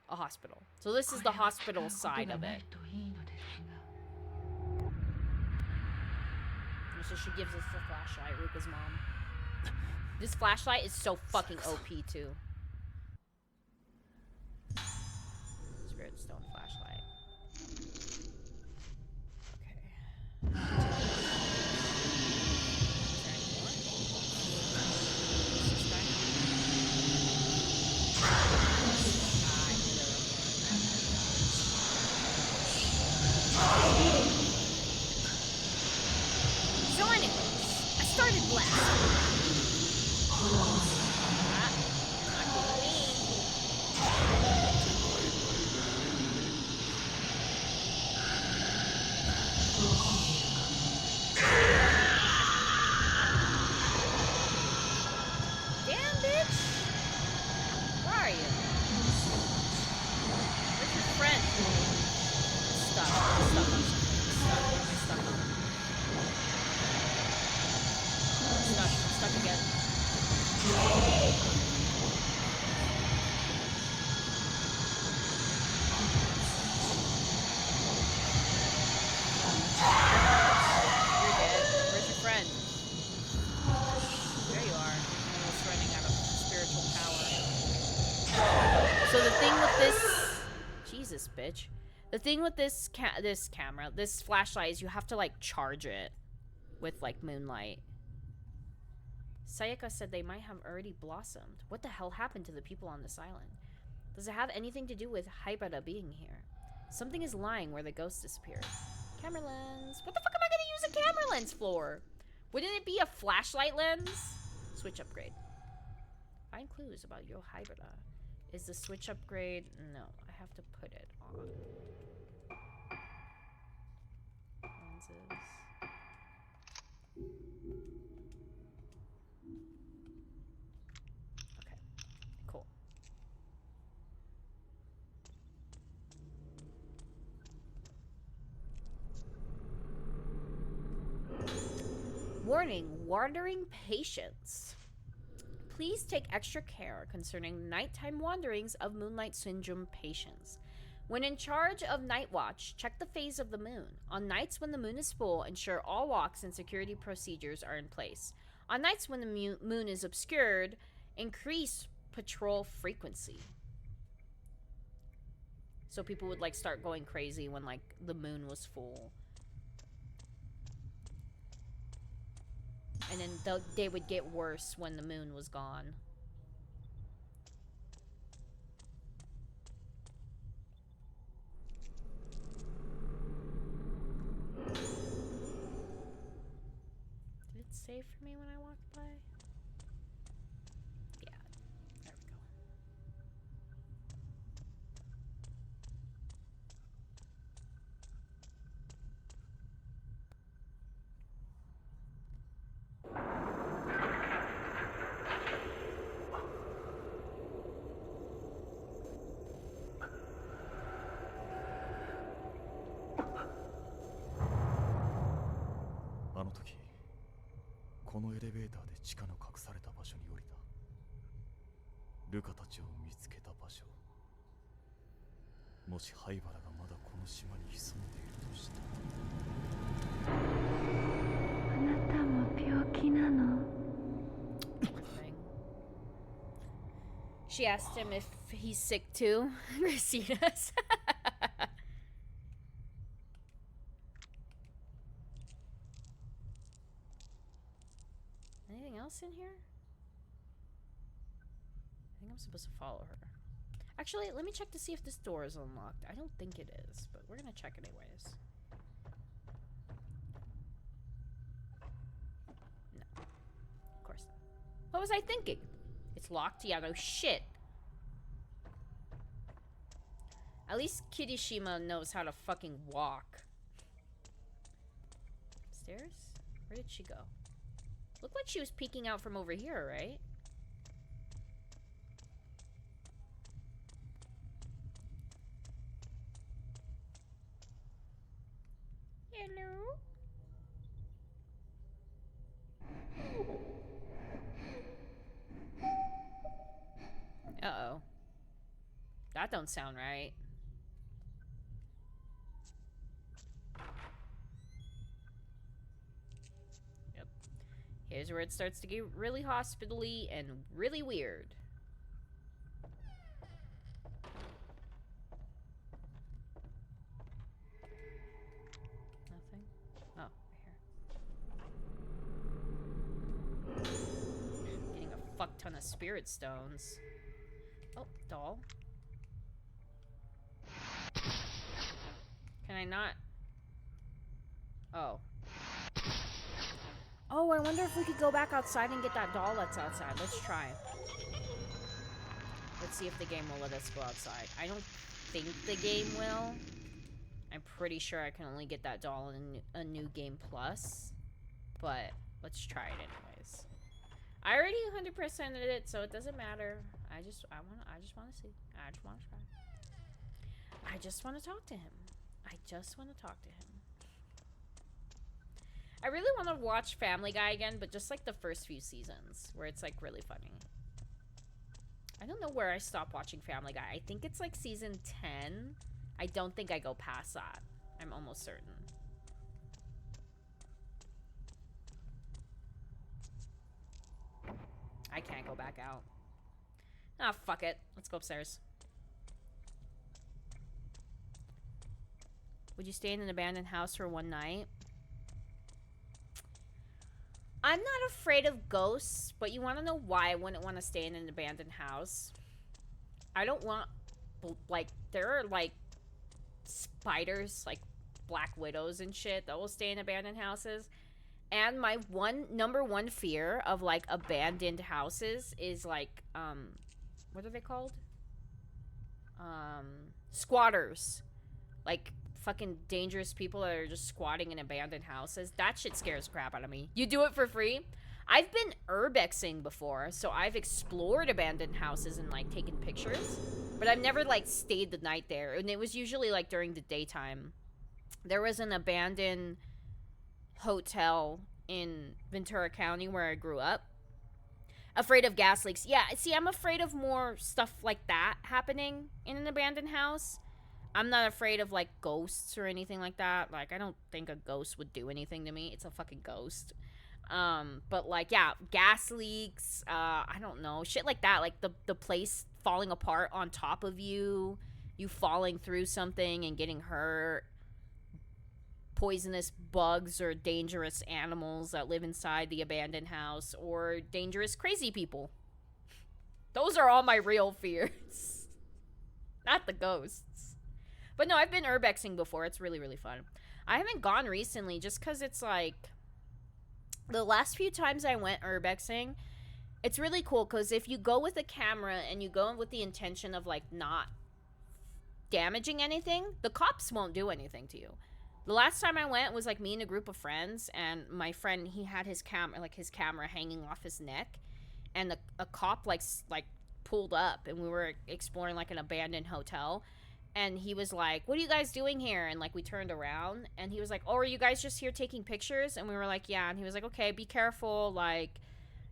hospital. So this is the hospital side of it. So she gives us the flashlight, Ruka's mom. This flashlight is so fucking OP too. Spirit Stone flashlight. Okay. So anyways, I started blasting. Damn, bitch! Where are you? Where's your friend? Stuck. I'm stuck again. So the thing with this, Jesus, bitch. The thing with this camera, this flashlight is you have to like charge it with like moonlight. Sayaka said they might have already blossomed. What the hell happened to the people on this island? Does it have anything to do with Haibara being here? Something is lying where the ghost disappeared. Camera lens. What the fuck am I gonna use a camera lens for? Wouldn't it be a flashlight lens? Switch upgrade. Find clues about Yo Haibara. Is the switch upgrade? No, I have to put it on. Lenses. Okay, cool. Warning, wandering patients. Please take extra care concerning nighttime wanderings of Moonlight Syndrome patients. When in charge of night watch, check the phase of the moon. On nights when the moon is full, ensure all walks and security procedures are in place. On nights when the moon is obscured, increase patrol frequency. So people would like start going crazy when like the moon was full. And then they would get worse when the moon was gone. Did it save for me when I walked by? Yeah, there we go. Ano時 このエレベーターで地下の隠された場所に降りた。ルカたちを見つけた場所。もし灰原がまだこの島に潜んでいるとしたら。あなたも病気なの？ She asked him if he's sick too. Racina's. Anything else in here? I think I'm supposed to follow her. Actually, let me check to see if this door is unlocked. I don't think it is, but we're gonna check anyways. No. Of course not. What was I thinking? It's locked? Yeah, no shit. At least Kirishima knows how to fucking walk. Stairs? Where did she go? Looked like she was peeking out from over here, right? Hello? Uh-oh. That don't sound right. Yep. Here's where it starts to get really hospital-y and really weird. Nothing? Oh, right here. Getting a fuck ton of spirit stones. Oh, doll. Can I not? Oh. Oh, I wonder if we could go back outside and get that doll that's outside. Let's try. Let's see if the game will let us go outside. I don't think the game will. I'm pretty sure I can only get that doll in a new game plus. But let's try it anyways. I already 100%ed it, so it doesn't matter. I just want to see. I just want to try. I just want to talk to him. I just want to talk to him. I really want to watch Family Guy again, but just like the first few seasons, where it's like really funny. I don't know where I stopped watching Family Guy. I think it's like season 10. I don't think I go past that. I'm almost certain. I can't go back out. Ah, fuck it. Let's go upstairs. Would you stay in an abandoned house for one night? I'm not afraid of ghosts, but you want to know why I wouldn't want to stay in an abandoned house? I don't want, like, there are, like, spiders, like, black widows and shit that will stay in abandoned houses. And my number one fear of, like, abandoned houses is, like, what are they called? Squatters. Like, fucking dangerous people that are just squatting in abandoned houses. That shit scares crap out of me. You do it for free? I've been urbexing before, so I've explored abandoned houses and, like, taken pictures. But I've never, like, stayed the night there. And it was usually, like, during the daytime. There was an abandoned hotel in Ventura County where I grew up. Afraid of gas leaks. Yeah, see, I'm afraid of more stuff like that happening in an abandoned house. I'm not afraid of, like, ghosts or anything like that. Like, I don't think a ghost would do anything to me. It's a fucking ghost. But, like, yeah, gas leaks, I don't know, shit like that. Like, the place falling apart on top of you, you falling through something and getting hurt, poisonous bugs or dangerous animals that live inside the abandoned house, or dangerous crazy people. Those are all my real fears. Not the ghosts. But no, I've been urbexing before. It's really, really fun. I haven't gone recently just because it's like, the last few times I went urbexing, it's really cool because if you go with a camera and you go with the intention of, like, not damaging anything, the cops won't do anything to you. The last time I went was, like, me and a group of friends, and my friend, he had his camera hanging off his neck, and a cop, like pulled up, and we were exploring, like, an abandoned hotel. And he was like, what are you guys doing here? And, like, we turned around, and he was like, oh, are you guys just here taking pictures? And we were like, yeah. And he was like, okay, be careful, like,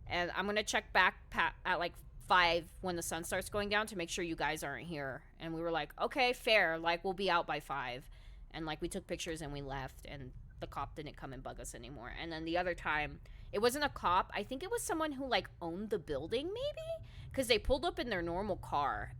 and I'm gonna check back at, like, 5 when the sun starts going down to make sure you guys aren't here. And we were like, okay, fair, like, we'll be out by 5. And, like, we took pictures and we left, and the cop didn't come and bug us anymore. And then the other time, it wasn't a cop. I think it was someone who, like, owned the building, maybe? Because they pulled up in their normal car.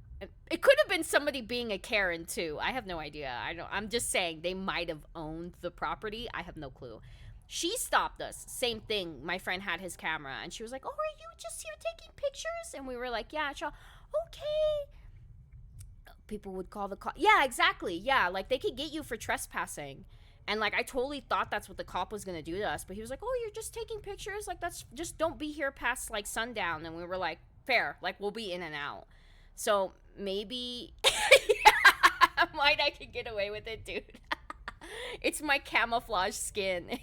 It could have been somebody being a Karen, too. I have no idea. I'm just saying they might have owned the property. I have no clue. She stopped us. Same thing. My friend had his camera, and she was like, oh, are you just here taking pictures? And we were like, yeah. Okay. People would call the cop. Yeah, exactly. Yeah, like, they could get you for trespassing. And, like, I totally thought that's what the cop was going to do to us. But he was like, oh, you're just taking pictures? Like, that's just don't be here past, like, sundown. And we were like, fair. Like, we'll be in and out. So maybe might I could get away with it, dude. It's my camouflage skin.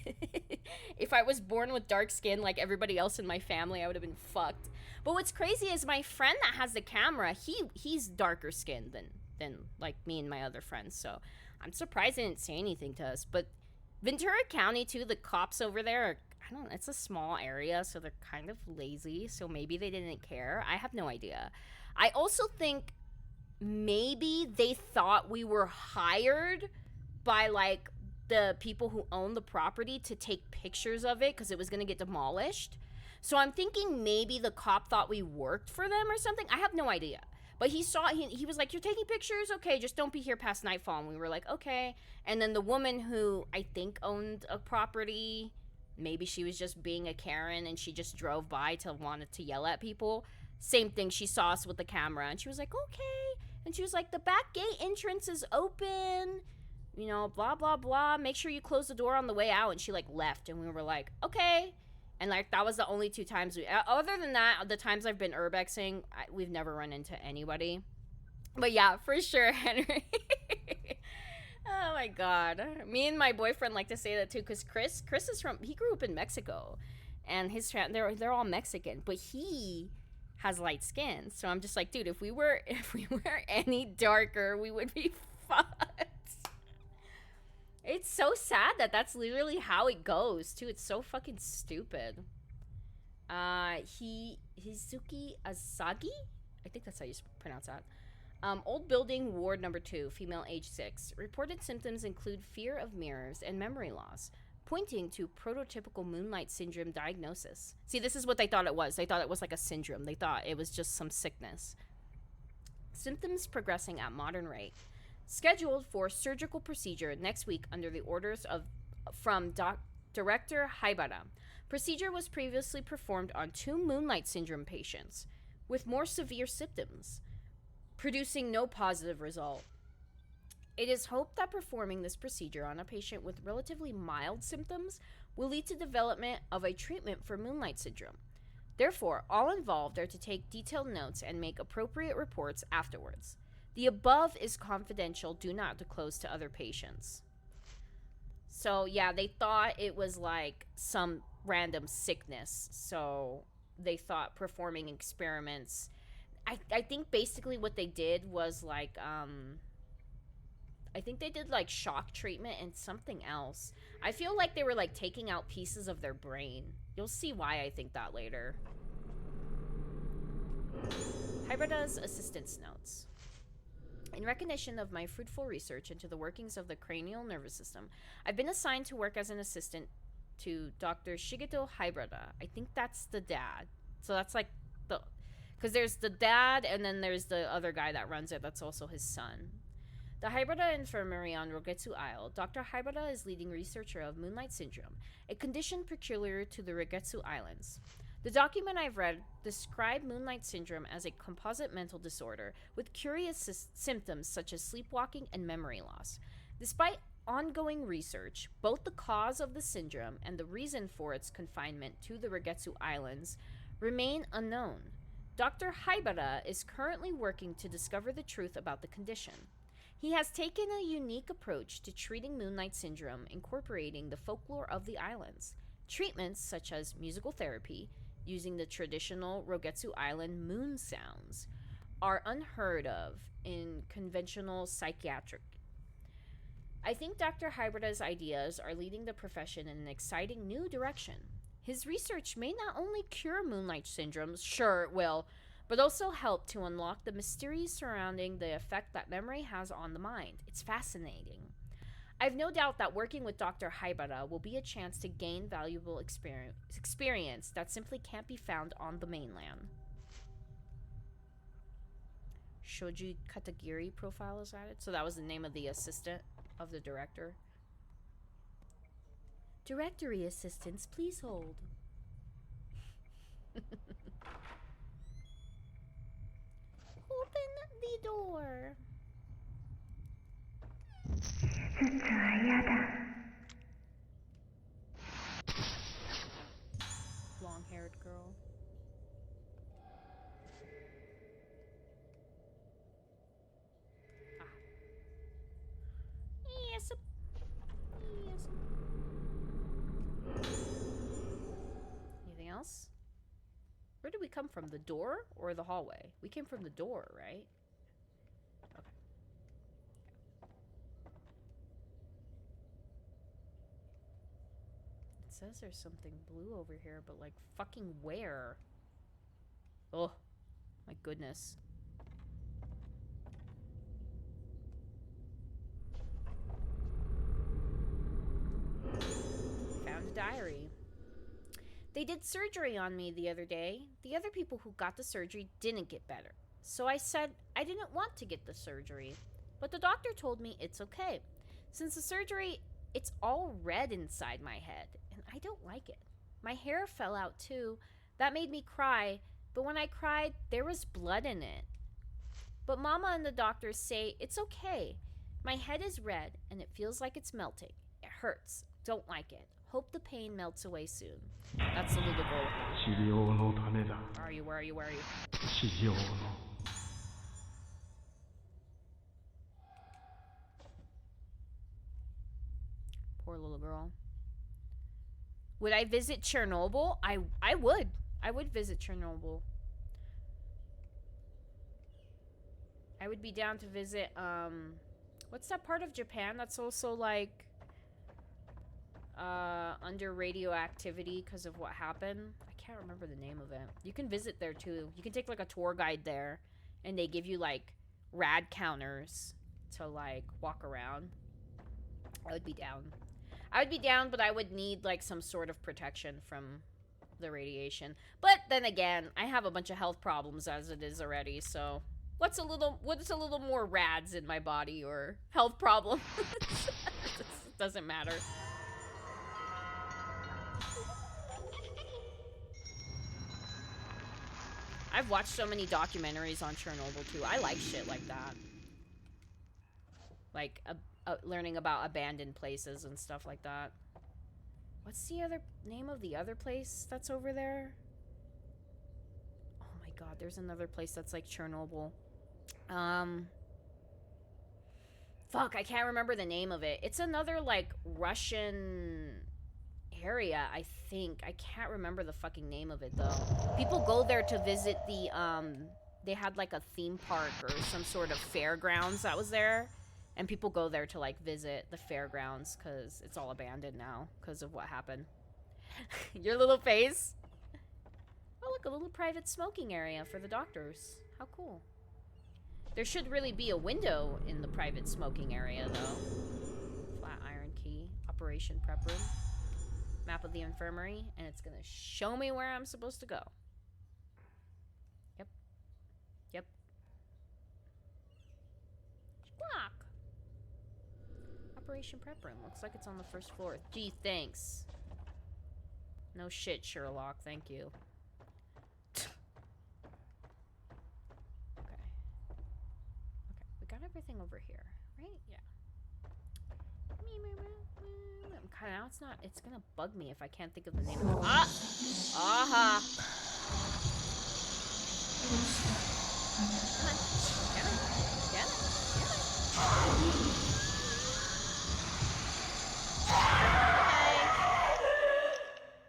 If I was born with dark skin like everybody else in my family, I would have been fucked. But what's crazy is my friend that has the camera, he's darker skinned than like me and my other friends. So I'm surprised they didn't say anything to us. But Ventura County too, the cops over there are, I don't know, it's a small area, so they're kind of lazy. So maybe they didn't care. I have no idea. I also think maybe they thought we were hired by, like, the people who own the property to take pictures of it because it was going to get demolished. So I'm thinking maybe the cop thought we worked for them or something. I have no idea. But he was like, you're taking pictures? Okay, just don't be here past nightfall. And we were like, okay. And then the woman who I think owned a property, maybe she was just being a Karen and she just drove by to wanted to yell at people. Same thing, she saw us with the camera, and she was like, okay. And she was like, the back gate entrance is open, you know, blah, blah, blah. Make sure you close the door on the way out. And she, like, left, and we were like, okay. And, like, that was the only 2 times other than that, the times I've been urbexing, we've never run into anybody. But, yeah, for sure, Henry. Oh, my God. Me and my boyfriend like to say that, too, because Chris is he grew up in Mexico, and his they're all Mexican, but he has light skin. So I'm just like, dude, if we were any darker, we would be fucked. It's so sad that that's literally how it goes, too. It's so fucking stupid. Hizuki Asagi? I think that's how you pronounce that. Old building, ward number 2, female age 6. Reported symptoms include fear of mirrors and memory loss, pointing to prototypical moonlight syndrome diagnosis. See, this is what they thought it was. They thought it was like a syndrome. They thought it was just some sickness. Symptoms progressing at modern rate. scheduled for surgical procedure next week under the orders of from Director Haibara. Procedure was previously performed on 2 Moonlight Syndrome patients with more severe symptoms, producing no positive result. It is hoped that performing this procedure on a patient with relatively mild symptoms will lead to development of a treatment for Moonlight Syndrome. Therefore, all involved are to take detailed notes and make appropriate reports afterwards. The above is confidential, do not disclose to other patients. So, yeah, they thought it was like some random sickness. So, they thought performing experiments. I think basically what they did was like, I think they did like shock treatment and something else. I feel like they were like taking out pieces of their brain. You'll see why I think that later. Hybrida's assistant's notes. In recognition of my fruitful research into the workings of the cranial nervous system, I've been assigned to work as an assistant to Dr. Shigeto Hybrida. I think that's the dad. So that's like the... Because there's the dad and then there's the other guy that runs it. That's also his son. The Hybrida Infirmary on Rogetsu Isle. Dr. Hybrida is leading researcher of Moonlight Syndrome, a condition peculiar to the Rogetsu Islands. The document I've read described Moonlight Syndrome as a composite mental disorder with curious symptoms such as sleepwalking and memory loss. Despite ongoing research, both the cause of the syndrome and the reason for its confinement to the Rogetsu Islands remain unknown. Dr. Haibara is currently working to discover the truth about the condition. He has taken a unique approach to treating Moonlight Syndrome, incorporating the folklore of the islands. Treatments such as musical therapy, using the traditional Rogetsu Island moon sounds, are unheard of in conventional psychiatric. I think Dr. Hybrida's ideas are leading the profession in an exciting new direction. His research may not only cure Moonlight Syndrome, sure it will, but also help to unlock the mysteries surrounding the effect that memory has on the mind. It's fascinating. I've no doubt that working with Dr. Haibara will be a chance to gain valuable experience that simply can't be found on the mainland. Shoji Katagiri profile is added. So that was the name of the assistant of the director. Directory assistants, please hold. Open the door. Long-haired girl. Ah. Yes. Yes. Anything else? Where did we come from? The door or the hallway? We came from the door, right? Okay. It says there's something blue over here, but like fucking where? Oh, my goodness. Found a diary. They did surgery on me the other day. The other people who got the surgery didn't get better. So I said I didn't want to get the surgery. But the doctor told me it's okay. Since the surgery, it's all red inside my head, and I don't like it. My hair fell out too. That made me cry, but when I cried, there was blood in it. But Mama and the doctors say it's okay. My head is red, and it feels like it's melting. It hurts. Don't like it. Hope the pain melts away soon. That's the little goal. Where are you? Where are you? Where are you? Poor little girl. Would I visit Chernobyl? I would. I would visit Chernobyl. I would be down to visit, what's that part of Japan that's also, like, under radioactivity because of what happened? I can't remember the name of it. You can visit there, too. You can take, like, a tour guide there, and they give you, like, rad counters to, like, walk around. I would be down. I would be down, but I would need, like, some sort of protection from the radiation. But then again, I have a bunch of health problems as it is already, so What's a little more rads in my body or health problems? It doesn't matter. I've watched so many documentaries on Chernobyl too. I like shit like that. Like learning about abandoned places and stuff like that. What's the other name of the other place that's over there? Oh my god, there's another place that's like Chernobyl. Fuck, I can't remember the name of it. It's another like Russian area, I think. I can't remember the fucking name of it though. People go there to visit the they had like a theme park or some sort of fairgrounds that was there. And people go there to like visit the fairgrounds because it's all abandoned now because of what happened. Your little face. Oh, look, a little private smoking area for the doctors. How cool. There should really be a window in the private smoking area, though. Flat iron key. Operation prep room. Map of the infirmary. And it's going to show me where I'm supposed to go. Yep. Yep. Lock. Operation prep room. Looks like it's on the first floor. Gee, thanks. No shit, Sherlock. Thank you. Got everything over here, right? Yeah. Now it's not. It's gonna bug me if I can't think of the name of it. Ah! Aha! Come on. Get it. Get it. Get it.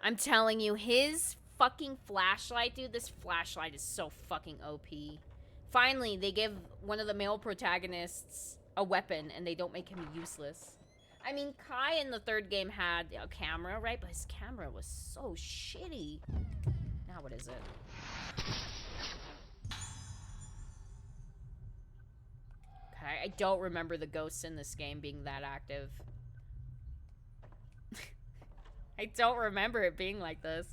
I'm telling you, his fucking flashlight, dude, this flashlight is so fucking OP. Finally, they give one of the male protagonists a weapon, and they don't make him useless. I mean, Kai in the third game had a camera, right? But his camera was so shitty. Now what is it? Okay, I don't remember the ghosts in this game being that active. I don't remember it being like this.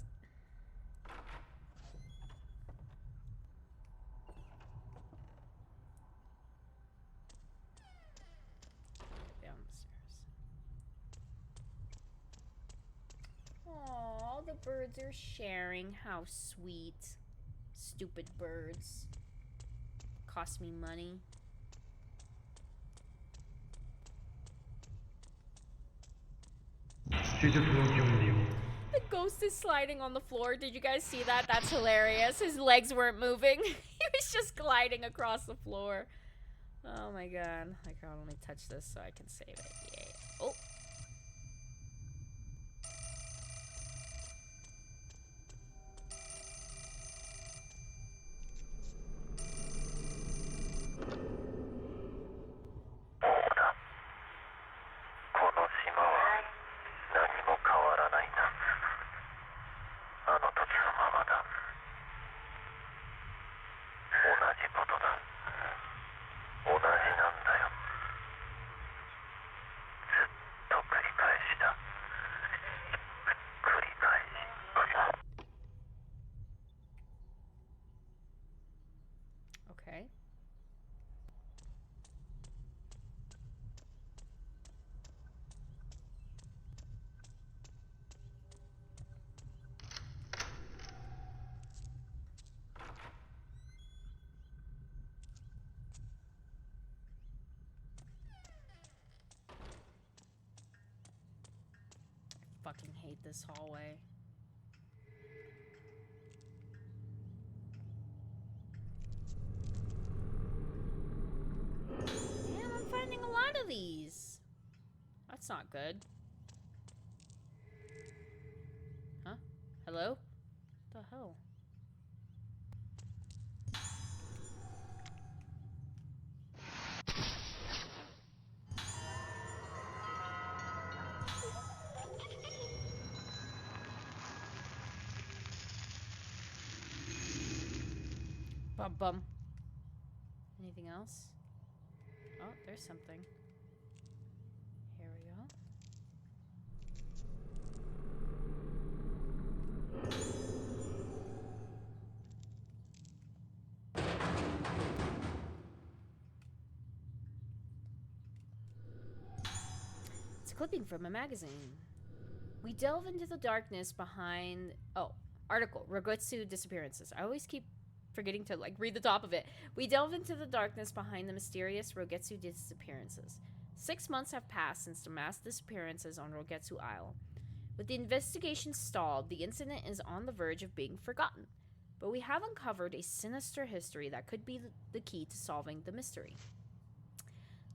Aw, the birds are sharing. How sweet. Stupid birds. Cost me money. The ghost is sliding on the floor. Did you guys see that? That's hilarious. His legs weren't moving. He was just gliding across the floor. Oh my god. I can only touch this so I can save it. Yay. Oh. Okay. I fucking hate this hallway. Damn, I'm finding a lot of these. That's not good. Huh? Hello? What the hell? Bum bum. Anything else? Oh, there's something. Here we go. clipping from a magazine. We delve into the darkness behind... Oh, article. Rogotsu disappearances. I always keep forgetting to, like, read the top of it. We delve into the darkness behind the mysterious Rogetsu disappearances. 6 months have passed since the mass disappearances on Rogetsu Isle. With the investigation stalled, the incident is on the verge of being forgotten. But we have uncovered a sinister history that could be the key to solving the mystery.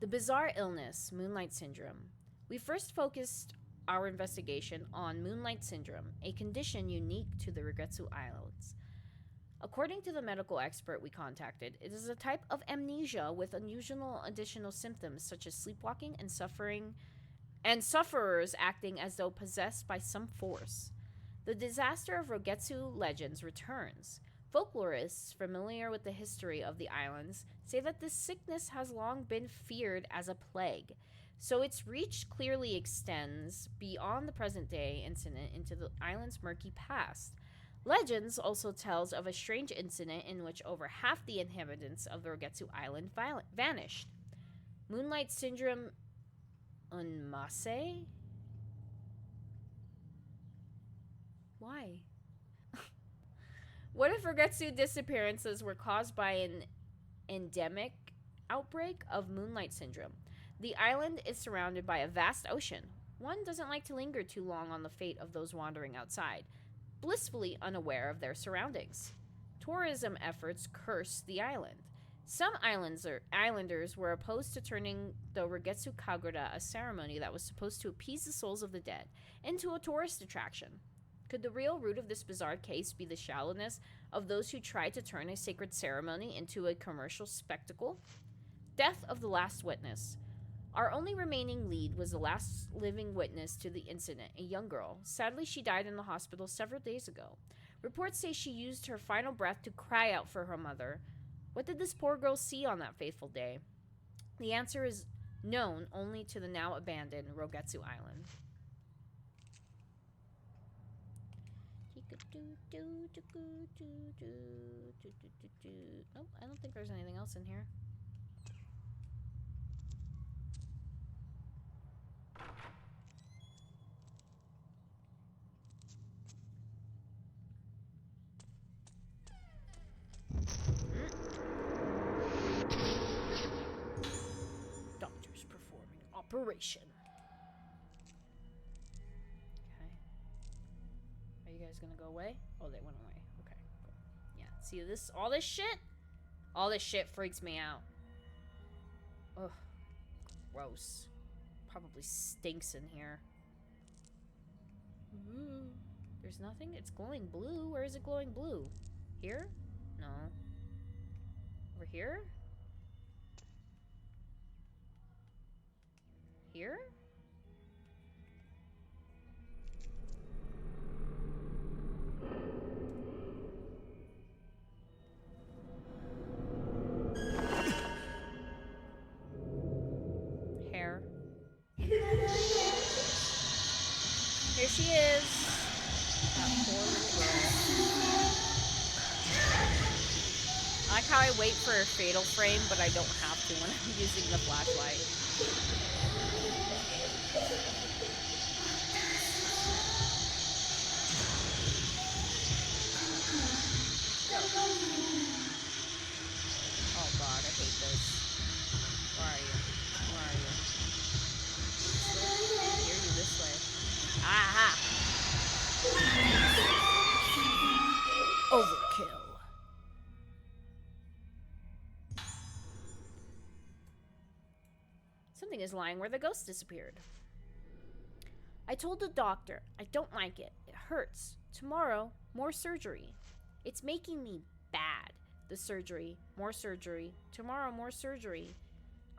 The bizarre illness, Moonlight Syndrome. We first focused our investigation on Moonlight Syndrome, a condition unique to the Rogetsu Islands. According to the medical expert we contacted, it is a type of amnesia with unusual additional symptoms such as sleepwalking and sufferers acting as though possessed by some force. The disaster of Rogetsu legends returns. Folklorists familiar with the history of the islands say that this sickness has long been feared as a plague, so its reach clearly extends beyond the present day incident into the island's murky past. Legends also tells of a strange incident in which over half the inhabitants of the Rogetsu Island vanished. Moonlight Syndrome Unmase? Why? What if Rogetsu disappearances were caused by an endemic outbreak of Moonlight Syndrome? The island is surrounded by a vast ocean. One doesn't like to linger too long on the fate of those wandering outside, blissfully unaware of their surroundings. Tourism efforts curse the island. Some islanders were opposed to turning the Rogetsu Kagura, a ceremony that was supposed to appease the souls of the dead, into a tourist attraction. Could the real root of this bizarre case be the shallowness of those who tried to turn a sacred ceremony into a commercial spectacle? Death of the last witness. Our only remaining lead was the last living witness to the incident, a young girl. Sadly, she died in the hospital several days ago. Reports say she used her final breath to cry out for her mother. What did this poor girl see on that fateful day? The answer is known only to the now abandoned Rogetsu Island. Nope, I don't think there's anything else in here. Doctors performing operation. Okay. Are you guys gonna go away? Oh, they went away. Okay, cool. Yeah, see this, all this shit? All this shit freaks me out. Ugh, gross. Probably stinks in here. Ooh. There's nothing? It's glowing blue. Where is it glowing blue? Here? No. Over here? Here? Hair. Here she is. That poor little girl. I like how I wait for a fatal frame, but I don't have to when I'm using the flashlight. Oh god, I hate this. Where are you? Where are you? I hear you this way. Aha! Overkill. Something is lying where the ghost disappeared. I told the doctor, I don't like it. It hurts. Tomorrow, more surgery. It's making me bad. The surgery, more surgery. Tomorrow, more surgery.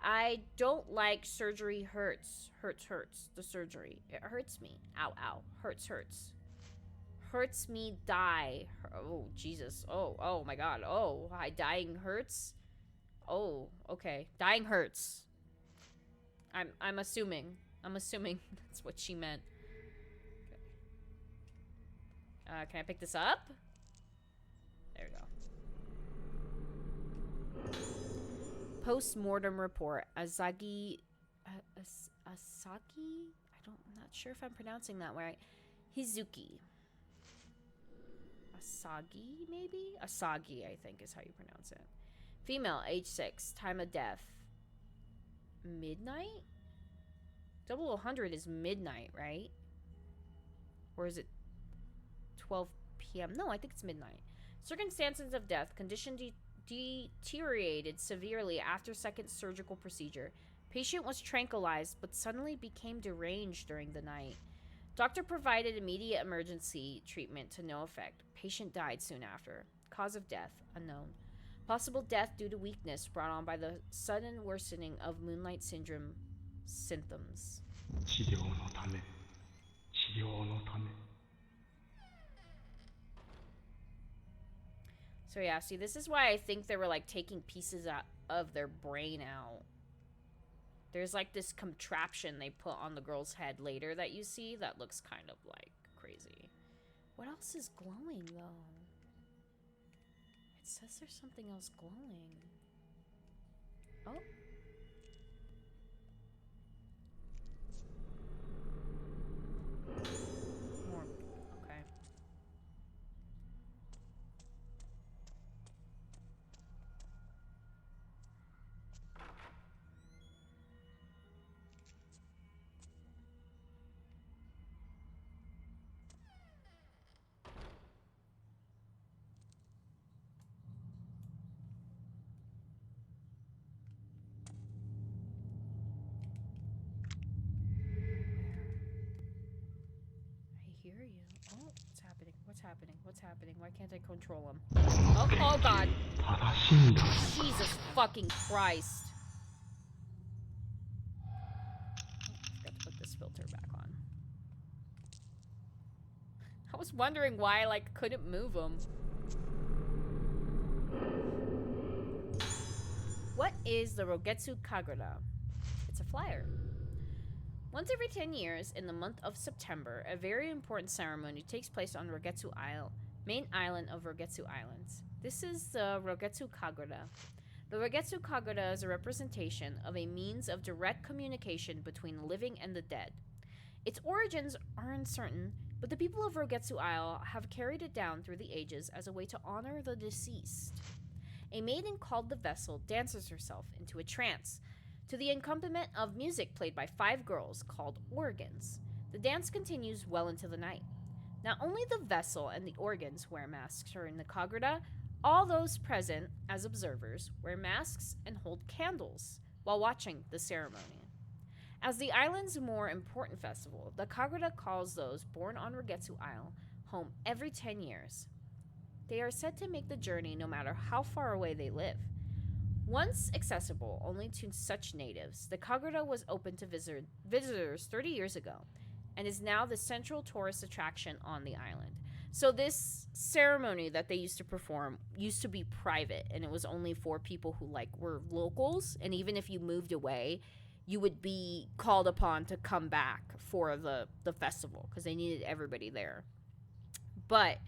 I don't like surgery. Hurts. Hurts. The surgery. It hurts me. Ow, ow. Hurts. Hurts me die. Oh, Jesus. Oh my god. Oh, hi. Dying hurts? Oh, okay. Dying hurts. I'm assuming. That's what she meant. Okay. Can I pick this up? There we go. Post-mortem report. Asagi... Asaki? I I'm not sure if I'm pronouncing that right. Hizuki. Asagi, maybe? Asagi, I think is how you pronounce it. Female, age 6. Time of death. Midnight? 0000 is midnight, right? Or is it 12 p.m.? No, I think it's midnight. Circumstances of death. Condition deteriorated severely after second surgical procedure. Patient was tranquilized but suddenly became deranged during the night. Doctor provided immediate emergency treatment to no effect. Patient died soon after. Cause of death unknown. Possible death due to weakness brought on by the sudden worsening of Moonlight Syndrome symptoms. So yeah, see, this is why I think they were like taking pieces out of their brain out. There's like this contraption they put on the girl's head later that you see that looks kind of like crazy. What else is glowing though? It says there's something else glowing. Oh. More. Okay. I hear you. Oh, what's happening? What's happening? What's happening? Why can't I control him? Oh god. Jesus fucking Christ. Oh, I forgot to put this filter back on. I was wondering why I like couldn't move him. What is the Rogetsu Kagura? It's a flyer. Once every 10 years, in the month of September, a very important ceremony takes place on Rogetsu Isle, main island of Rogetsu Islands. This is the Rogetsu Kagura. The Rogetsu Kagura is a representation of a means of direct communication between the living and the dead. Its origins are uncertain, but the people of Rogetsu Isle have carried it down through the ages as a way to honor the deceased. A maiden called the vessel dances herself into a trance, to the accompaniment of music played by 5 girls called organs. The dance continues well into the night. Not only the vessel and the organs wear masks during the Kagura, all those present as observers wear masks and hold candles while watching the ceremony. As the island's more important festival, the Kagura calls those born on Rogetsu Isle home every 10 years. They are said to make the journey no matter how far away they live. Once accessible only to such natives, the Kagura was open to visitors 30 years ago and is now the central tourist attraction on the island. So this ceremony that they used to perform used to be private, and it was only for people who like were locals, and even if you moved away, you would be called upon to come back for the festival because they needed everybody there. But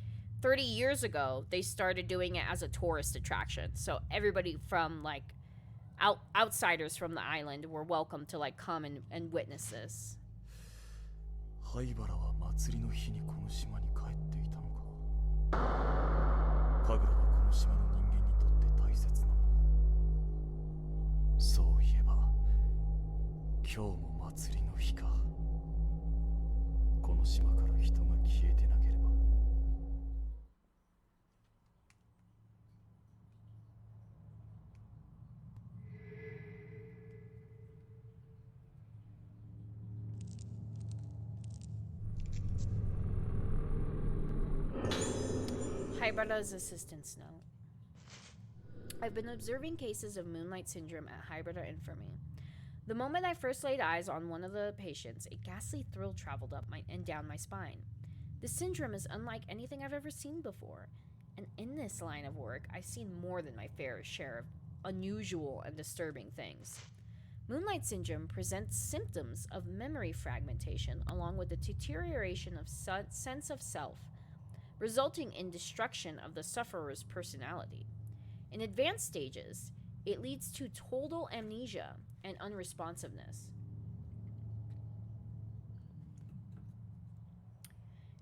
30 years ago, they started doing it as a tourist attraction. So everybody from like outsiders from the island were welcome to like come and witness this. 灰原は祭りの日にこの島に帰っていたのか。神楽はこの島の人間にとって大切なもの。そういえば今日も祭りの日か。この島から人が消えてなければ。Haibara's assistant's note. I've been observing cases of Moonlight Syndrome at Haibara Infirmary. The moment I first laid eyes on one of the patients, a ghastly thrill traveled up and down my spine. The syndrome is unlike anything I've ever seen before, and in this line of work, I've seen more than my fair share of unusual and disturbing things. Moonlight Syndrome presents symptoms of memory fragmentation along with the deterioration of sense of self, resulting in destruction of the sufferer's personality. In advanced stages, it leads to total amnesia and unresponsiveness.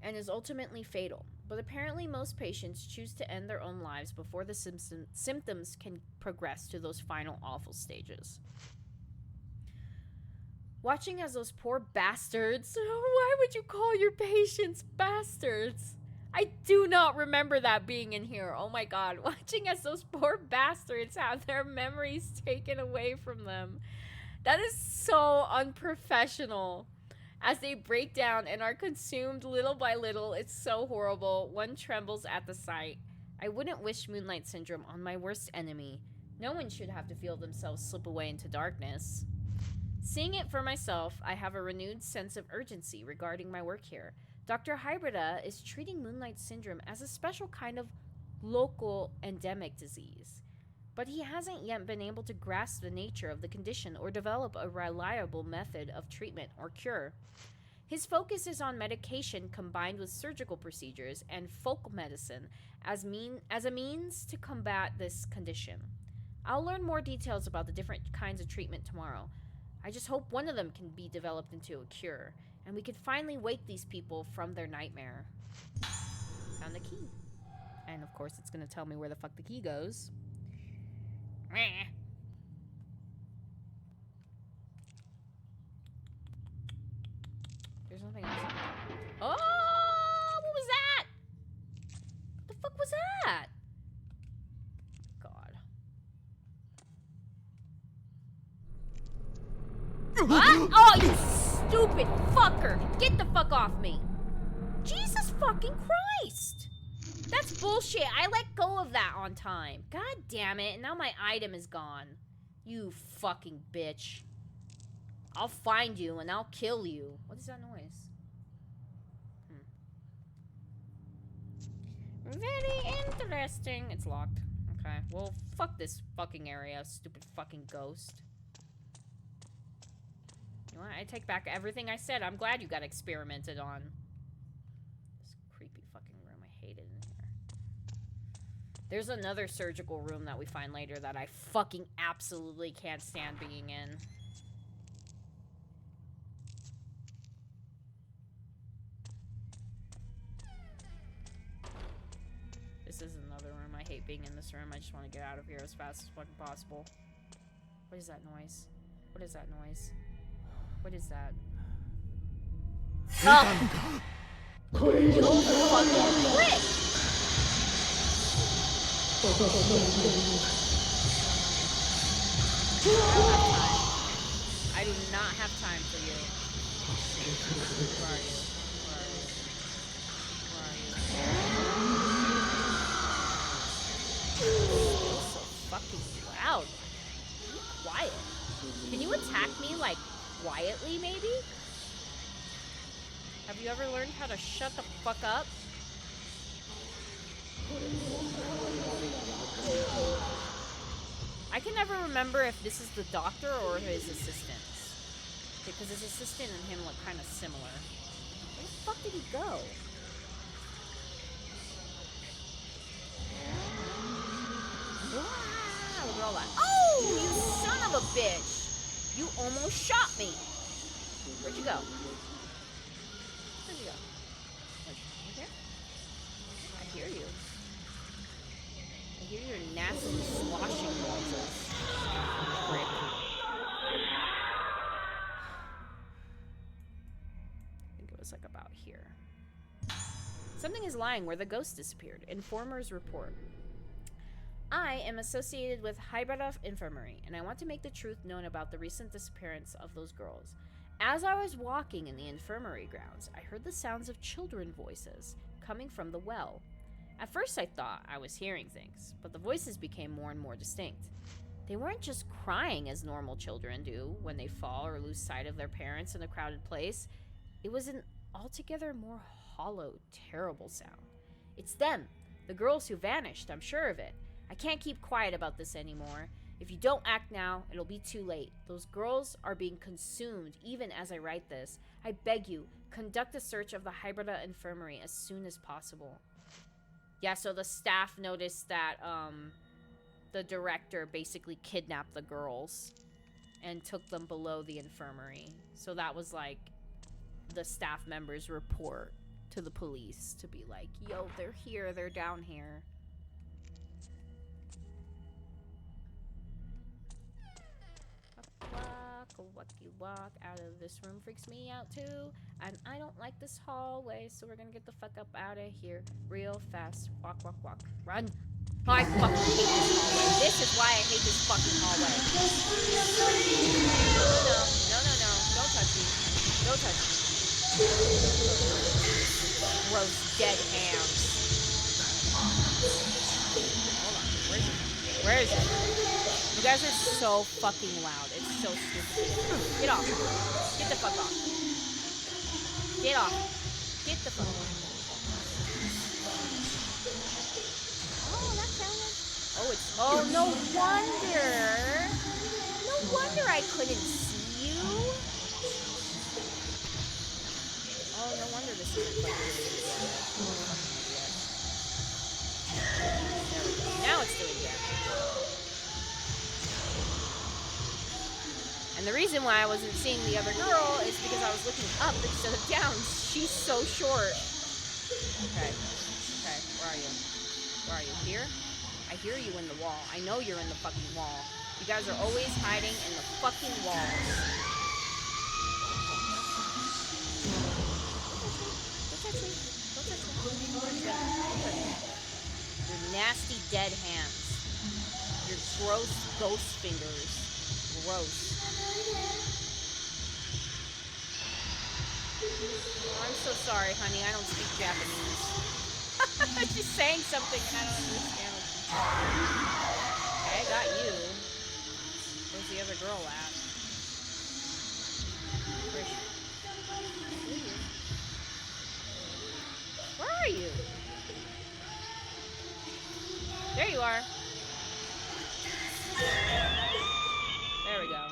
and is ultimately fatal. But apparently most patients choose to end their own lives before the symptoms can progress to those final awful stages. Watching as those poor bastards... Why would you call your patients bastards? I do not remember that being in here. Oh my god. Watching as those poor bastards have their memories taken away from them. That is so unprofessional. As they break down and are consumed little by little, it's so horrible. One trembles at the sight. I wouldn't wish Moonlight Syndrome on my worst enemy. No one should have to feel themselves slip away into darkness. Seeing it for myself, I have a renewed sense of urgency regarding my work here. Dr. Hybrida is treating Moonlight Syndrome as a special kind of local endemic disease. But he hasn't yet been able to grasp the nature of the condition or develop a reliable method of treatment or cure. His focus is on medication combined with surgical procedures and folk medicine as a means to combat this condition. I'll learn more details about the different kinds of treatment tomorrow. I just hope one of them can be developed into a cure, and we can finally wake these people from their nightmare. Found the key. And of course it's gonna tell me where the fuck the key goes. There's nothing else. Oh, what was that? What the fuck was that? God. What? Oh, you stupid fucker! Get the fuck off me! Jesus fucking Christ! That's bullshit. I let go of that on time. God damn it. Now my item is gone. You fucking bitch. I'll find you and I'll kill you. What is that noise? Very interesting. It's locked. Okay. Well, fuck this fucking area, stupid fucking ghost. You know what? I take back everything I said. I'm glad you got experimented on. This creepy fucking room. I hate it in here. There's another surgical room that we find later that I fucking absolutely can't stand being in. This is another room. I hate being in this room. I just want to get out of here as fast as fucking possible. What is that noise? What is that noise? What is that? Oh! You fucking prick! I do not have time for you. Where are you? Where are you? Where are you? It's so fucking loud. Be quiet. Can you attack me, like, quietly, maybe? Have you ever learned how to shut the fuck up? I can never remember if this is the doctor or his assistants. Because his assistant and him look kind of similar. Where the fuck did he go? Wow, we're all like, oh, you son of a bitch! You almost shot me! Where'd you go? Where'd you go? You here? I hear you. I hear your nasty sloshing noises. Prick. I think it was like about here. Something is lying where the ghost disappeared. Informers report. I am associated with Hybrida Infirmary, and I want to make the truth known about the recent disappearance of those girls. As I was walking in the infirmary grounds, I heard the sounds of children voices coming from the well. At first I thought I was hearing things, but the voices became more and more distinct. They weren't just crying as normal children do when they fall or lose sight of their parents in a crowded place. It was an altogether more hollow, terrible sound. It's them, the girls who vanished, I'm sure of it. I can't keep quiet about this anymore. If you don't act now, it'll be too late. Those girls are being consumed even as I write this. I beg you, conduct a search of the Hybrida Infirmary as soon as possible. Yeah, so the staff noticed that the director basically kidnapped the girls and took them below the infirmary. So that was like the staff members' report to the police to be like, yo, they're here, they're down here. Wacky walk out of this room freaks me out too, and I don't like this hallway, so we're gonna get the fuck up out of here real fast. Walk, walk, walk, run. Oh, I fucking hate this hallway. This is why I hate this fucking hallway. No, no, no, don't touch me. Don't touch me. Gross dead hands. Hold on, where is it? Where is it? You guys are so fucking loud. It's so stupid. Get off. Get the fuck off. Get off. Get the fuck off. Oh, that sounded... Oh, it's... Oh, no wonder. No wonder I couldn't see you. Oh, no wonder this isn't fucking There we go. Now it's doing damage. And the reason why I wasn't seeing the other girl is because I was looking up instead of down. She's so short. Okay. Okay, where are you? Where are you? Here? I hear you in the wall. I know you're in the fucking wall. You guys are always hiding in the fucking walls. Don't touch me. Don't touch me. Don't touch me. Don't touch me. Your nasty dead hands. Your gross ghost fingers. Gross. Oh, I'm so sorry, honey. I don't speak Japanese. She's saying something and I don't understand what she's saying. Okay, I got you. Where's the other girl at? Where is she? Where are you? There you are. There we go.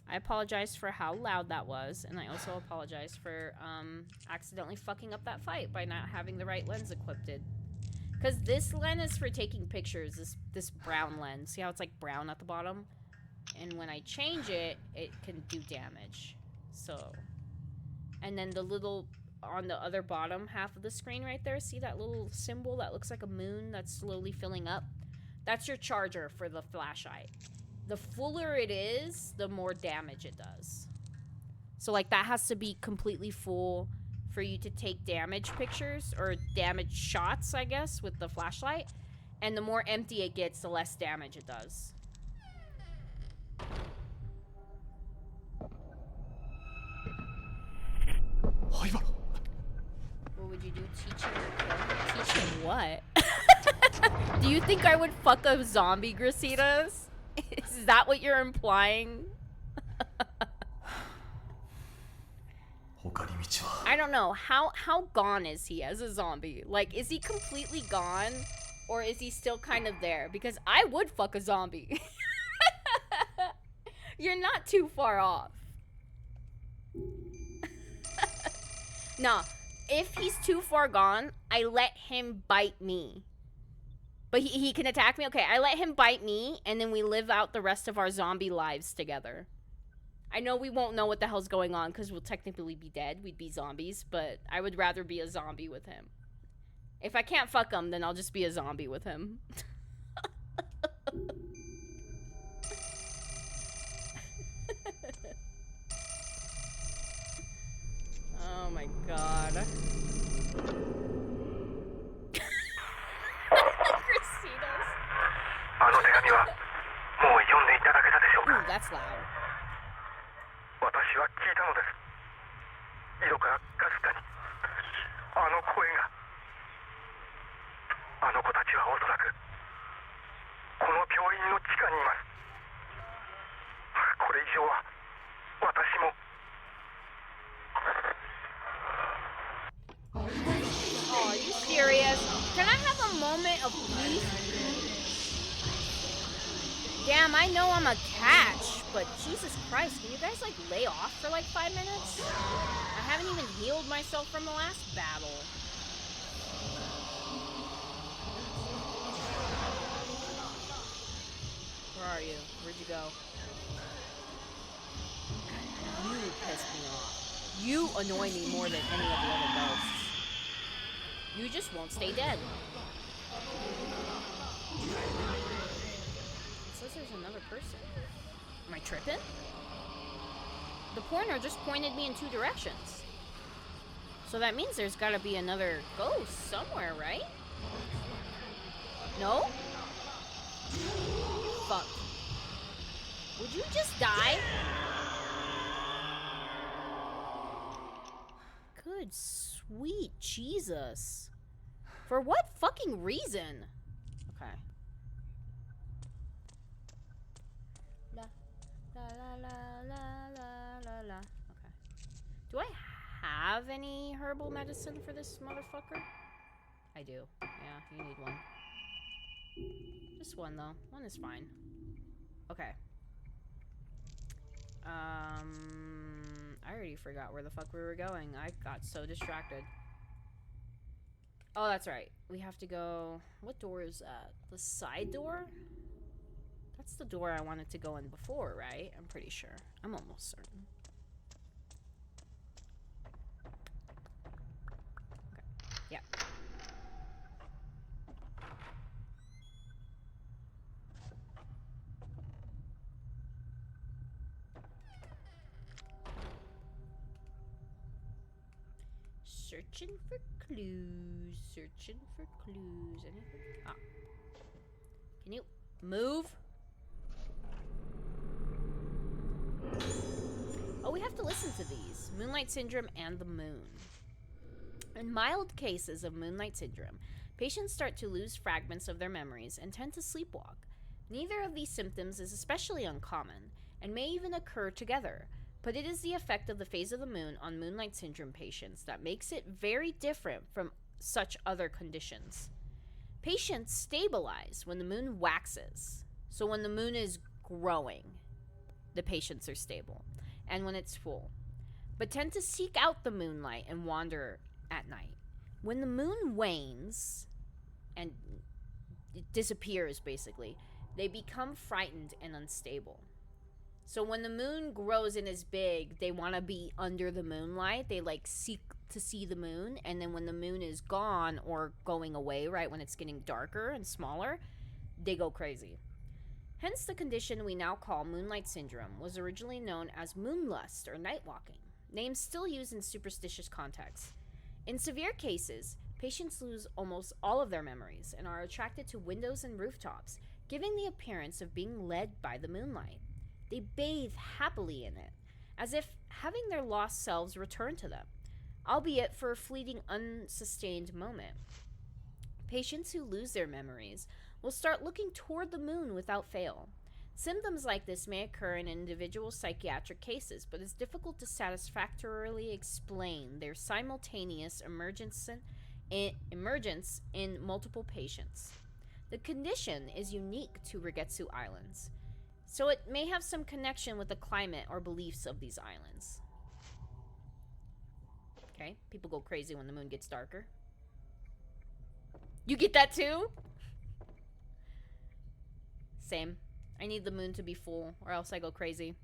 I apologize for how loud that was, and I also apologize for accidentally fucking up that fight by not having the right lens equipped. Because this lens is for taking pictures, this brown lens. See how it's like brown at the bottom? And when I change it, it can do damage. So, and then the little, on the other bottom half of the screen right there, see that little symbol that looks like a moon that's slowly filling up? That's your charger for the flashlight. The fuller it is, the more damage it does. So like that has to be completely full for you to take damage pictures or damage shots, I guess, with the flashlight. And the more empty it gets, the less damage it does. What would you do? Teach him or kill him? Teach him what? Do you think I would fuck a zombie, Grasitas? Is that what you're implying? I don't know. How gone is he as a zombie? Like, is he completely gone? Or is he still kind of there? Because I would fuck a zombie. You're not too far off. Nah, if he's too far gone, I let him bite me. But he can attack me? Okay, I let him bite me, and then we live out the rest of our zombie lives together. I know we won't know what the hell's going on, because we'll technically be dead. We'd be zombies, but I would rather be a zombie with him. If I can't fuck him, then I'll just be a zombie with him. Oh my god. Ooh, that's loud. Oh, are you serious? Can I have a moment of peace? Damn, I know I'm a catch, but Jesus Christ, can you guys like lay off for like 5 minutes? I haven't even healed myself from the last battle. Where are you? Where'd you go? You pissed me off. You annoy me more than any of the other ghosts. You just won't stay dead. It says there's another person. Am I tripping? The pointer just pointed me in 2 directions. So that means there's gotta be another ghost somewhere, right? No? Fuck. Would you just die? Good sweet Jesus. For what fucking reason? Okay. La la la la la la la. Okay. Do I have any herbal medicine for this motherfucker? I do. Yeah, you need one. Just one though. One is fine. Okay. I already forgot where the fuck we were going. I got so distracted. Oh, that's right. We have to go... What door is that? The side door? That's the door I wanted to go in before, right? I'm pretty sure. I'm almost certain. Okay. Yeah. Searching for clues. Searching for clues. Anything? Ah. Can you move? Oh, we have to listen to these. Moonlight Syndrome and the Moon. In mild cases of Moonlight Syndrome, patients start to lose fragments of their memories and tend to sleepwalk. Neither of these symptoms is especially uncommon, and may even occur together, but it is the effect of the phase of the moon on Moonlight Syndrome patients that makes it very different from such other conditions. Patients stabilize when the moon waxes. So when the moon is growing, the patients are stable, and when it's full, but tend to seek out the moonlight and wander at night. When the moon wanes and it disappears, basically, they become frightened and unstable. So when the moon grows and is big, they want to be under the moonlight. They like seek to see the moon, and then when the moon is gone or going away, right, when it's getting darker and smaller, they go crazy. Hence, the condition we now call Moonlight Syndrome was originally known as moonlust or night walking, names still used in superstitious contexts. In severe cases, patients lose almost all of their memories and are attracted to windows and rooftops, giving the appearance of being led by the moonlight. They bathe happily in it, as if having their lost selves return to them, albeit for a fleeting, unsustained moment. Patients who lose their memories will start looking toward the moon without fail. Symptoms like this may occur in individual psychiatric cases, but it's difficult to satisfactorily explain their simultaneous emergence in multiple patients. The condition is unique to Rigetsu Islands, so it may have some connection with the climate or beliefs of these islands. Okay, people go crazy when the moon gets darker. You get that too? Same. I need the moon to be full, or else I go crazy.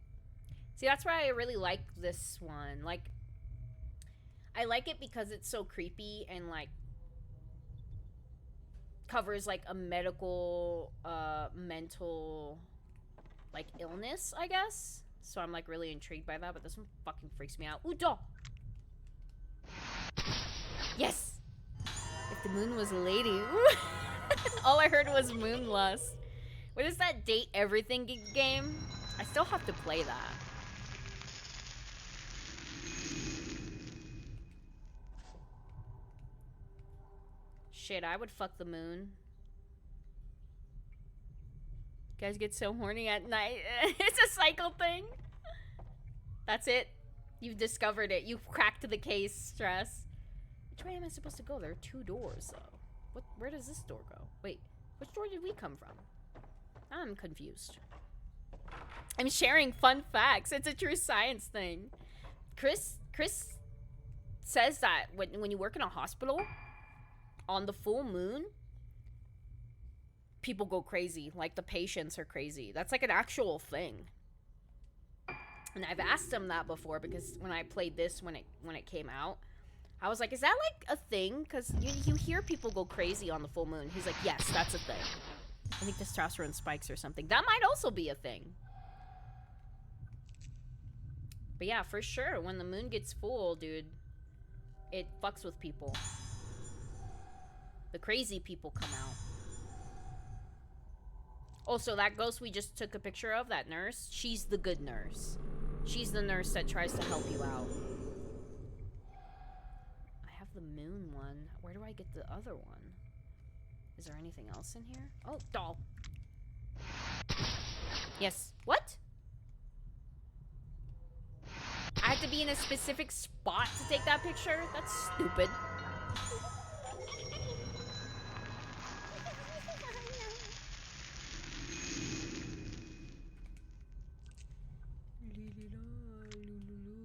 See, that's why I really like this one. Like, I like it because it's so creepy and, like, covers, like, a medical, mental, like, illness, I guess. So I'm, like, really intrigued by that, but this one fucking freaks me out. Udo! Yes! If the moon was a lady. All I heard was moonlust. What is that date everything game? I still have to play that. Shit, I would fuck the moon. You guys get so horny at night. It's a cycle thing. That's it. You've discovered it. You've cracked the case, Stress. Which way am I supposed to go? There are 2 doors, though. Where does this door go? Wait, which door did we come from? I'm confused. I'm sharing fun facts. It's a true science thing. Chris says that when you work in a hospital on the full moon, people go crazy. Like, the patients are crazy. That's like an actual thing. And I've asked him that before because when I played this when it came out, I was like, is that like a thing? Because you hear people go crazy on the full moon. He's like, yes, that's a thing. I think testosterone spikes or something. That might also be a thing. But yeah, for sure, when the moon gets full, dude, it fucks with people. The crazy people come out. Also, that ghost we just took a picture of, that nurse, she's the good nurse. She's the nurse that tries to help you out. I have the moon one. Where do I get the other one? Is there anything else in here? Oh, doll. Yes. What? I have to be in a specific spot to take that picture? That's stupid.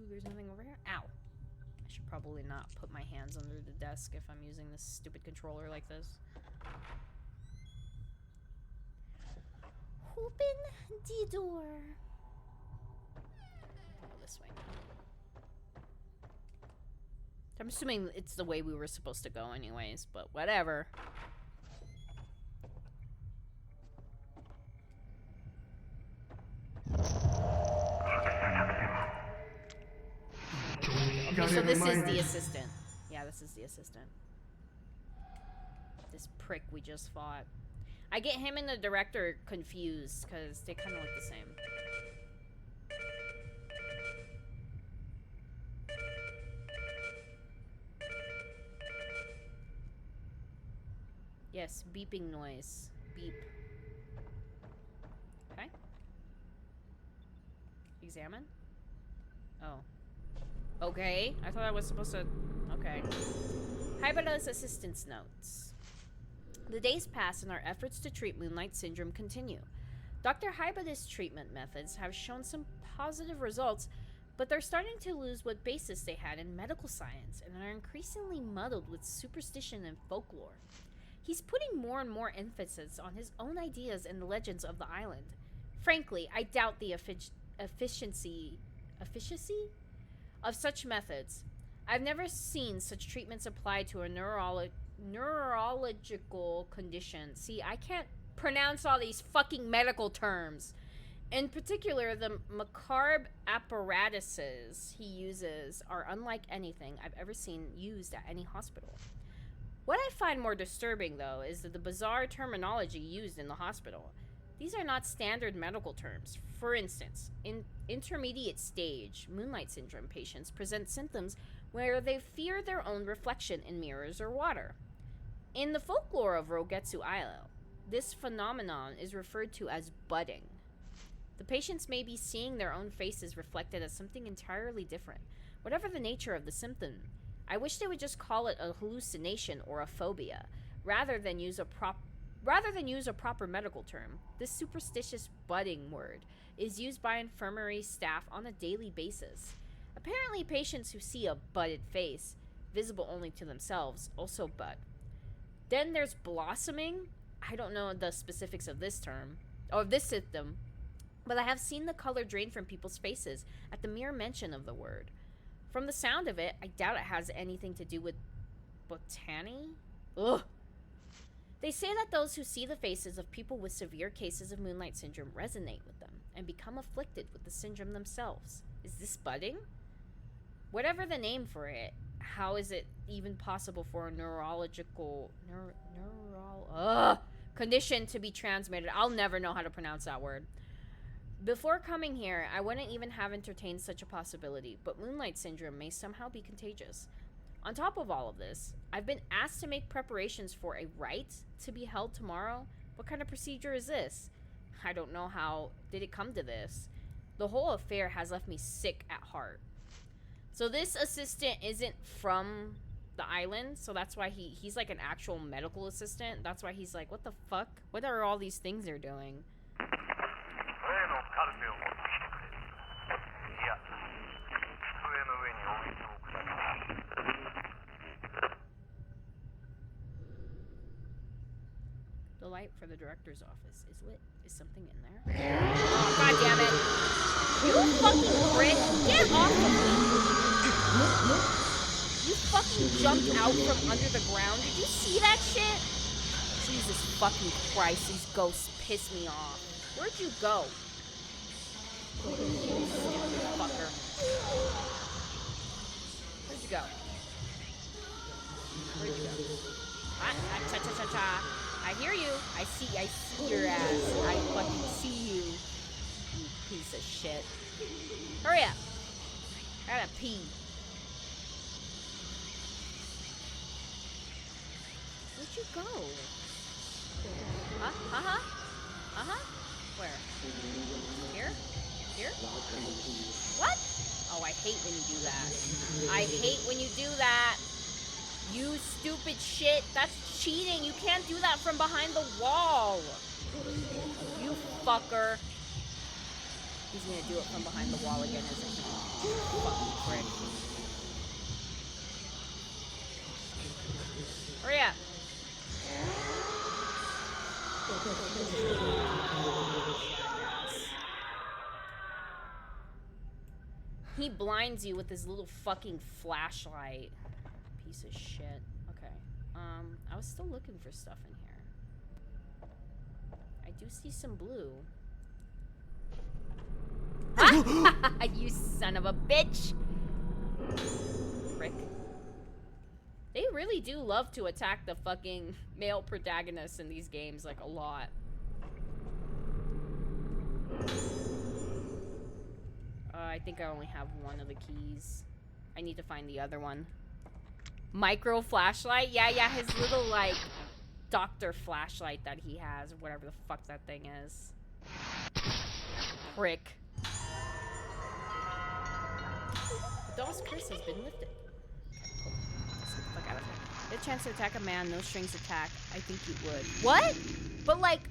There's nothing over here. Ow. I should probably not put my hands under the desk if I'm using this stupid controller like this. Open the door. Go this way now. I'm assuming it's the way we were supposed to go anyways, but whatever. Okay, so this is the assistant. Yeah, this is the assistant. This prick we just fought. I get him and the director confused because they kind of look the same. Yes, beeping noise. Beep. Okay. Examine? Oh. Okay. I thought I was supposed to... Okay. Haibara's assistant's notes. The days pass and our efforts to treat Moonlight Syndrome continue. Dr. Haibara's treatment methods have shown some positive results, but they're starting to lose what basis they had in medical science and are increasingly muddled with superstition and folklore. He's putting more and more emphasis on his own ideas and the legends of the island. Frankly, I doubt the efficiency of such methods. I've never seen such treatments applied to a neurological condition. See, I can't pronounce all these fucking medical terms. In particular, the macabre apparatuses he uses are unlike anything I've ever seen used at any hospital. What I find more disturbing, though, is that the bizarre terminology used in the hospital. These are not standard medical terms. For instance, in intermediate stage Moonlight Syndrome patients present symptoms where they fear their own reflection in mirrors or water. In the folklore of Rogetsu Isle, this phenomenon is referred to as budding. The patients may be seeing their own faces reflected as something entirely different. Whatever the nature of the symptom, I wish they would just call it a hallucination or a phobia, rather than use a proper medical term. This superstitious budding word is used by infirmary staff on a daily basis. Apparently, patients who see a budded face, visible only to themselves, also bud. Then there's blossoming. I don't know the specifics of this term, or this symptom, but I have seen the color drain from people's faces at the mere mention of the word. From the sound of it, I doubt it has anything to do with botany. Ugh. They say that those who see the faces of people with severe cases of Moonlight Syndrome resonate with them and become afflicted with the syndrome themselves. Is this budding? Whatever the name for it, how is it even possible for a neurological condition to be transmitted? I'll never know how to pronounce that word. Before coming here, I wouldn't even have entertained such a possibility, but Moonlight Syndrome may somehow be contagious. On top of all of this, I've been asked to make preparations for a rite to be held tomorrow. What kind of procedure is this? I don't know how did it come to this. The whole affair has left me sick at heart. So this assistant isn't from the island, so that's why he's like an actual medical assistant. That's why he's like, what the fuck? What are all these things they're doing? The light for the director's office is lit. Is something in there? Oh, god damn it. You fucking Get off of me! You fucking jumped out from under the ground. Did you see that shit? Jesus fucking Christ, these ghosts piss me off. Where'd you go? Stupid fucker. Where'd you go? Where'd you go? Cha-cha-cha-cha. I hear you. I see your ass. I fucking see you. You piece of shit. Hurry up. I gotta pee. Where'd you go? Huh? Where? Here? Here? What? Oh, I hate when you do that. I hate when you do that. You stupid shit. That's cheating. You can't do that from behind the wall. You fucker. He's gonna do it from behind the wall again, isn't he? Fucking prick. Hurry up. He blinds you with his little fucking flashlight. Piece of shit. Okay. I was still looking for stuff in here. I do see some blue. You son of a bitch! Prick. They really do love to attack the fucking male protagonists in these games, like, a lot. I think I only have one of the keys. I need to find the other one. Micro flashlight? Yeah, his little, like, doctor flashlight that he has, or whatever the fuck that thing is. Prick. The doll's curse has been lifted. Let's get the fuck out of here. Get a chance to attack a man, no strings attack. I think you would. What? But, like,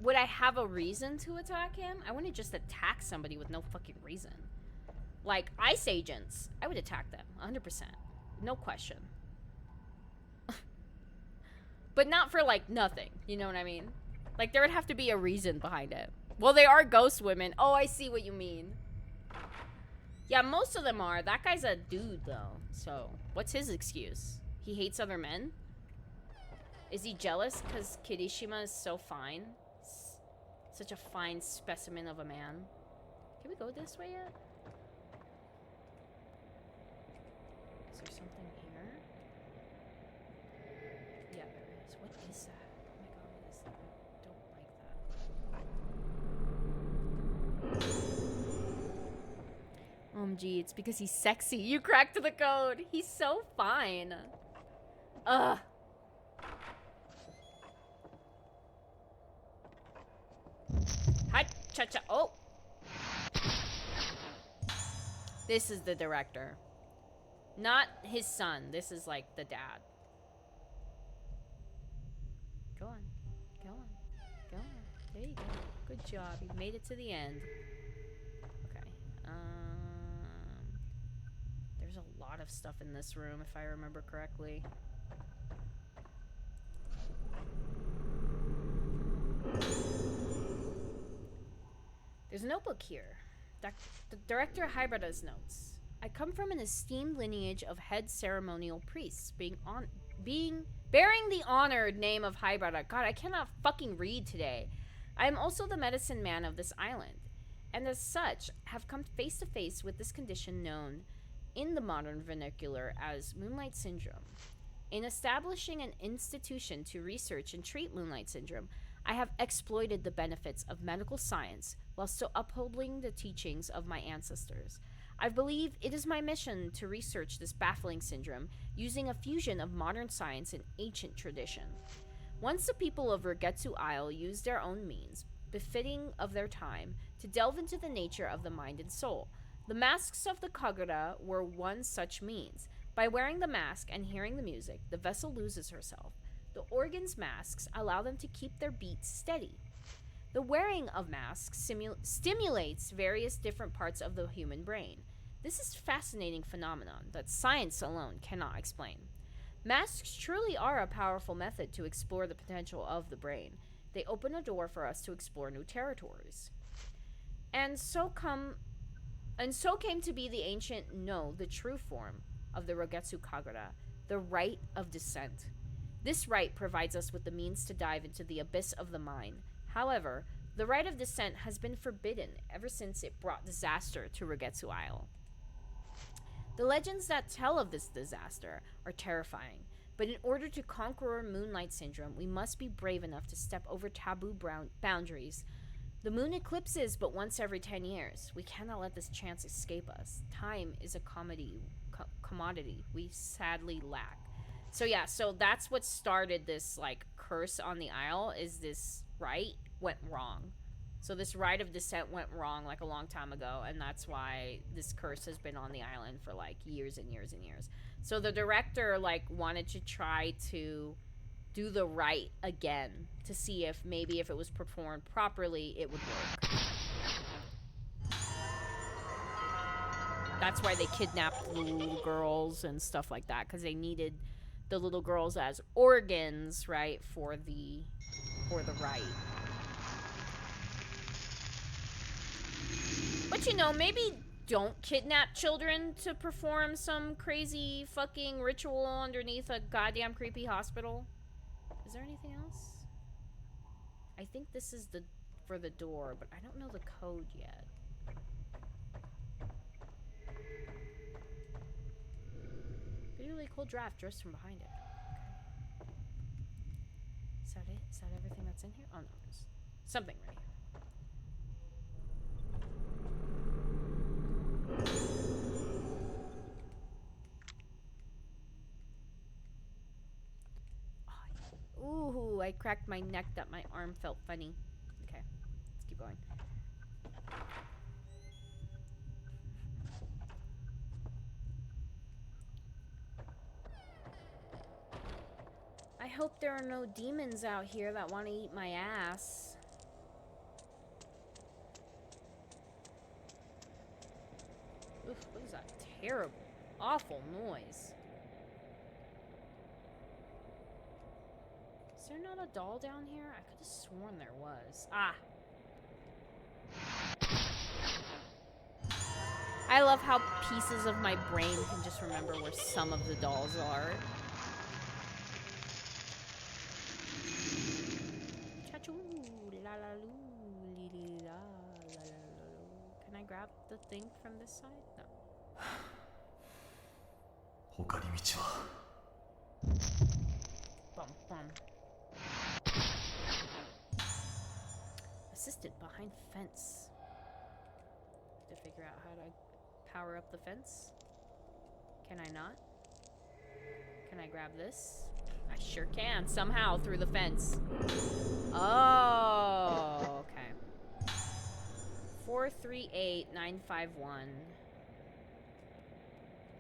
would I have a reason to attack him? I wouldn't just attack somebody with no fucking reason. Like, ICE agents, I would attack them, 100%. No question. But not for, like, nothing. You know what I mean? Like, there would have to be a reason behind it. Well, they are ghost women. Oh, I see what you mean. Yeah, most of them are. That guy's a dude, though. So, what's his excuse? He hates other men? Is he jealous because Kirishima is so fine? Such a fine specimen of a man. Can we go this way yet? Is there something here? Yeah, there is. What is that? Oh my god, what is that? I don't like that. Gee, it's because he's sexy. You cracked the code. He's so fine. Ugh. Hi, cha-cha. Oh. This is the director. Not his son. This is like the dad. Go on. Go on. Go on. There you go. Good job. You made it to the end. Okay. There's a lot of stuff in this room, if I remember correctly. There's a notebook here. The director Hibada's notes. I come from an esteemed lineage of head ceremonial priests, bearing the honored name of Hibada. God, I cannot fucking read today. I am also the medicine man of this island, and as such, have come face to face with this condition known in the modern vernacular as Moonlight Syndrome. In establishing an institution to research and treat Moonlight Syndrome, I have exploited the benefits of medical science while still upholding the teachings of my ancestors. I believe it is my mission to research this baffling syndrome using a fusion of modern science and ancient tradition. Once the people of Rugetsu Isle used their own means, befitting of their time, to delve into the nature of the mind and soul, the masks of the Kagura were one such means. By wearing the mask and hearing the music, the vessel loses herself. The organs' masks allow them to keep their beats steady. The wearing of masks stimulates various different parts of the human brain. This is a fascinating phenomenon that science alone cannot explain. Masks truly are a powerful method to explore the potential of the brain. They open a door for us to explore new territories. And so come And so came to be the ancient, no, the true form of the Rogetsu Kagura, the rite of descent. This rite provides us with the means to dive into the abyss of the mind. However, the rite of descent has been forbidden ever since it brought disaster to Rogetsu Isle. The legends that tell of this disaster are terrifying, but in order to conquer Moonlight Syndrome, we must be brave enough to step over taboo boundaries. The moon eclipses but once every 10 years. We cannot let this chance escape us. Time is a commodity we sadly lack. So yeah, so that's what started this like curse on the Isle, is this rite went wrong. So this rite of descent went wrong like a long time ago, and that's why this curse has been on the island for like years and years and years. So the director like wanted to try to do the rite again to see if maybe if it was performed properly, it would work. That's why they kidnapped the little girls and stuff like that, because they needed the little girls as organs, right, for the rite. But you know, maybe don't kidnap children to perform some crazy fucking ritual underneath a goddamn creepy hospital. Is there anything else? I think this is for the door, but I don't know the code yet. Bitterly cold draft just from behind it. Okay. Is that it? Is that everything that's in here? Oh no, there's something right here. Ooh, I cracked my neck that my arm felt funny. Okay, let's keep going. I hope there are no demons out here that want to eat my ass. Oof, what is that terrible, awful noise? Is there not a doll down here? I could have sworn there was. Ah. I love how pieces of my brain can just remember where some of the dolls are. Cha-choo, la-la-loo, li-li-la, la-la-la-loo. Can I grab the thing from this side? No. 他に道は Bum, bum. Assistant behind fence. To figure out how to power up the fence. Can I not? Can I grab this? I sure can, somehow, through the fence. Oh, okay. 438951.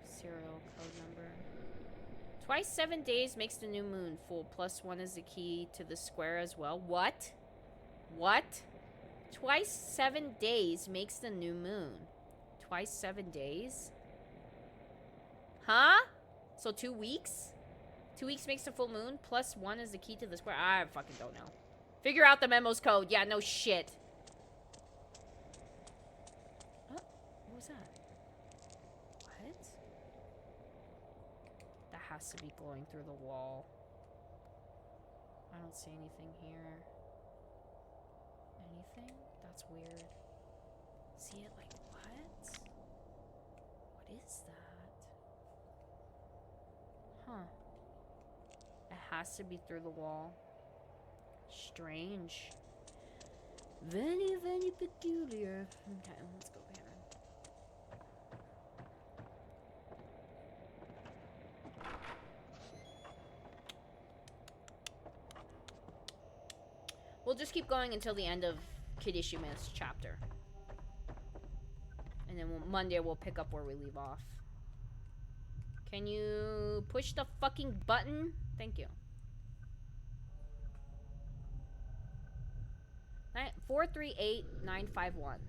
Serial code number. Twice 7 days makes the new moon full. +1 is the key to the square as well. What? What? Twice 7 days makes the new moon. Twice 7 days? Huh? So 2 weeks? 2 weeks makes the full moon. +1 is the key to the square. I fucking don't know. Figure out the memo's code. Yeah, no shit. Oh, what was that? What? That has to be glowing through the wall. I don't see anything here. Anything? That's weird. See it like what? What is that? Huh. It has to be through the wall. Strange. Very, very peculiar. Okay, let's go here. We'll just keep going until the end of Kirishima's chapter. And then Monday we'll pick up where we leave off. Can you push the fucking button? Thank you. 438951.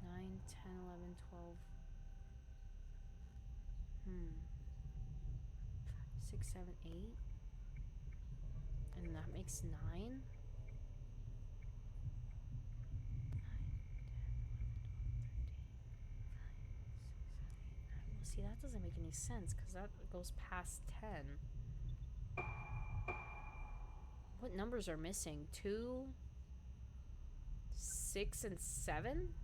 9, 10, 11, 12. 6, 7, 8. And that makes 9. 9, 10, 11, See, that doesn't make any sense because that goes past 10. What numbers are missing? 2, 6, and 7?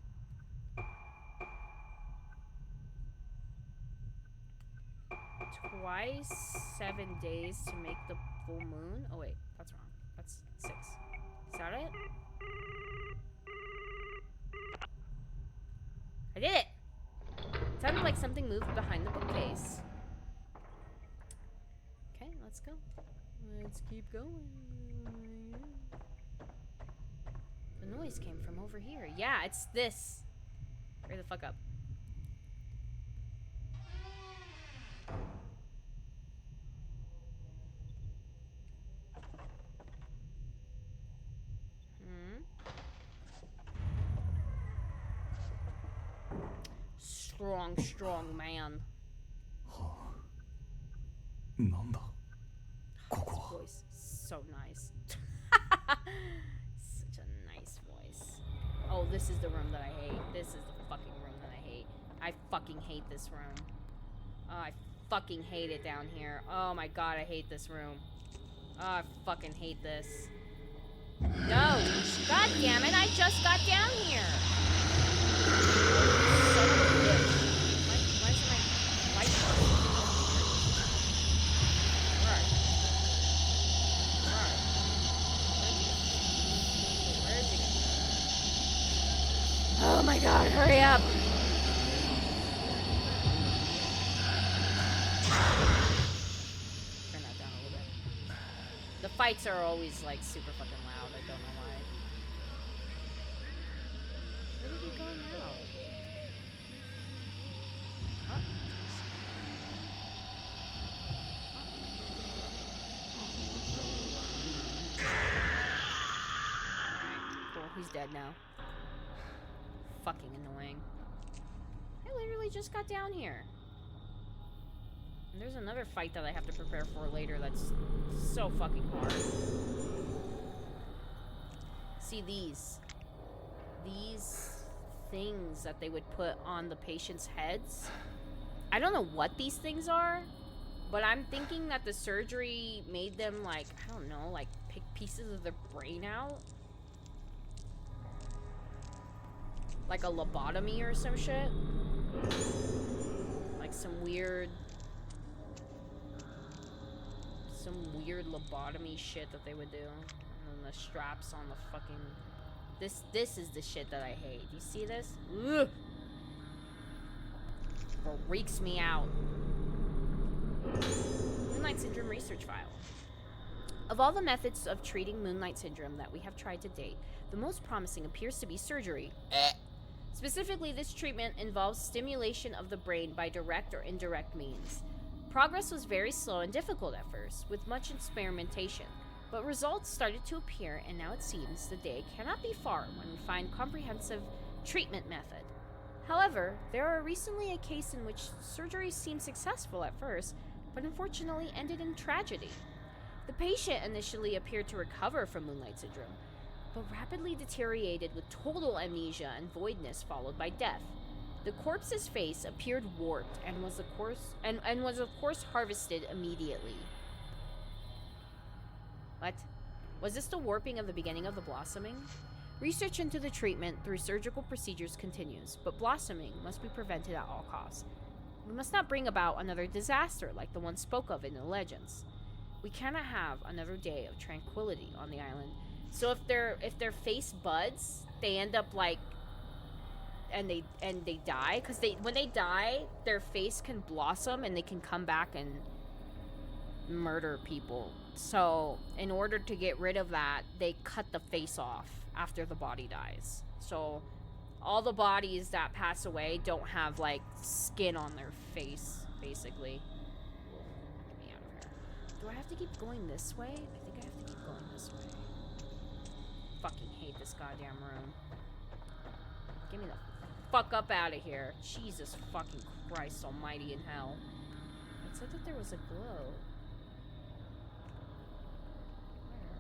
Twice 7 days to make the full moon? Oh wait, that's wrong. That's 6. Is that it? I did it! Sounded like something moved behind the bookcase. Okay, let's go. Let's keep going. The noise came from over here. Yeah, it's this. Hurry the fuck up. Strong man. なんだここ His は voice so nice. Such a nice voice. Oh, this is the room that I hate. This is the fucking room that I hate. I fucking hate this room. Oh, I fucking hate it down here. Oh my god, I hate this room. Oh, I fucking hate this. No! God damn it, I just got down here! Son of a bitch. Why isn't my light on? Where are you? Where are you? Where is he? Oh my god, hurry up! Turn that down a little bit. The fights are always like super fucking loud, I don't know why. Where did he go now? Huh? Cool, he's dead now. Fucking annoying. I literally just got down here. And there's another fight that I have to prepare for later that's so fucking hard. See these things that they would put on the patient's heads. I don't know what these things are, but I'm thinking that the surgery made them like, I don't know, like pick pieces of their brain out. Like a lobotomy or some shit. Like some weird lobotomy shit that they would do. And then the straps on the fucking... This is the shit that I hate. You see this? Ugh! Freaks me out. Moonlight Syndrome research file. Of all the methods of treating Moonlight Syndrome that we have tried to date, the most promising appears to be surgery. Specifically, this treatment involves stimulation of the brain by direct or indirect means. Progress was very slow and difficult at first, with much experimentation, but results started to appear, and now it seems the day cannot be far when we find comprehensive treatment method. However, there are recently a case in which surgery seemed successful at first, but unfortunately ended in tragedy. The patient initially appeared to recover from Moonlight Syndrome, but rapidly deteriorated with total amnesia and voidness followed by death. The corpse's face appeared warped and was of course harvested immediately. What? Was this the warping of the beginning of the blossoming? Research into the treatment through surgical procedures continues, but blossoming must be prevented at all costs. We must not bring about another disaster like the one spoke of in the legends. We cannot have another day of tranquility on the island. So if their face buds, they end up like, and they die, because when they die, their face can blossom and they can come back and murder people. So in order to get rid of that, they cut the face off after the body dies. So all the bodies that pass away don't have like skin on their face, basically. Get me out of here. Do I have to keep going this way? I think I have to keep going this way. Fucking hate this goddamn room. Get me the fuck up out of here. Jesus fucking Christ almighty in hell. It said that there was a glow. Where?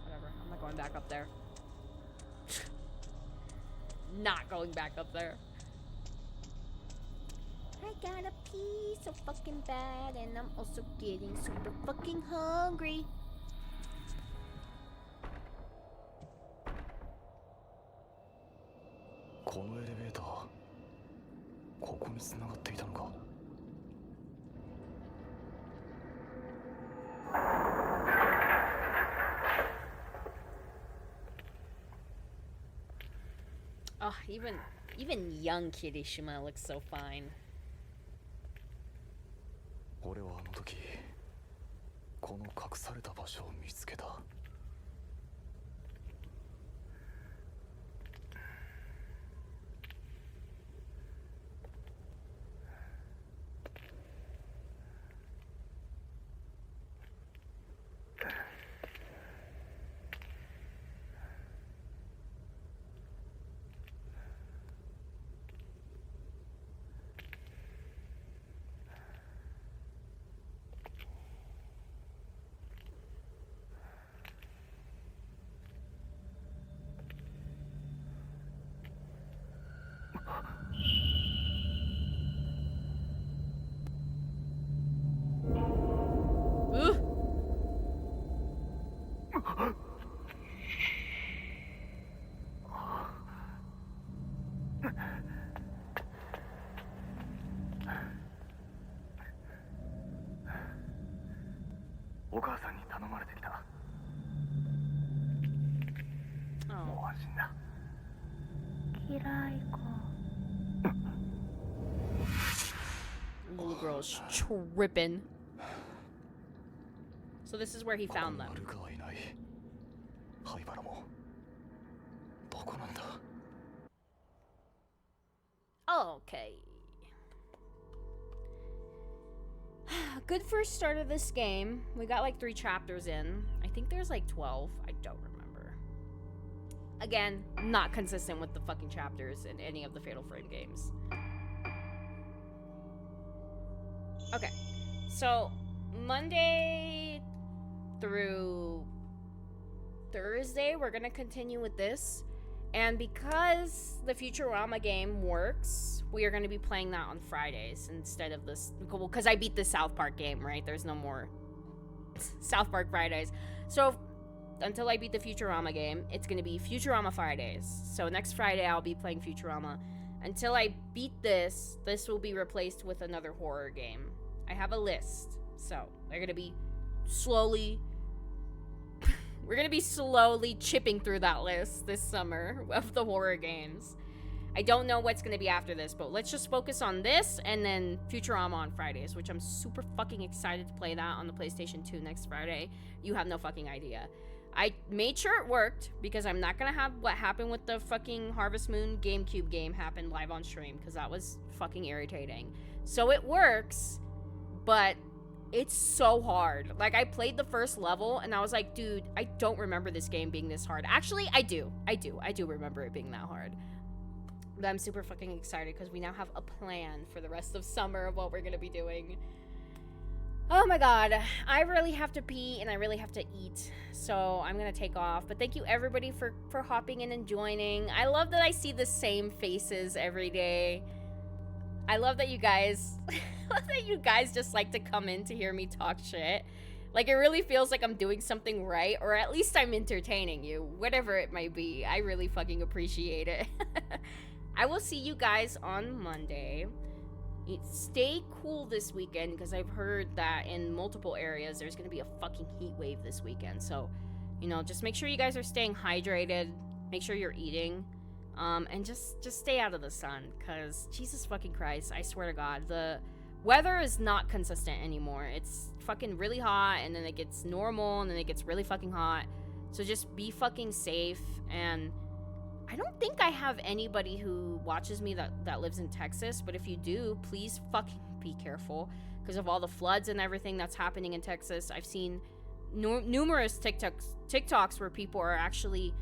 Whatever. I'm not going back up there. Not going back up there. I gotta pee so fucking bad, and I'm also getting super fucking hungry. Oh, even young Kirishima looks so fine. 俺はあの時この隠された場所を見つけた。お母さんに頼まれてきた。もう安心だ。嫌いか。 Little girl's tripping. So this is where he found them. Okay. Good first start of this game. We got like 3 chapters in. I think there's like 12. I don't remember. Again, not consistent with the fucking chapters in any of the Fatal Frame games. Okay. So, Monday through Thursday, we're gonna continue with this. And because the Futurama game works, we are going to be playing that on Fridays instead of this. Well, because I beat the South Park game, right? There's no more South Park Fridays. So until I beat the Futurama game, it's going to be Futurama Fridays. So next Friday, I'll be playing Futurama. Until I beat this will be replaced with another horror game. I have a list. So they're going to be slowly... We're going to be slowly chipping through that list this summer of the horror games. I don't know what's going to be after this, but let's just focus on this and then Futurama on Fridays, which I'm super fucking excited to play that on the PlayStation 2 next Friday. You have no fucking idea. I made sure it worked because I'm not going to have what happened with the fucking Harvest Moon GameCube game happen live on stream because that was fucking irritating. So it works, but... it's so hard. Like, I played the first level, and I was like, dude, I don't remember this game being this hard. Actually, I do remember it being that hard. But I'm super fucking excited, because we now have a plan for the rest of summer of what we're gonna be doing. Oh my god. I really have to pee, and I really have to eat. So, I'm gonna take off. But thank you, everybody, for hopping in and joining. I love that I see the same faces every day. I love that you guys... that you guys just like to come in to hear me talk shit. Like, it really feels like I'm doing something right, or at least I'm entertaining you, whatever it might be. I really fucking appreciate it. I will see you guys on Monday. Stay cool this weekend, because I've heard that in multiple areas there's gonna be a fucking heat wave this weekend. So, you know, just make sure you guys are staying hydrated, make sure you're eating, and just stay out of the sun, because Jesus fucking Christ, I swear to God, the weather is not consistent anymore. It's fucking really hot, and then it gets normal, and then it gets really fucking hot. So just be fucking safe. And I don't think I have anybody who watches me that lives in Texas, but if you do, please fucking be careful because of all the floods and everything that's happening in Texas. I've seen numerous TikToks where people are actually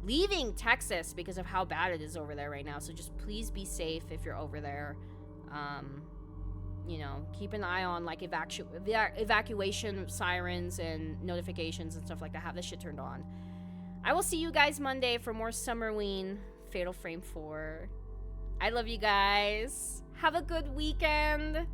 leaving Texas because of how bad it is over there right now. So just please be safe if you're over there. You know, keep an eye on, like, evacuation sirens and notifications and stuff like that. Have this shit turned on. I will see you guys Monday for more Summerween Fatal Frame 4. I love you guys. Have a good weekend.